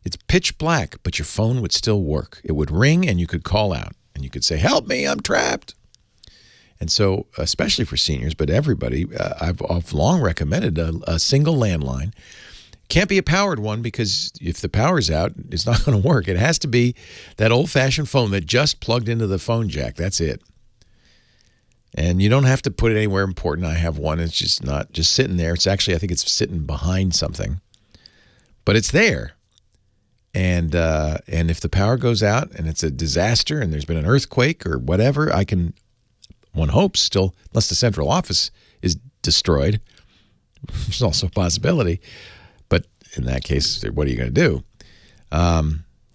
It's pitch black, but your phone would still work. It would ring and you could call out and you could say, "Help me, I'm trapped." And so, especially for seniors, but everybody, I've long recommended a single landline. Can't be a powered one because if the power's out, it's not going to work. It has to be that old-fashioned phone that just plugged into the phone jack. That's it. And you don't have to put it anywhere important. I have one. It's just not just sitting there. It's actually, I think it's sitting behind something. But it's there. And if the power goes out and it's a disaster and there's been an earthquake or whatever, one hopes still, unless the central office is destroyed, there's also a possibility. But in that case, what are you going to do?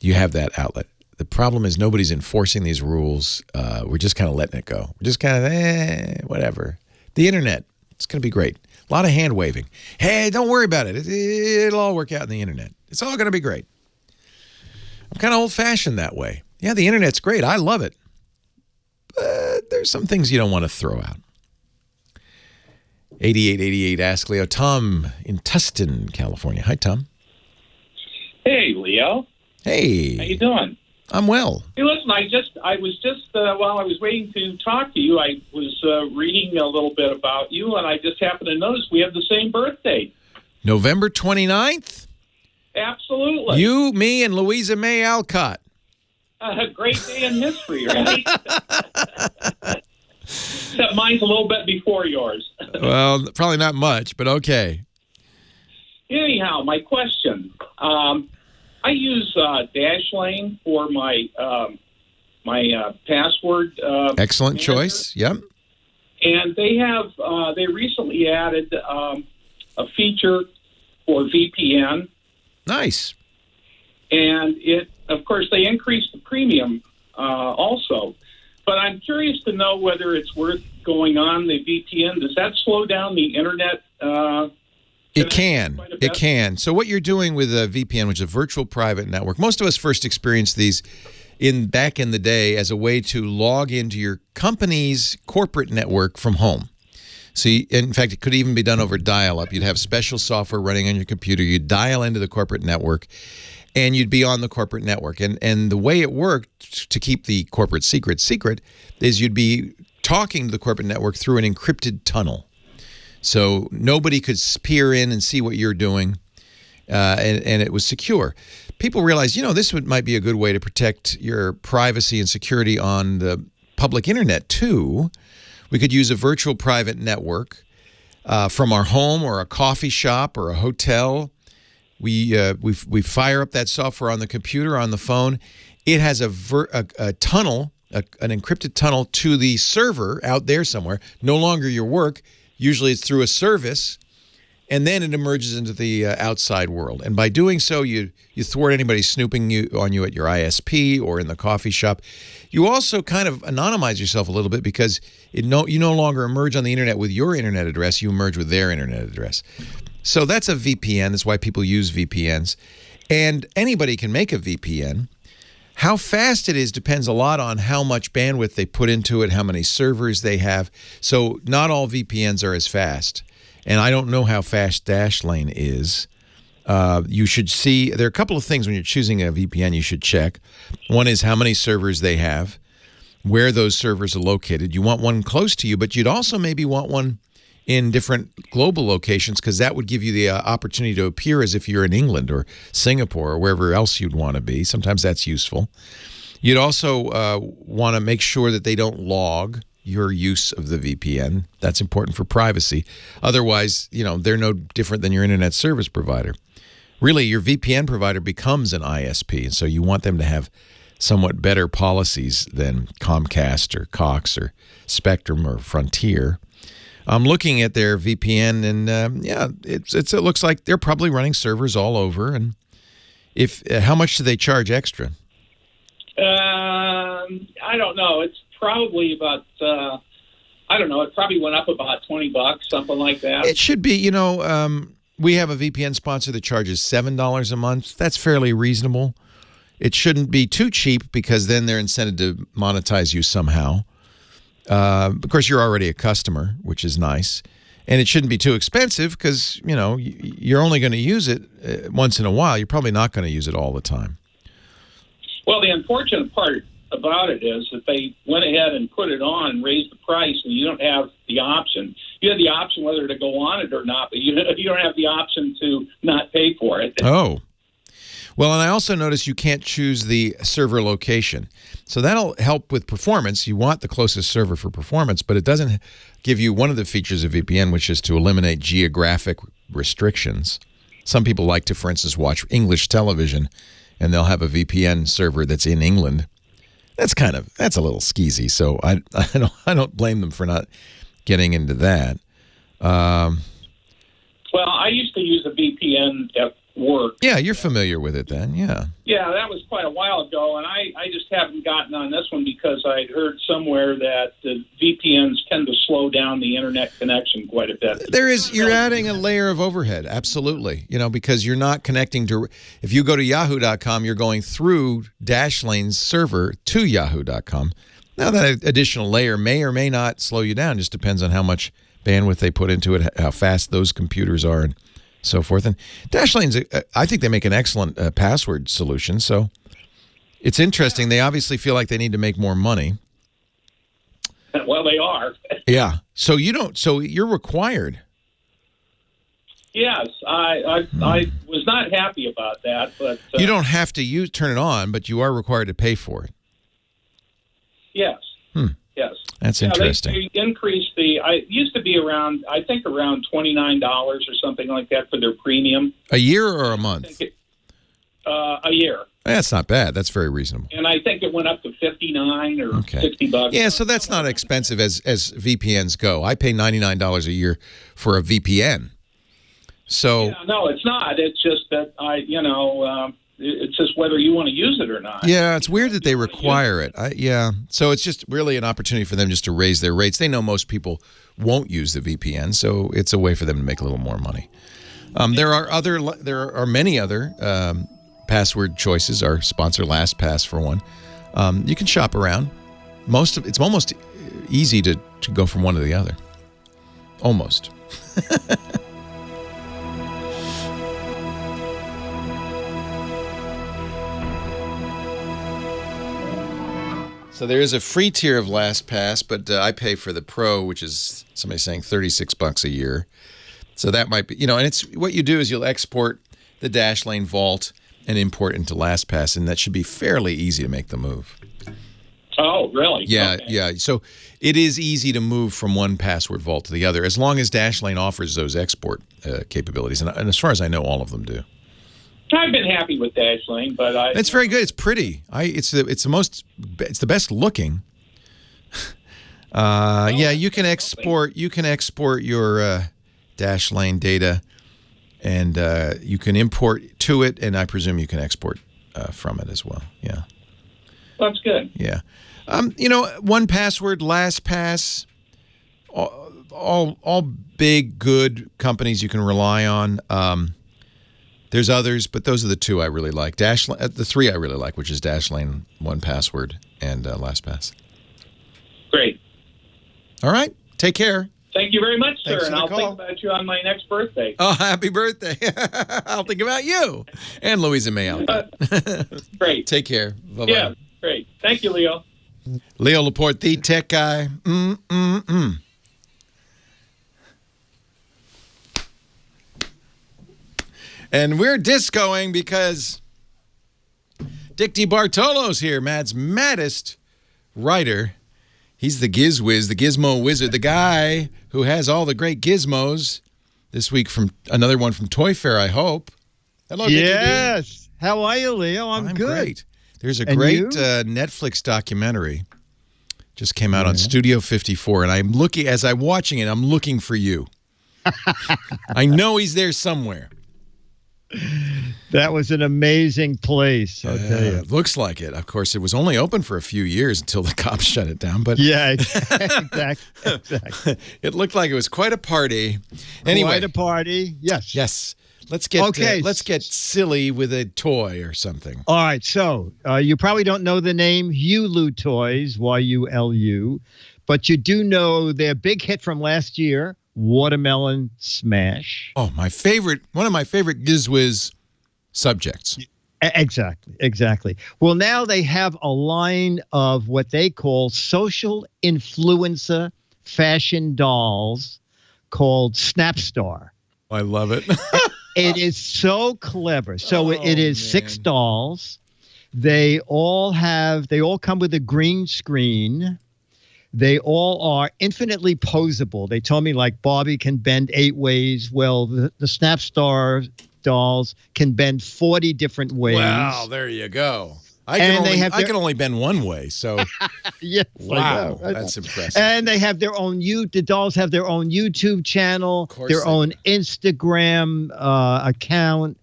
You have that outlet. The problem is nobody's enforcing these rules. We're just kind of letting it go. We're just kind of, whatever. The internet, it's going to be great. A lot of hand waving. Hey, don't worry about it. It'll all work out in the internet. It's all going to be great. I'm kind of old-fashioned that way. Yeah, the internet's great. I love it. But there's some things you don't want to throw out. 8888 Ask Leo. Tom in Tustin, California. Hi, Tom. Hey, Leo. Hey. How you doing? I'm well. Hey, listen, I was just while I was waiting to talk to you, I was reading a little bit about you, and I just happened to notice we have the same birthday. November 29th? Absolutely. You, me, and Louisa May Alcott. A great day in history, right? Except mine's a little bit before yours. Well, probably not much, but okay. Anyhow, my question. I use Dashlane for my password. Excellent manager. choice. Yep. And they recently added a feature for VPN. Nice. And of course, they increased the premium also. But I'm curious to know whether it's worth going on the VPN. Does that slow down the internet? It can. It can. So what you're doing with a VPN, which is a virtual private network, most of us first experienced these back in the day as a way to log into your company's corporate network from home. So in fact, it could even be done over dial-up. You'd have special software running on your computer. You'd dial into the corporate network, and you'd be on the corporate network. And the way it worked to keep the corporate secret is you'd be talking to the corporate network through an encrypted tunnel. So nobody could peer in and see what you're doing, and it was secure. People realized, this might be a good way to protect your privacy and security on the public internet too. We could use a virtual private network from our home or a coffee shop or a hotel. We fire up that software on the computer, on the phone. It has a tunnel, an encrypted tunnel to the server out there somewhere. No longer your work. Usually it's through a service. And then it emerges into the outside world. And by doing so, you thwart anybody snooping on you at your ISP or in the coffee shop. You also kind of anonymize yourself a little bit because you no longer emerge on the internet with your internet address. You emerge with their internet address. So that's a VPN. That's why people use VPNs. And anybody can make a VPN. How fast it is depends a lot on how much bandwidth they put into it, how many servers they have. So not all VPNs are as fast. And I don't know how fast Dashlane is. You should see, there are a couple of things when you're choosing a VPN you should check. One is how many servers they have, where those servers are located. You want one close to you, but you'd also maybe want one in different global locations because that would give you the opportunity to appear as if you're in England or Singapore or wherever else you'd want to be. Sometimes that's useful. You'd also want to make sure that they don't log your use of the VPN. That's important for privacy. Otherwise, they're no different than your internet service provider. Really, your VPN provider becomes an ISP, and so you want them to have somewhat better policies than Comcast or Cox or Spectrum or Frontier. I'm looking at their VPN, and it looks like they're probably running servers all over. And how much do they charge extra? I don't know. It's probably about, I don't know, it probably went up about $20, something like that. It should be, we have a VPN sponsor that charges $7 a month. That's fairly reasonable. It shouldn't be too cheap because then they're incented to monetize you somehow. Of course, you're already a customer, which is nice. And it shouldn't be too expensive because, you're only going to use it once in a while. You're probably not going to use it all the time. Well, the unfortunate part about it is that they went ahead and put it on, raised the price, and you don't have the option. You have the option whether to go on it or not, but you don't have the option to not pay for it. Oh. Well, and I also noticed you can't choose the server location. So that'll help with performance. You want the closest server for performance, but it doesn't give you one of the features of VPN, which is to eliminate geographic restrictions. Some people like to, for instance, watch English television, and they'll have a VPN server that's in England. That's a little skeezy. So I don't blame them for not getting into that. Well, I used to use a VPN at work. Yeah, you're familiar with it then, yeah. Yeah, that was quite a while ago, and I just haven't gotten on this one because I'd heard somewhere that the VPNs tend to slow down the internet connection quite a bit. You're adding a layer of overhead, absolutely, because you're not connecting to, if you go to yahoo.com, you're going through Dashlane's server to yahoo.com. Now that additional layer may or may not slow you down, just depends on how much bandwidth they put into it, how fast those computers are, and so forth. And Dashlane's, I think they make an excellent password solution. So it's interesting. They obviously feel like they need to make more money. Well, they are. Yeah. So you're required. Yes, I was not happy about that, but you don't have to turn it on, but you are required to pay for it. Yes. Yes. That's interesting. They increased it used to be around $29 or something like that for their premium. A year or a month? A year. That's not bad. That's very reasonable. And I think it went up to $59 or $60. Yeah, so that's not expensive as VPNs go. I pay $99 a year for a VPN. So yeah, no, it's not. It's just that it's just whether you want to use it or not. Yeah, it's weird that they require it. So it's just really an opportunity for them just to raise their rates. They know most people won't use the VPN, so it's a way for them to make a little more money. There are many other password choices. Our sponsor, LastPass, for one. You can shop around. It's almost easy to go from one to the other. Almost. So there is a free tier of LastPass, but I pay for the Pro, which is somebody saying $36 a year. So that might be, and it's what you do is you'll export the Dashlane vault and import into LastPass, and that should be fairly easy to make the move. Oh, really? Yeah, Okay. yeah. So it is easy to move from one password vault to the other, as long as Dashlane offers those export capabilities. And as far as I know, all of them do. I've been happy with Dashlane, but It's very good. It's pretty. It's the best looking. Yeah, you can export your Dashlane data, and you can import to it, and I presume you can export from it as well. Yeah. That's good. Yeah. 1Password, LastPass, all big, good companies you can rely on. There's others, but those are the two I really like. The three I really like, which is Dashlane, 1Password, and LastPass. Great. All right. Take care. Thank you very much, sir. Thanks for And the I'll call. think about you on my next birthday. Oh, happy birthday. I'll think about you. And Louisa May Alcott. Great. Take care. Bye-bye. Yeah, great. Thank you, Leo. Leo Laporte, the tech guy. And we're discoing because Dick DeBartolo's here, Mad's maddest writer. He's the GizWiz, the Gizmo Wizard, the guy who has all the great gizmos. This week from another one from Toy Fair, I hope. Hello, Dickie D. Yes. How are you, Leo? I'm good. Great. There's a And great you? Netflix documentary just came out on Studio 54, and I'm looking as I'm watching it. I'm looking for you. I know he's there somewhere. That was an amazing place, I'll tell you. It looks like it. Of course, it was only open for a few years until the cops shut it down. But yeah, exactly. It looked like it was quite a party. Anyway, Quite a party. Yes. Yes. Let's get silly with a toy or something. All right. So you probably don't know the name Yulu Toys, Yulu, but you do know their big hit from last year, Watermelon Smash. Oh, one of my favorite GizWiz subjects. Exactly. Well, now they have a line of what they call social influencer fashion dolls called Snapstar. I love it. It is so clever. So it is 6 dolls. They all come with a green screen. They all are infinitely posable. They told me like Barbie can bend 8 ways. Well, the Snapstar dolls can bend 40 different ways. Wow, there you go. I can only bend one way, so yes, wow, I know. that's impressive. And they have their own the dolls have their own YouTube channel, their own Instagram account.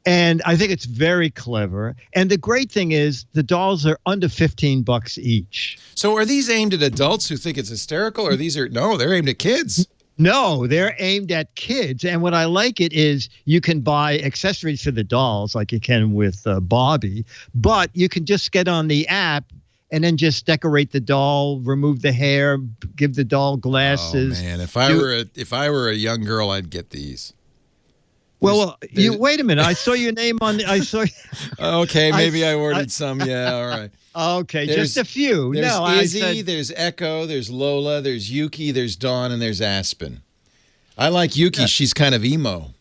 And I think it's very clever. And the great thing is the dolls are under $15 each. So are these aimed at adults who think it's hysterical, or they're aimed at kids? No, they're aimed at kids. And what I like it is you can buy accessories for the dolls like you can with Barbie, but you can just get on the app and then just decorate the doll, remove the hair, give the doll glasses. Oh man, if I were a young girl, I'd get these. Well, wait a minute. I saw your name on. Okay, maybe I ordered some. Yeah, all right. Okay, just a few. There's Izzy, there's Echo, there's Lola, there's Yuki, there's Dawn, and there's Aspen. I like Yuki. Yeah. She's kind of emo.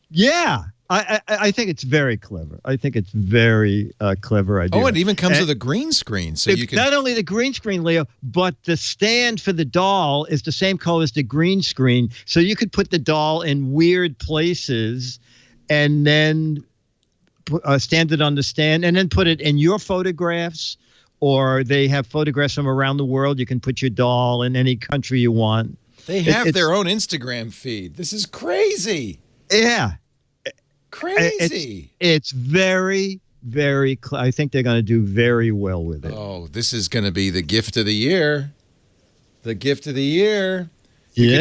Yeah, I think it's very clever. I think it's very clever idea. Oh, it even comes with a green screen, so you can not only the green screen, Leo, but the stand for the doll is the same color as the green screen, so you could put the doll in weird places, and then stand it on the stand, and then put it in your photographs, or they have photographs from around the world. You can put your doll in any country you want. They have their own Instagram feed. This is crazy. Yeah. Crazy. It's very, very, I think they're going to do very well with it. Oh, this is going to be the gift of the year. The gift of the year. You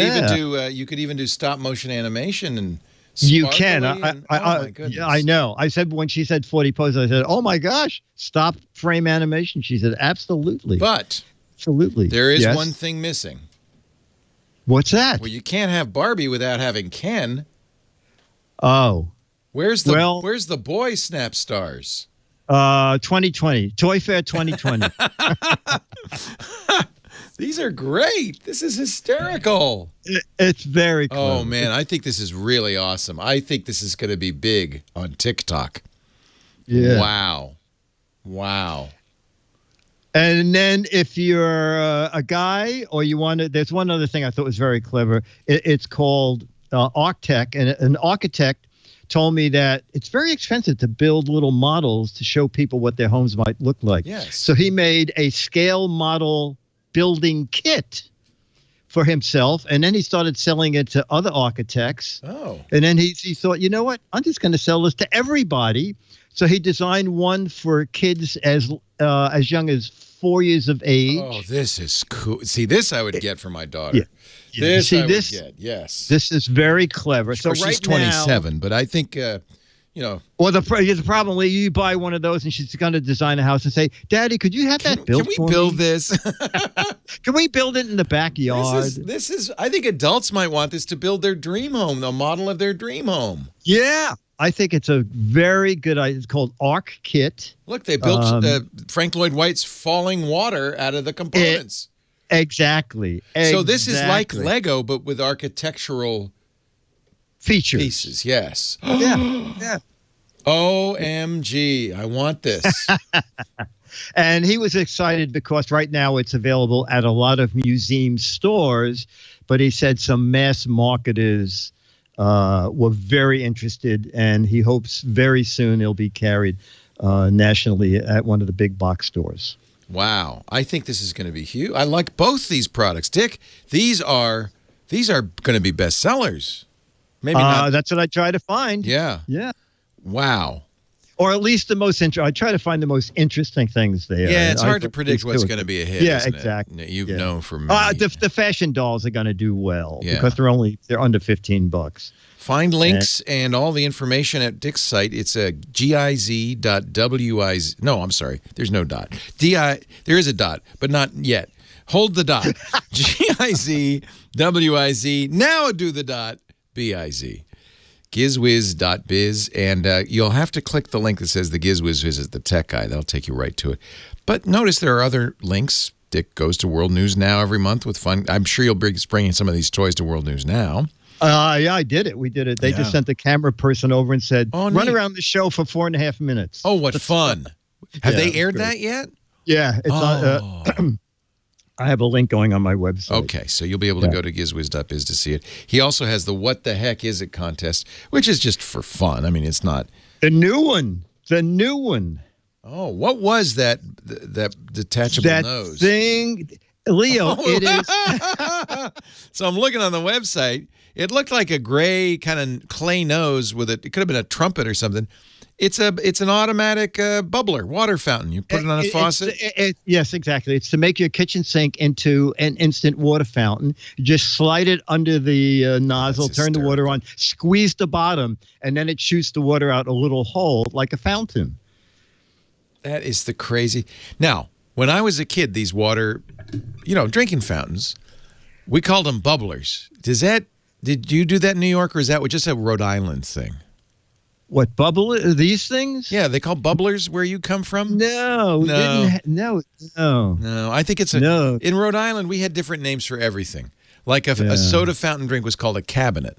could even do stop motion animation and you can. oh my goodness. I know. I said when she said 40 poses, I said, "Oh my gosh, stop frame animation." She said, "Absolutely." But absolutely, there is one thing missing. What's that? Well, you can't have Barbie without having Ken. Oh. Where's the boy Snapstars? 2020. Toy Fair 2020. These are great. This is hysterical. It's very cool. Oh, man. I think this is really awesome. I think this is going to be big on TikTok. Yeah. Wow. And then if you're a guy or you want to, there's one other thing I thought was very clever. It's called Architect, and an architect told me that it's very expensive to build little models to show people what their homes might look like. Yes. So he made a scale model building kit for himself, and then he started selling it to other architects. Oh. And then he thought, you know what? I'm just going to sell this to everybody. So he designed one for kids as young as 4 years of age. Oh, this is cool. See, this I would get for my daughter. Yeah. This See, I this- would get, yes. This is very clever. Of So course, right she's 27, but I think, Well, the problem is you buy one of those and she's going to design a house and say, Daddy, could you have that built can we build this? Can we build it in the backyard? This is, I think adults might want this to build their dream home, the model of their dream home. Yeah. I think it's a very good idea. It's called Arc Kit. Look, they built Frank Lloyd Wright's falling water out of the components. Exactly. So this is like Exactly. Lego, but with architectural features. Pieces, yes. Yeah. OMG, I want this. And he was excited because right now it's available at a lot of museum stores, but he said some mass marketers were very interested, and he hopes very soon it'll be carried nationally at one of the big box stores. Wow, I think this is going to be huge. I like both these products, Dick. These are going to be bestsellers. Maybe not. That's what I try to find. Yeah. Yeah. Wow. Or at least the most I try to find the most interesting things there. Yeah, it's I hard to think predict these what's two- going to be a hit. Yeah, isn't it? exactly. You've Yeah. known for me. The fashion dolls are going to do well Yeah. because they're under $15. Find links and all the information at Dick's site. It's a giz.wiz. No, I'm sorry. There's no dot. There is a dot, but not yet. Hold the dot. GIZWIZ. Now do the dot. BIZ. Gizwiz.biz. And you'll have to click the link that says the Gizwiz visit the tech guy. That'll take you right to it. But notice there are other links. Dick goes to World News Now every month with fun. I'm sure you'll be bringing some of these toys to World News Now. Yeah, I did it. We did it. They just sent the camera person over and said, run neat. around the show for 4.5 minutes. Oh, what fun. Have Yeah, they it's aired great. that yet? Yeah. It's on, I have a link going on my website. Okay, so you'll be able to go to gizwiz.biz to see it. He also has the What the Heck Is It contest, which is just for fun. I mean, it's not... The new one. Oh, what was that detachable That nose? thing... Leo, it is... So I'm looking on the website. It looked like a gray kind of clay nose with it. It could have been a trumpet or something. It's an automatic bubbler, water fountain. You put it on a faucet. Yes, exactly. It's to make your kitchen sink into an instant water fountain. You just slide it under the nozzle, turn the water on, squeeze the bottom, and then it shoots the water out a little hole like a fountain. That is the crazy. Now, when I was a kid, these water, drinking fountains, we called them bubblers. Did you do that in New York, or is that just a Rhode Island thing? What, these things? Yeah, they call bubblers where you come from? No. No. I think it's in Rhode Island, we had different names for everything. Like a soda fountain drink was called a cabinet.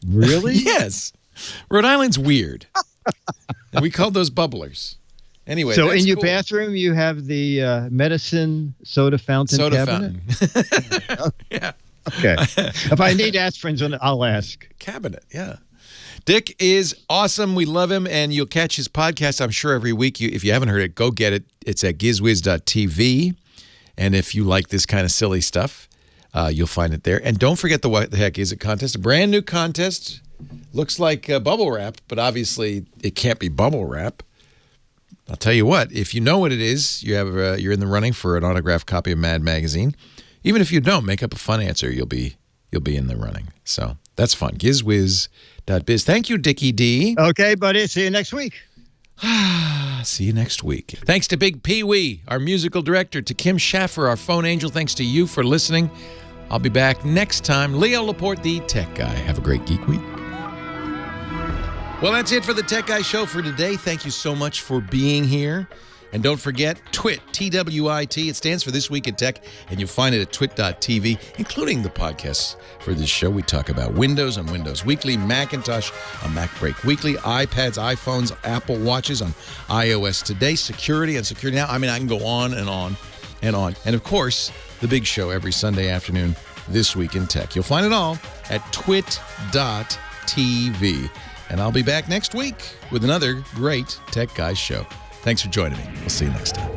Really? Yes. Rhode Island's weird. And we called those bubblers. Anyway, so that's in your cool. bathroom, you have the medicine soda fountain cabinet? Fountain. Yeah. Okay. If I need aspirins, I'll ask. Cabinet, yeah. Dick is awesome. We love him, and you'll catch his podcast, I'm sure, every week. If you haven't heard it, go get it. It's at gizwiz.tv. And if you like this kind of silly stuff, you'll find it there. And don't forget the What the Heck Is It contest, a brand new contest. Looks like bubble wrap, but obviously it can't be bubble wrap. I'll tell you what, if you know what it is, you're in the running for an autographed copy of Mad Magazine. Even if you don't, make up a fun answer, you'll be in the running. So that's fun. Gizwiz.biz. Thank you, Dickie D. Okay, buddy. See you next week. See you next week. Thanks to Big Pee Wee, our musical director, to Kim Schaffer, our phone angel. Thanks to you for listening. I'll be back next time. Leo Laporte, the Tech Guy. Have a great Geek Week. Well, that's it for the Tech Guy Show for today. Thank you so much for being here. And don't forget, TWIT, T-W-I-T. It stands for This Week in Tech, and you'll find it at twit.tv, including the podcasts for this show. We talk about Windows on Windows Weekly, Macintosh on Mac Break Weekly, iPads, iPhones, Apple Watches on iOS Today, security on Security Now. I mean, I can go on and on and on. And, of course, the big show every Sunday afternoon, This Week in Tech. You'll find it all at twit.tv. And I'll be back next week with another great Tech Guys show. Thanks for joining me. We'll see you next time.